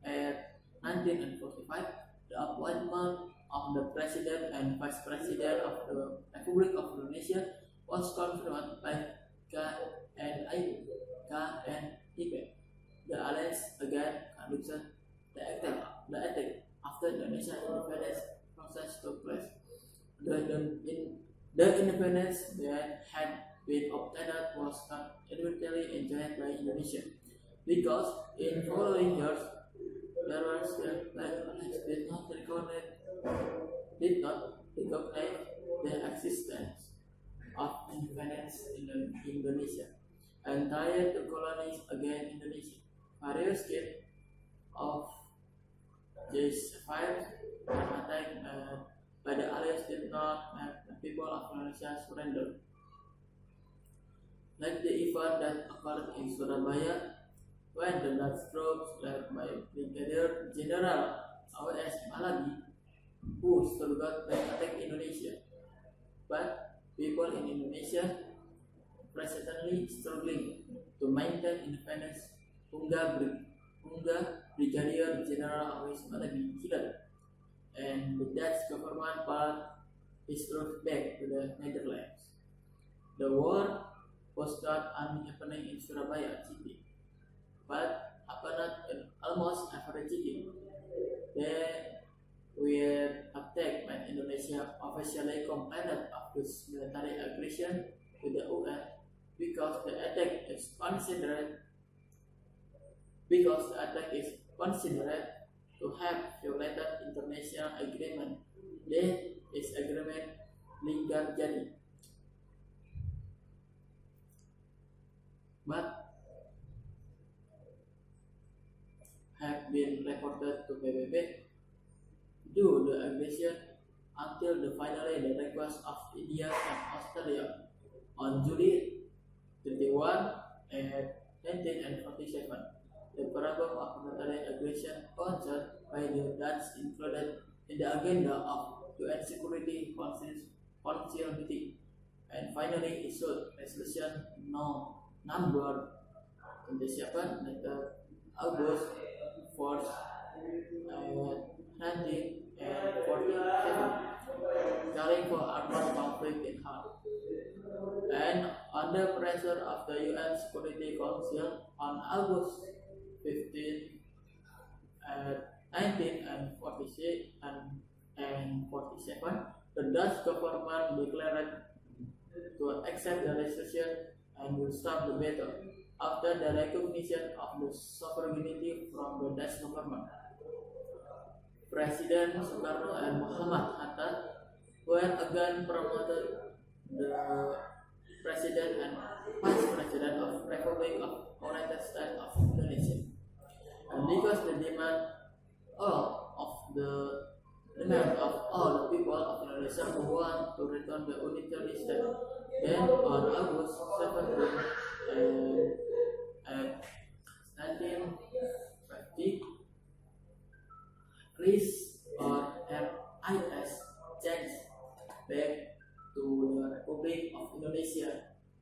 1945, the appointment of the president and vice president of the Republic of Indonesia was confirmed by KNIP. The alliance again conducted the attack after Indonesia's independence process took place. The independence that had been obtained was not immediately enjoyed by Indonesia, because in following years there were still allies did not recognize the existence of independence in Indonesia and tried to colonize again Indonesia. Various cases of these fires and attack by the allies did not make the people of Indonesia surrender. Like the event that occurred in Surabaya when the Dutch troops led by Brigadier General A.W.S. Malabi, who struggled to attack Indonesia. But people in Indonesia presently struggling to maintain independence. Hingga Brigadier General A.W.S. Malabi killed, and the Dutch government brought his troops back to the Netherlands. The war was not only happening in Surabaya city, but happened in almost every city. They were attacked when Indonesia officially complained of this military aggression to the UN because the attack is considered to have violated international agreement. This agreement linggar jadi, but have been reported to PBB do the aggression until finally the request of India and Australia on July 31 and 1947. The problem of military aggression concerned by the Dutch included in the agenda of UN Security Council meeting, and finally issued resolution number 27 August 4th, 1947, calling for armed conflict in Hague. And under pressure of the UN Security Council on August 15, 1946 and 47, the Dutch government declared to accept the resolution and will stop the battle after the recognition of the sovereignty from the Dutch government. President Sukarno and Muhammad Hatta were again promoted the President and Vice President of Republic of United States of Indonesia. And because the demand of all the people of Indonesia who want to return the unitary state, then on August 17 and 1950, Chris or MIS changed back to the Republic of Indonesia,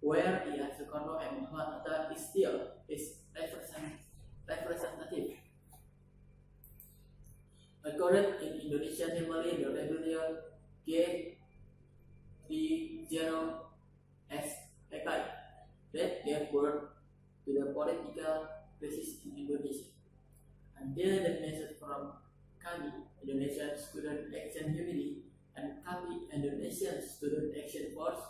where Sukarno and Muhammad Hatta is still his representative. According in Indonesia, namely the rebellion G30SPKI that gave birth to the political crisis in Indonesia. Until the message from kami, Indonesian Student Action Unity, and kami, Indonesian Student Action Force,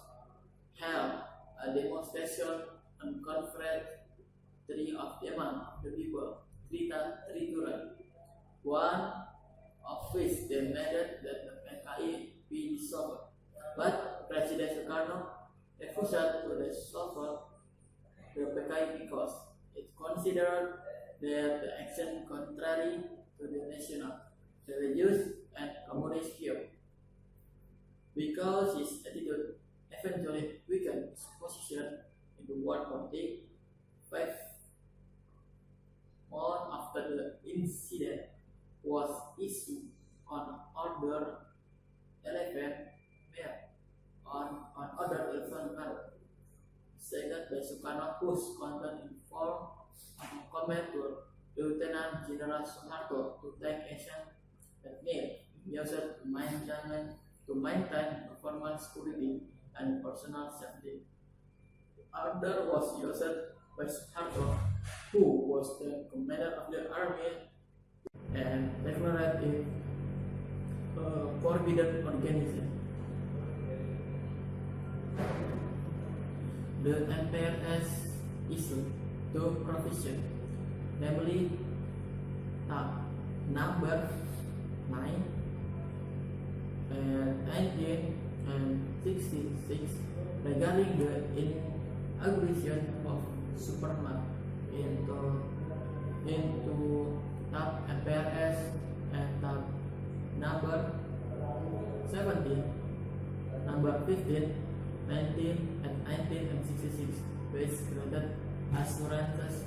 held a demonstration and confront three of demand of the people, three current. One of which demanded that the PKI be dissolved, but President Sukarno refused to dissolve the PKI because it considered that the action contrary to the national, religious, and communist view. Because his attitude eventually weakened his position in the world politics, 5 months after the incident was issued on Order 11 May, second by Sukarno, whose content informed comment to Lieutenant General Suharto to take action that may be used to maintain performance security and personal safety. Order was used by Suharto, who was the commander of the army, and declared it a forbidden organization. The MPRS issued 2 provisions, namely number 9 and 19 and 66 regarding the inauguration of Superman into tab MPRS and tab number 17, number 15, 19 and 19 and 66, which granted assurances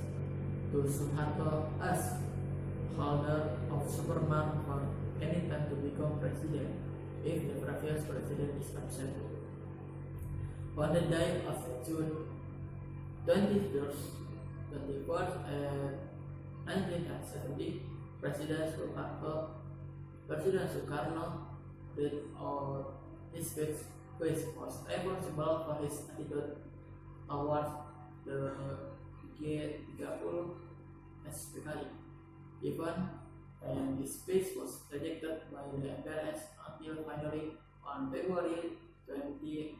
to Suharto as holder of Superman for any time to become president if the previous president is absent. On the day of June 21st, 1970, President Sukarno read out his speech, which was responsible for his attitude towards the G30 SPKI. Even and his speech was rejected by the MPLS until finally on February 20,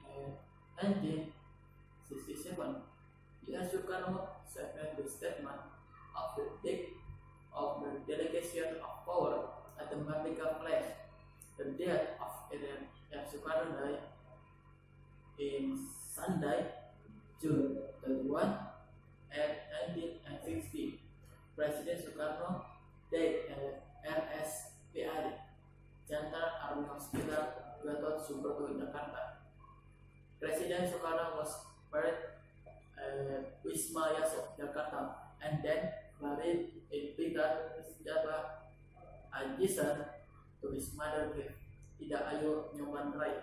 1967, U.S. Sukarno signed the statement of the date of the delegation of power at the Merdeka Palace. The death of U.S. Sukarno died in Sunday, June 31, at 1960. President Sukarno died at RSPAD, Jantar Army Hospital, Gatot Subroto, Jakarta. President Sukarno was buried at Wisma Yasok, Jakarta, and then buried in Blitar, Senjata, adjacent to his mother grave, Ida Ayu Nyoman Rai.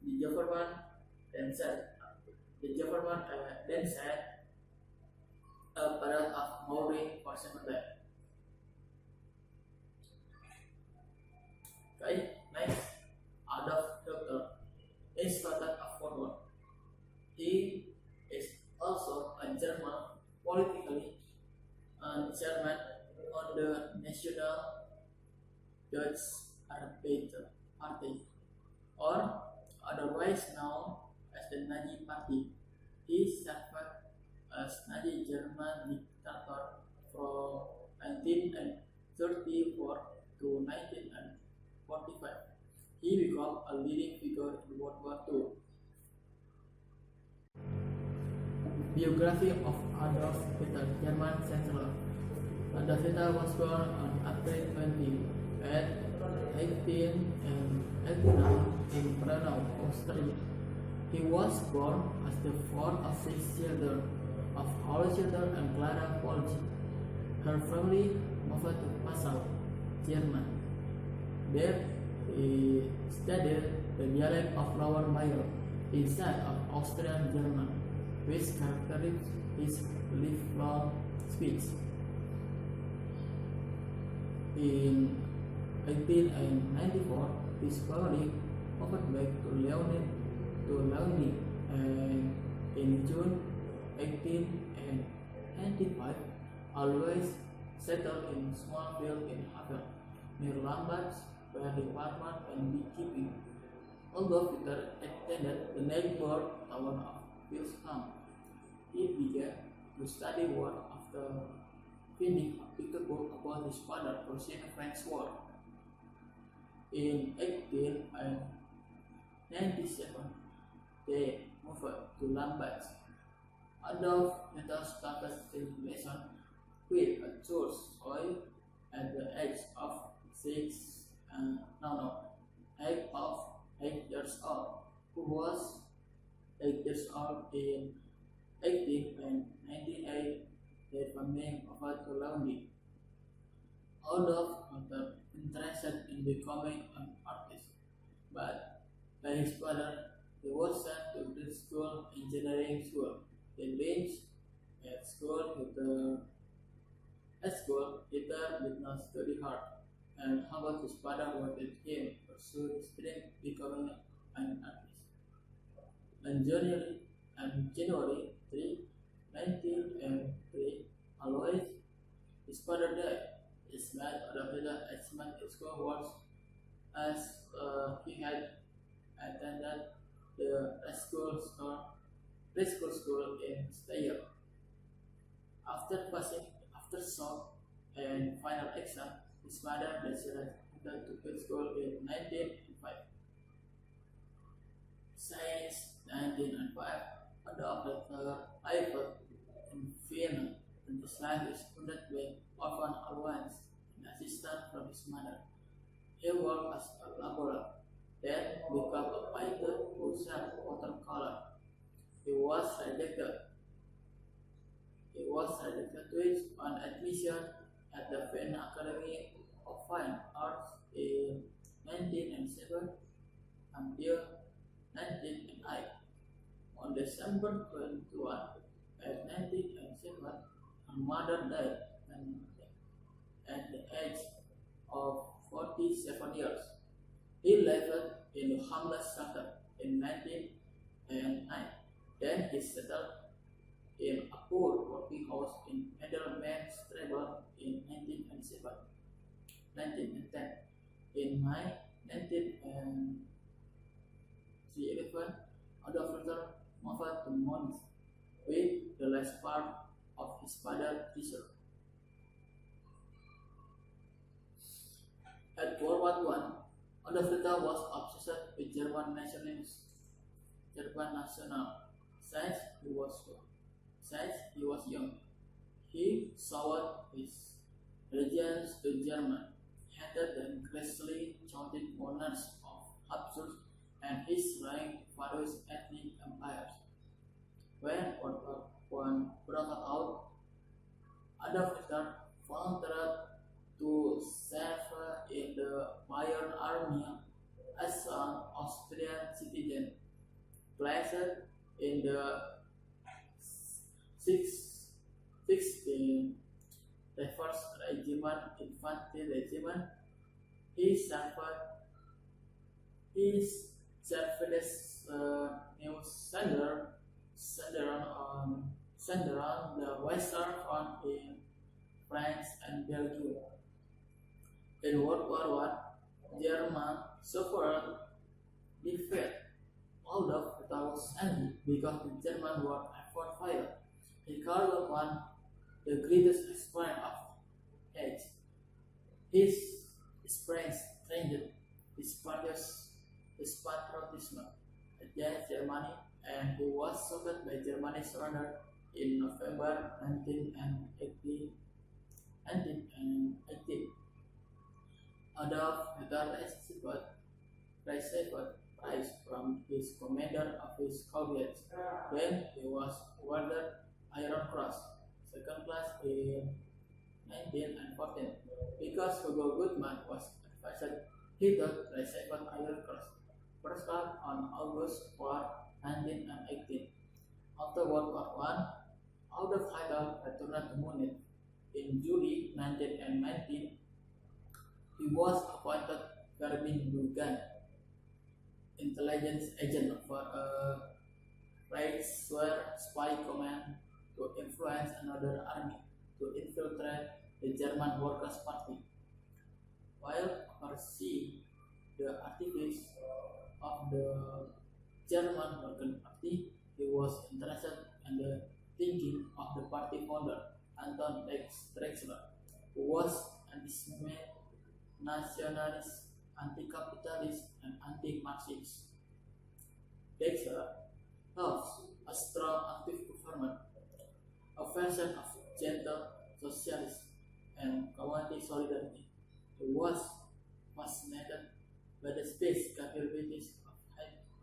The government then said a parade of mourning for 7 days. Okay, next, Adolf Hitler is started a forward. He is also a German politically and chairman on the National Dutch Arbeiter Party, or otherwise known as the Nazi Party. He served as Nazi German dictator from 1934 to 1945. He became a leading figure in World War II. Biography of Adolf Hitler, German Chancellor. Adolf Hitler was born on April 20 at 1889 in Braunau, Austria. He was born as the fourth of 6 children of Horst Hitler and Clara Polchi. Her family moved to Passau, Germany. There he studied the dialect of Lower Bayer inside of Austrian German, which characterized his lifelong speech. In 1894, his family moved back to Leonin, and in June 1895, always settled in small field in Havel, near Lamberts, where the farming and beekeeping. Although Peter attended the neighbor town of Wilsham, he began to study war after finishing a picture book about his father Prussian-French War. In 1897, they moved to Lambert. Adolf Hitler started his relation with a church boy at the age of 8 years old, who was 8 years old in 1898. They family over to Laundi. Adolf was interested in becoming an artist, but by his father, he was sent to the school engineering school. He benched at school, Hitler did not study hard, and about his father wanted him to pursue his dream becoming an artist. On January 3, 1903, Alois, his father died. His man Adolf Hitler achieved his school was as he had attended the preschool school in Steyr. After short and final exam, his mother decided to quit school in 1905. Since 1905, Adolf Hitler lived in Vienna, and his life is funded by orphan allowance and assistance from his mother. He worked as a laborer, then became a painter who served watercolor. He was rejected He was rejected on admission at the Vienna Academy of Fine Arts in 1907 until 1908. On December 21, at 1907, her mother died at the age of 47 years. He lived in a homeless shelter in 1909. Then he settled in a poor working house in Middleman's Travel in 1910. In May 1911, Adolf Hitler moved to Munich with the last part of his father's treasure. At World War I, Adolf Hitler was obsessed with German national since he was young. He sought his allegiance to Germany, hated the increasingly chaotic monarchs of Habsburg and his reign various ethnic empires. When World War I broke out, Adolf Hitler volunteered to serve in the Bayern Army as an Austrian citizen, placed in the 16th Regiment Infantry Regiment. He served as New Sender on the Western Front in France and Belgium. In World War I, Germany suffered defeat. Although Hitler was angry because the Germans were effort failed, he called upon the greatest exponent of age. His experience strengthened his patriotism against Germany, and he was shocked by Germany's surrender in November 1918. Adolf Hitler received prize from his commander of his corvettes. Then he was awarded Iron Cross, second class in 1914. Because Hugo Goodman was advised, Hitler received Iron Cross, first class on August 4, 1918. After World War I, Adolf Hitler returned to Munich. In July 1919, he was appointed Verbandsbündler intelligence agent for a Reichswehr spy command to influence another army to infiltrate the German Workers' Party. While overseeing the activities of the German Workers' Party, he was interested in the thinking of the party founder, Anton Drexler, who was anti-Semitic, nationalist, anti-capitalist, and anti-Marxist. Drexler loves a strong, active government, a version of gentle socialism and community solidarity. He was fascinated by the space capabilities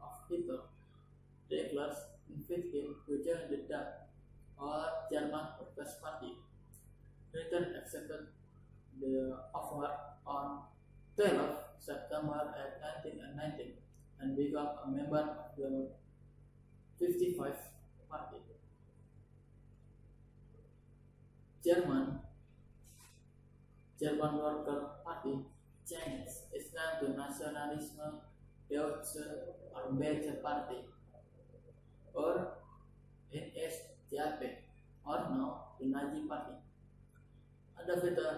of Hitler. Drexler invited him to join the DAP, or German Workers' Party. Hitler accepted the offer on 12 September 1919 and became a member of the 55th Party. German Worker Party changed its name to Nationalisme Deutsche Arbeiterpartei, or NSDAP, or now the Nazi Party. Adolf Hitler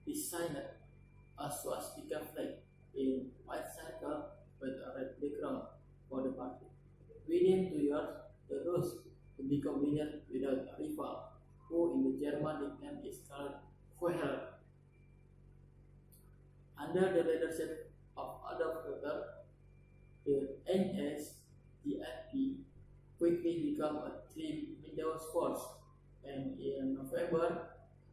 designed a swastika flag in white circle with a red background for the party. Within 2 years, the rose to become leader without a rival, who in the German nickname is called Führer. Under the leadership of Adolf Hitler, the NSDAP quickly became a three-window force, and in November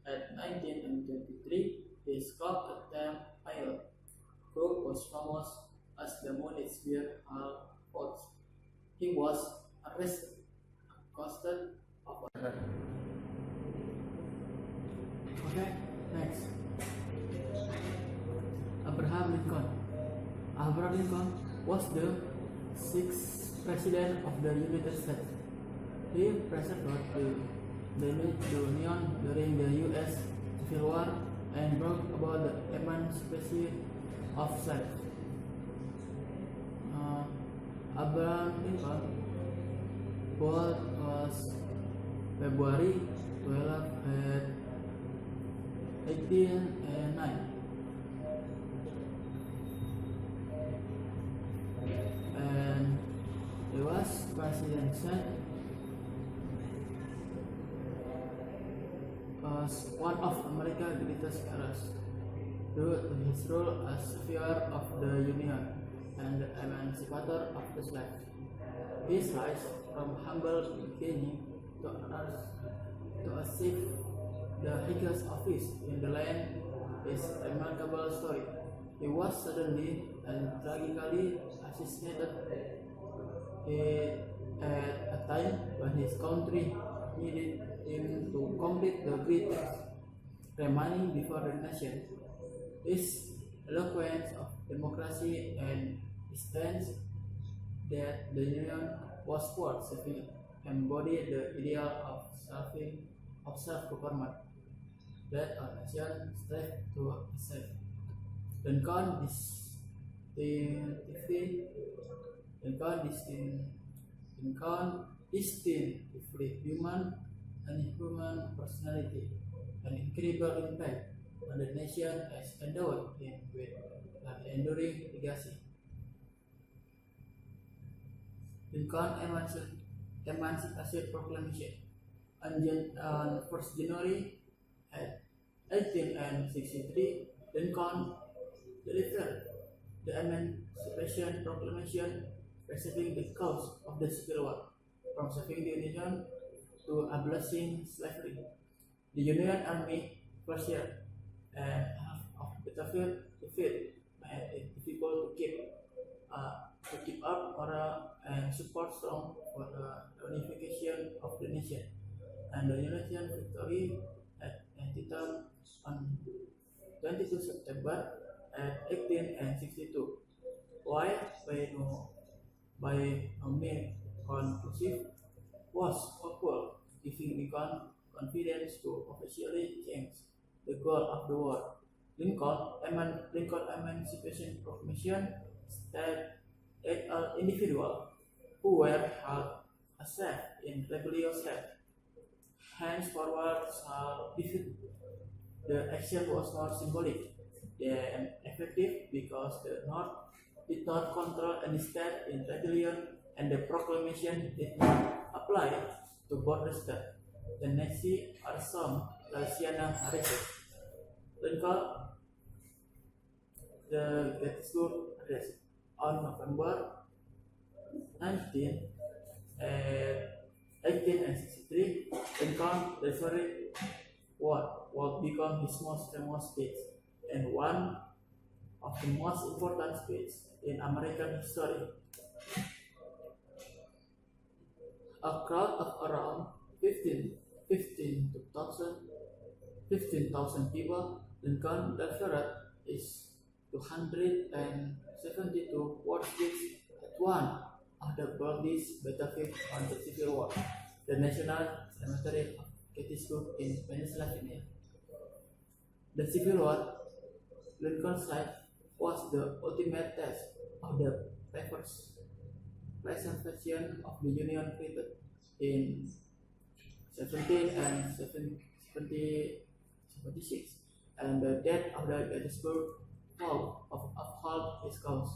1923, they sculpted a Tam Pilot, who was famous as the Munich Beer Hall Force. He was arrest costed of another. Okay, next. Abraham Lincoln. Abraham Lincoln was the sixth president of the United States. He preserved the Union during the U.S. Civil War and brought about the emancipation of slaves. Abraham Lincoln born was February 12 at 1809, and he was president as one of America's greatest eras due to his role as savior of the Union and the emancipator of the slaves. His rise from humble beginning to achieve the highest office in the land is a remarkable story. He was suddenly and tragically assassinated at a time when his country needed him to complete the great task remaining before the nation. His eloquence of democracy and his stance that the Union was worth saving embodied the ideal of self-government that a nation strives to achieve. Lincoln distinctively human and human personality, an incredible impact on the nation as endowed him with an enduring legacy. Lincoln Emancipation Proclamation on 1st January 1863, Lincoln delivered the Emancipation Proclamation specifying the cause of the Civil War, from saving the nation to abolishing slavery. The Union Army first year and half of the battlefield defeat made it difficult to keep up morale and support strong for the unification of the nation. And the Union victory at Antietam on 22 September 1862, while by no means conclusive, was hopeful, giving Lincoln confidence to officially change the goal of the war. Lincoln Emancipation Proclamation stated that all individuals who were held as slaves in rebellious state henceforward shall be free. The action was not symbolic than effective because the North did not control any state in rebellion, and the proclamation did not apply to border states, Tennessee or some Louisiana regions. Lincoln the Gettysburg Address on November 19, 1863, Lincoln delivered what would become his most famous speech and one of the most important speeches in American history. A crowd of around 15,000 people, Lincoln delivered his 272 word speech at one of the bloodiest battlefields on the Civil War, the National Cemetery of Gettysburg in Pennsylvania. The Civil War, Lincoln said, was the ultimate test of the preservation of the Union created in 1776, and the death of the Gettysburg fought of uphold his cause.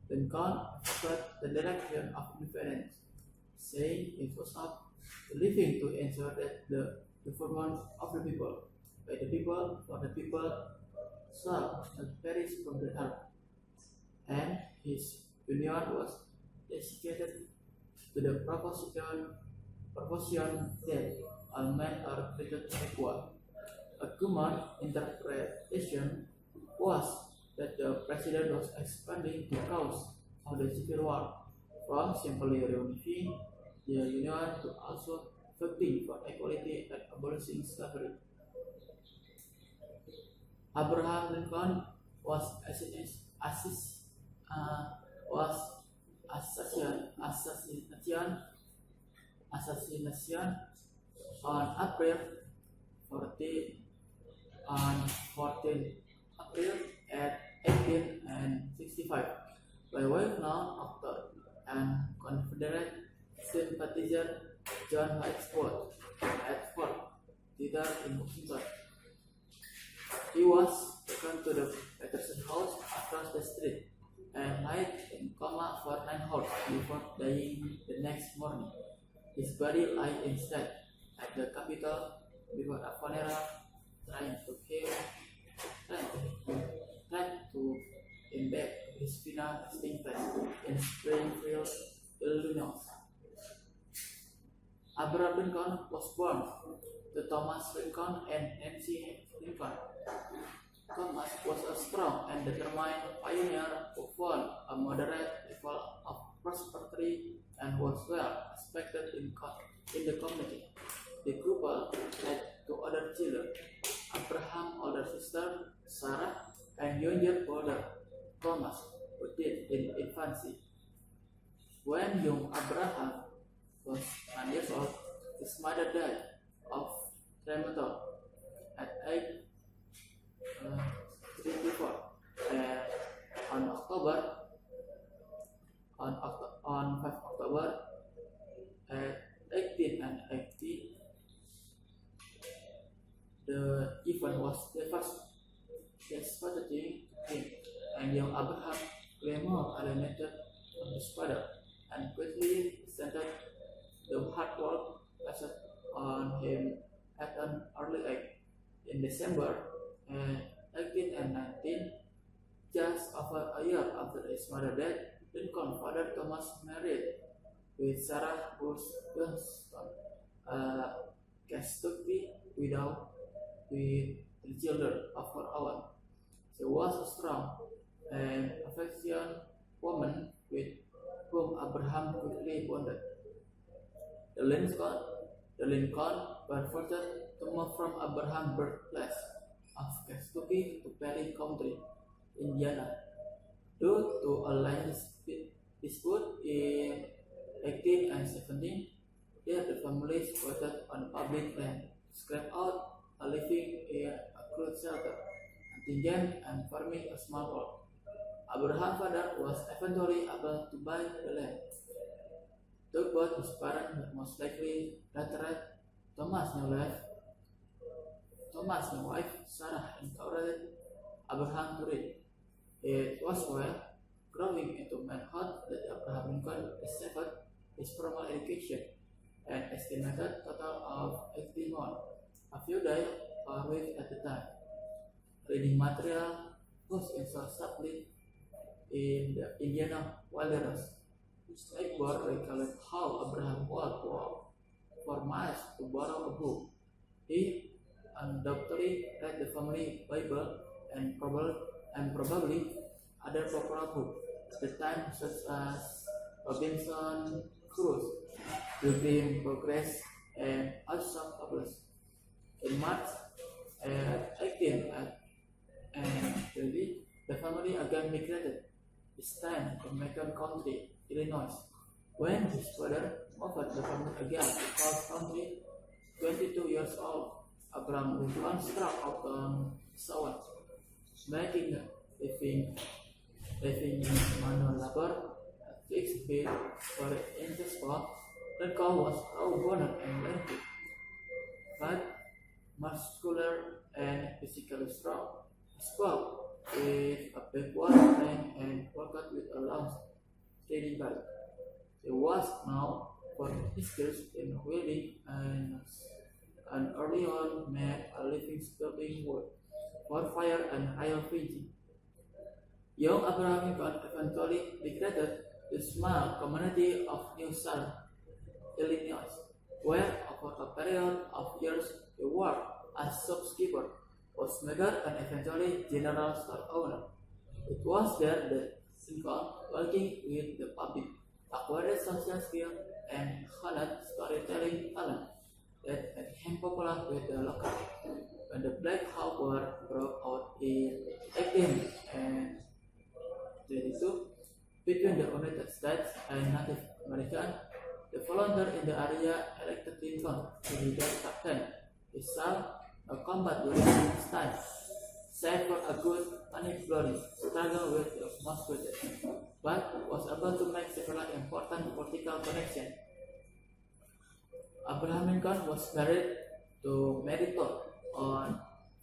Lincoln accepted the direction of independence, saying it was not the living to ensure that the government of the people, by the people, for the people, shall not perish from the earth. And his union was dedicated to the proposition that all men are created equal. A common interpretation was that the president was expanding the cause of the Civil War from simply reunifying the Union to also fighting for equality and abolishing slavery. Abraham Lincoln was assis, uh, was assassination on April 14 on 14 April at 1865 by well-known actor and Confederate sympathizer John Lightfoot at Fort Theater in Washington. He was taken to the Patterson House across the street and lay in coma for 9 hours before dying the next morning. His body lay instead at the Capitol before a funeral trying to embed his final resting place in Springfield, Illinois. Abraham Lincoln was born to Thomas Lincoln and Nancy Lincoln. Thomas was a strong and determined pioneer who found a moderate level of prosperity and was well respected in the community. The couple had 2 other children, Abraham's older sister Sarah and younger brother Thomas, who died in infancy. When young Abraham was 9 years old, his mother died of rheumatism at age 34. And on 5 October 1880, the event was devastating to him, and young Abraham became more alienated from his father and quickly resented the hard work placed on him at an early age. In December 1819, just over a year after his mother's death, Lincoln's father Thomas married with Sarah Bush Johnston, a Kentucky widow with 3 children of her own. She was a strong and affectionate woman with whom Abraham quickly bonded. The Lincoln were forced to move from Abraham's birthplace of Kentucky to Perry County, Indiana, due to a land dispute in 1817. There the families voted on public land to scrape out a living in a crude shelter, hunting and farming a small world. Abraham's father was eventually able to buy the land. Though both his parents would most likely rather Thomas' new wife Sarah encouraged Abraham to read. It was while growing into manhood that Abraham Lincoln received his formal education, an estimated total of 81, a few days or weeks at a time. Reading material was instantly in the Indiana wilderness. Blackboard recollect how Abraham walked for miles to borrow a book. He undoubtedly read the family Bible and probably other popular books at the time, such as Robinson Crusoe, Pilgrim's Progress, and Awesome Published. In March 1830, the family again migrated, this time to Macon County, Illinois. When his father moved the family again to Falls County, 22 years old, Abraham Lincoln struck out on his own, making a living manual labor at fixed pay for inches for. Lincoln was raw-boned and lanky, but muscular and physically strong. He spoke with a backward bend and worked with a long, steady bike. He was known for his skills in welding and early on made a living sculpting wood for fire and iron painting. Young Abraham Lincoln eventually migrated to the small community of New Salem, Illinois, where over a period of years he worked as shopkeeper, postmaker, and eventually general store owner. It was there that Lincoln, working with the public, acquired social skills and honest storytelling talent that became popular with the local. When the Black Hawk War broke out in 1822 between the United States and Native Americans, the volunteers in the area elected Lincoln to be their captain. He saw a combat during this time, save for a good unexplored struggle with the Mosquitoes, but was able to make several important political connections. Abraham Lincoln was married to Mary Todd on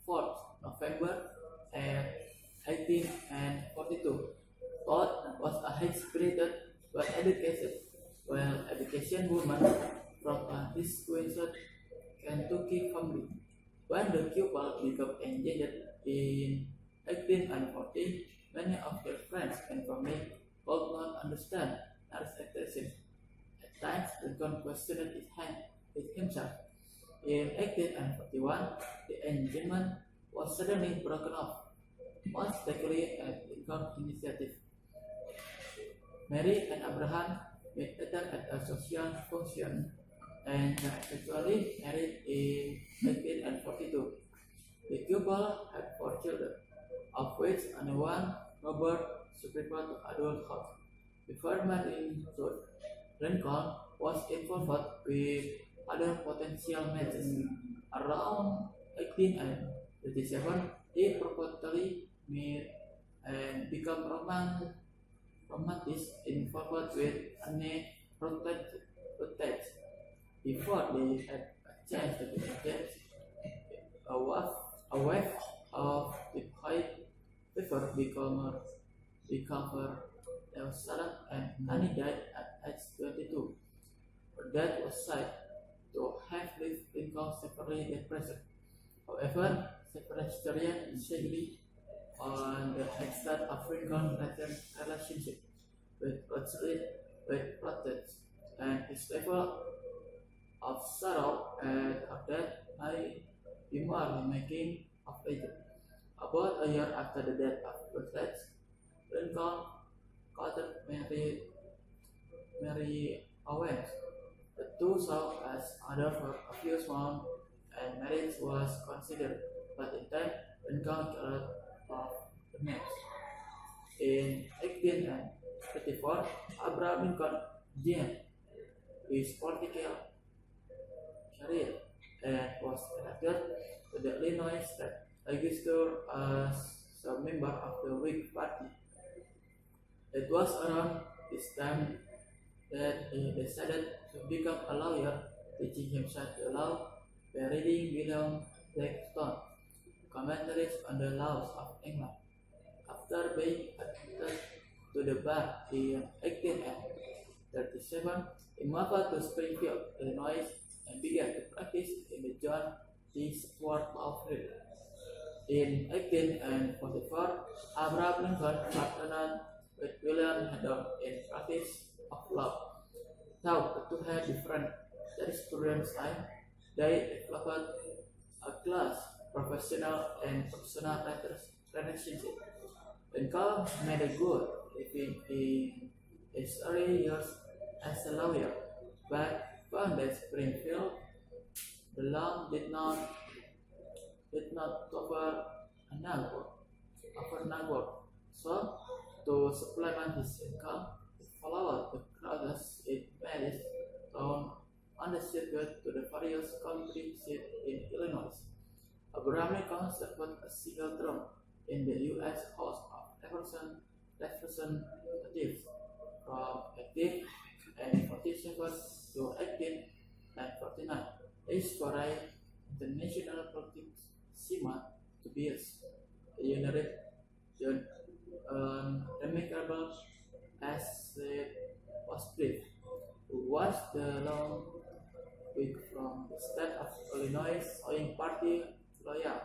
4th November 1842. Todd was a high-spirited, well-educated woman from a distinguished Kentucky family. When the couple became engaged in 1840, many of their friends and family could not understand her attention. At times, Lincoln questioned himself. In 1841, the engagement was suddenly broken off, most likely at Lincoln's initiative. Mary and Abraham met later at a social function and were eventually married in 1842. The couple had 4 children, of which only one, Robert, survived to adulthood. Before marrying Ruth, Lincoln was involved with other potential matches. Around 1837, he purportedly met and became romantic involved with Anne Rutledge. Before they had a chance to be engaged, a wave of typhoid fever recovered Jerusalem and Annie died at age 22. Her death was said to have left Lincoln severely depressed. However, several historians disagree on the extent of Lincoln's relationship with Rutledge and his level of sorrow at her death may be more than making of legend. About a year after the death of Rutledge, Lincoln courted Mary Owens. The two saw as other for a few months and marriage was considered, but in time Lincoln killed off the match. In 1834, Abraham Lincoln began his political career and was elected to the Illinois State Legislature as a member of the Whig Party. It was around this time that he decided to become a lawyer, teaching himself the law by reading William Blackstone commentaries on the laws of England. After being admitted to the bar in 1837, he moved to Springfield, Illinois, and began to practice in the John D. Sport Law Firm. In 1844, Abraham Lincoln partnered with William Haddon in practice of law. Though the two had different jurisprudence time, they developed a close professional and personal relationship. Lincoln made a good living in his early years as a lawyer, but found that Springfield, the law did not cover enough work. So, to supplement his income, he followed the crowds in Paris town on the circuit to the various county seats in Illinois. Abraham Lincoln served a single term in the U.S. House of Representatives from 1847 to 1849. His foray into national politics seemed to be remarkable as it was brief. Was the long week from the state of Illinois showing party loyal?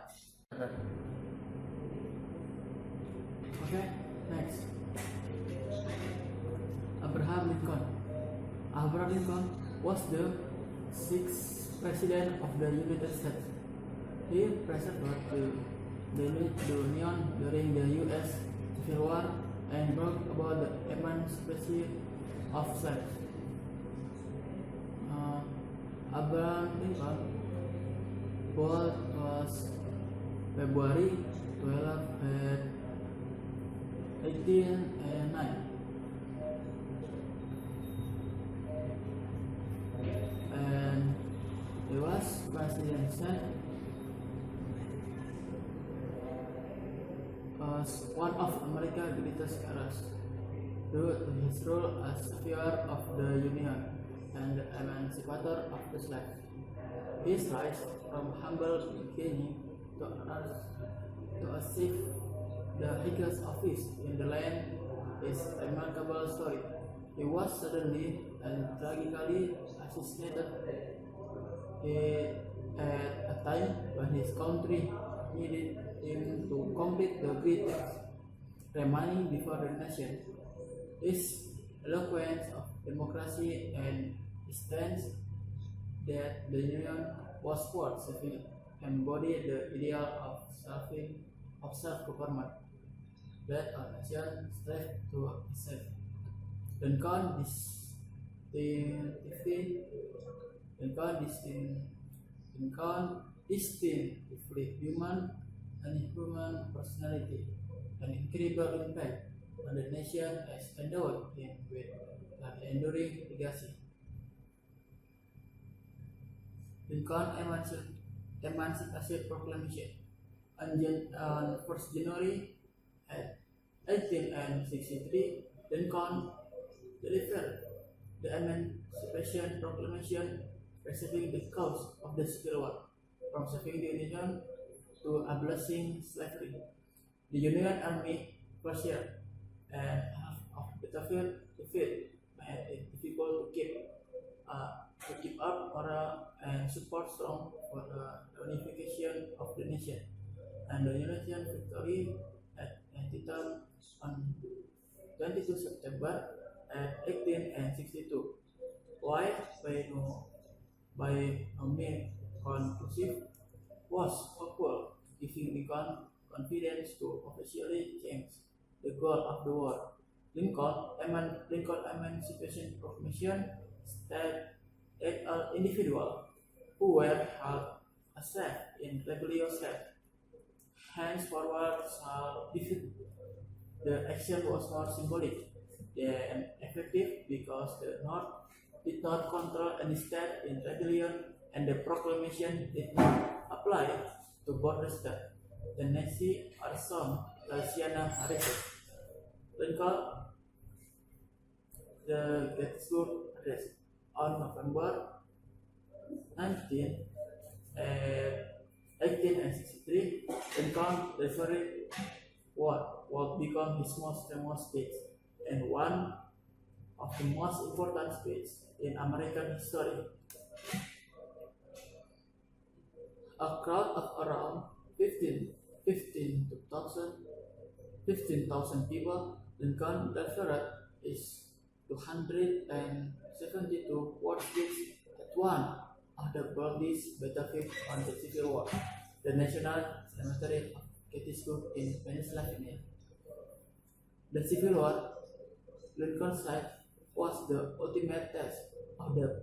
Okay, next. Abraham Lincoln. Abraham Lincoln was the 6th president of the United States. He preserved the Union during the U.S. Civil War and brought about the emancipation of slaves. Abraham Lincoln born was February 12 1809, and he was president as one of America's greatest eras due to his role as savior of the Union and the emancipator of the slaves. His rise from humble beginning to achieve the highest office in the land is a remarkable story. He was suddenly and tragically assassinated at a time when his country needed him to complete the great task remaining before the nation. His eloquence of democracy and stance that the Union was worth saving embodied the ideal of self-government that a nation strives to achieve. Lincoln distinctively Lincoln distinctively human and human personality, an incredible impact on the nation has endowed him with an enduring legacy. Lincoln Emancipation Proclamation on 1st January 1863, Lincoln delivered the Emancipation Proclamation, preserving the cause of the Civil War, from saving the Union to abolishing slavery. The Union Army pursued and half of the battlefield defeat made it difficult to keep up morale and support strong for the unification of the nation. And the Union victory at Antietam on 22 September 1862, while by no means conclusive, was hopeful, giving Lincoln confidence to officially change the goal of the war. Lincoln Emancipation Proclamation stated that all individuals who were held as slaves in rebellious state henceforward shall be free. The action was more symbolic than effective because the North did not control any state in rebellion, and the proclamation did not apply to border states, Tennessee or some Louisiana Harrison. Lincoln the Gettysburg Address on November 1863, Lincoln delivered what would become his most famous speech and one of the most important speeches in American history. A crowd of around 15,000 people, Lincoln delivered his 272 word speech at one of the bloodiest battlefields on the Civil War, the National Cemetery of Gettysburg in Pennsylvania. The Civil War, Lincoln's life, was the ultimate test of the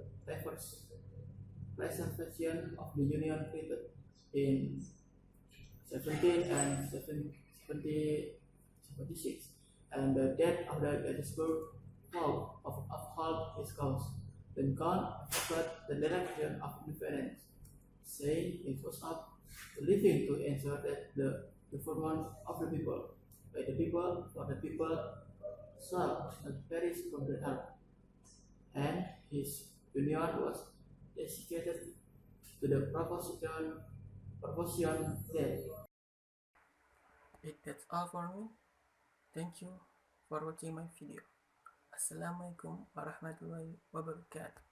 preservation of the Union created in 1776, and the death of the Gettysburg fought of uphold his cause. Lincoln advocated the direction of independence, saying it was up to living to ensure that the government of the people, by the people, for the people, shall not perish from the earth. And his union was dedicated to the proposition that that's all for me. Thank you for watching my video. Assalamualaikum warahmatullahi wabarakatuh.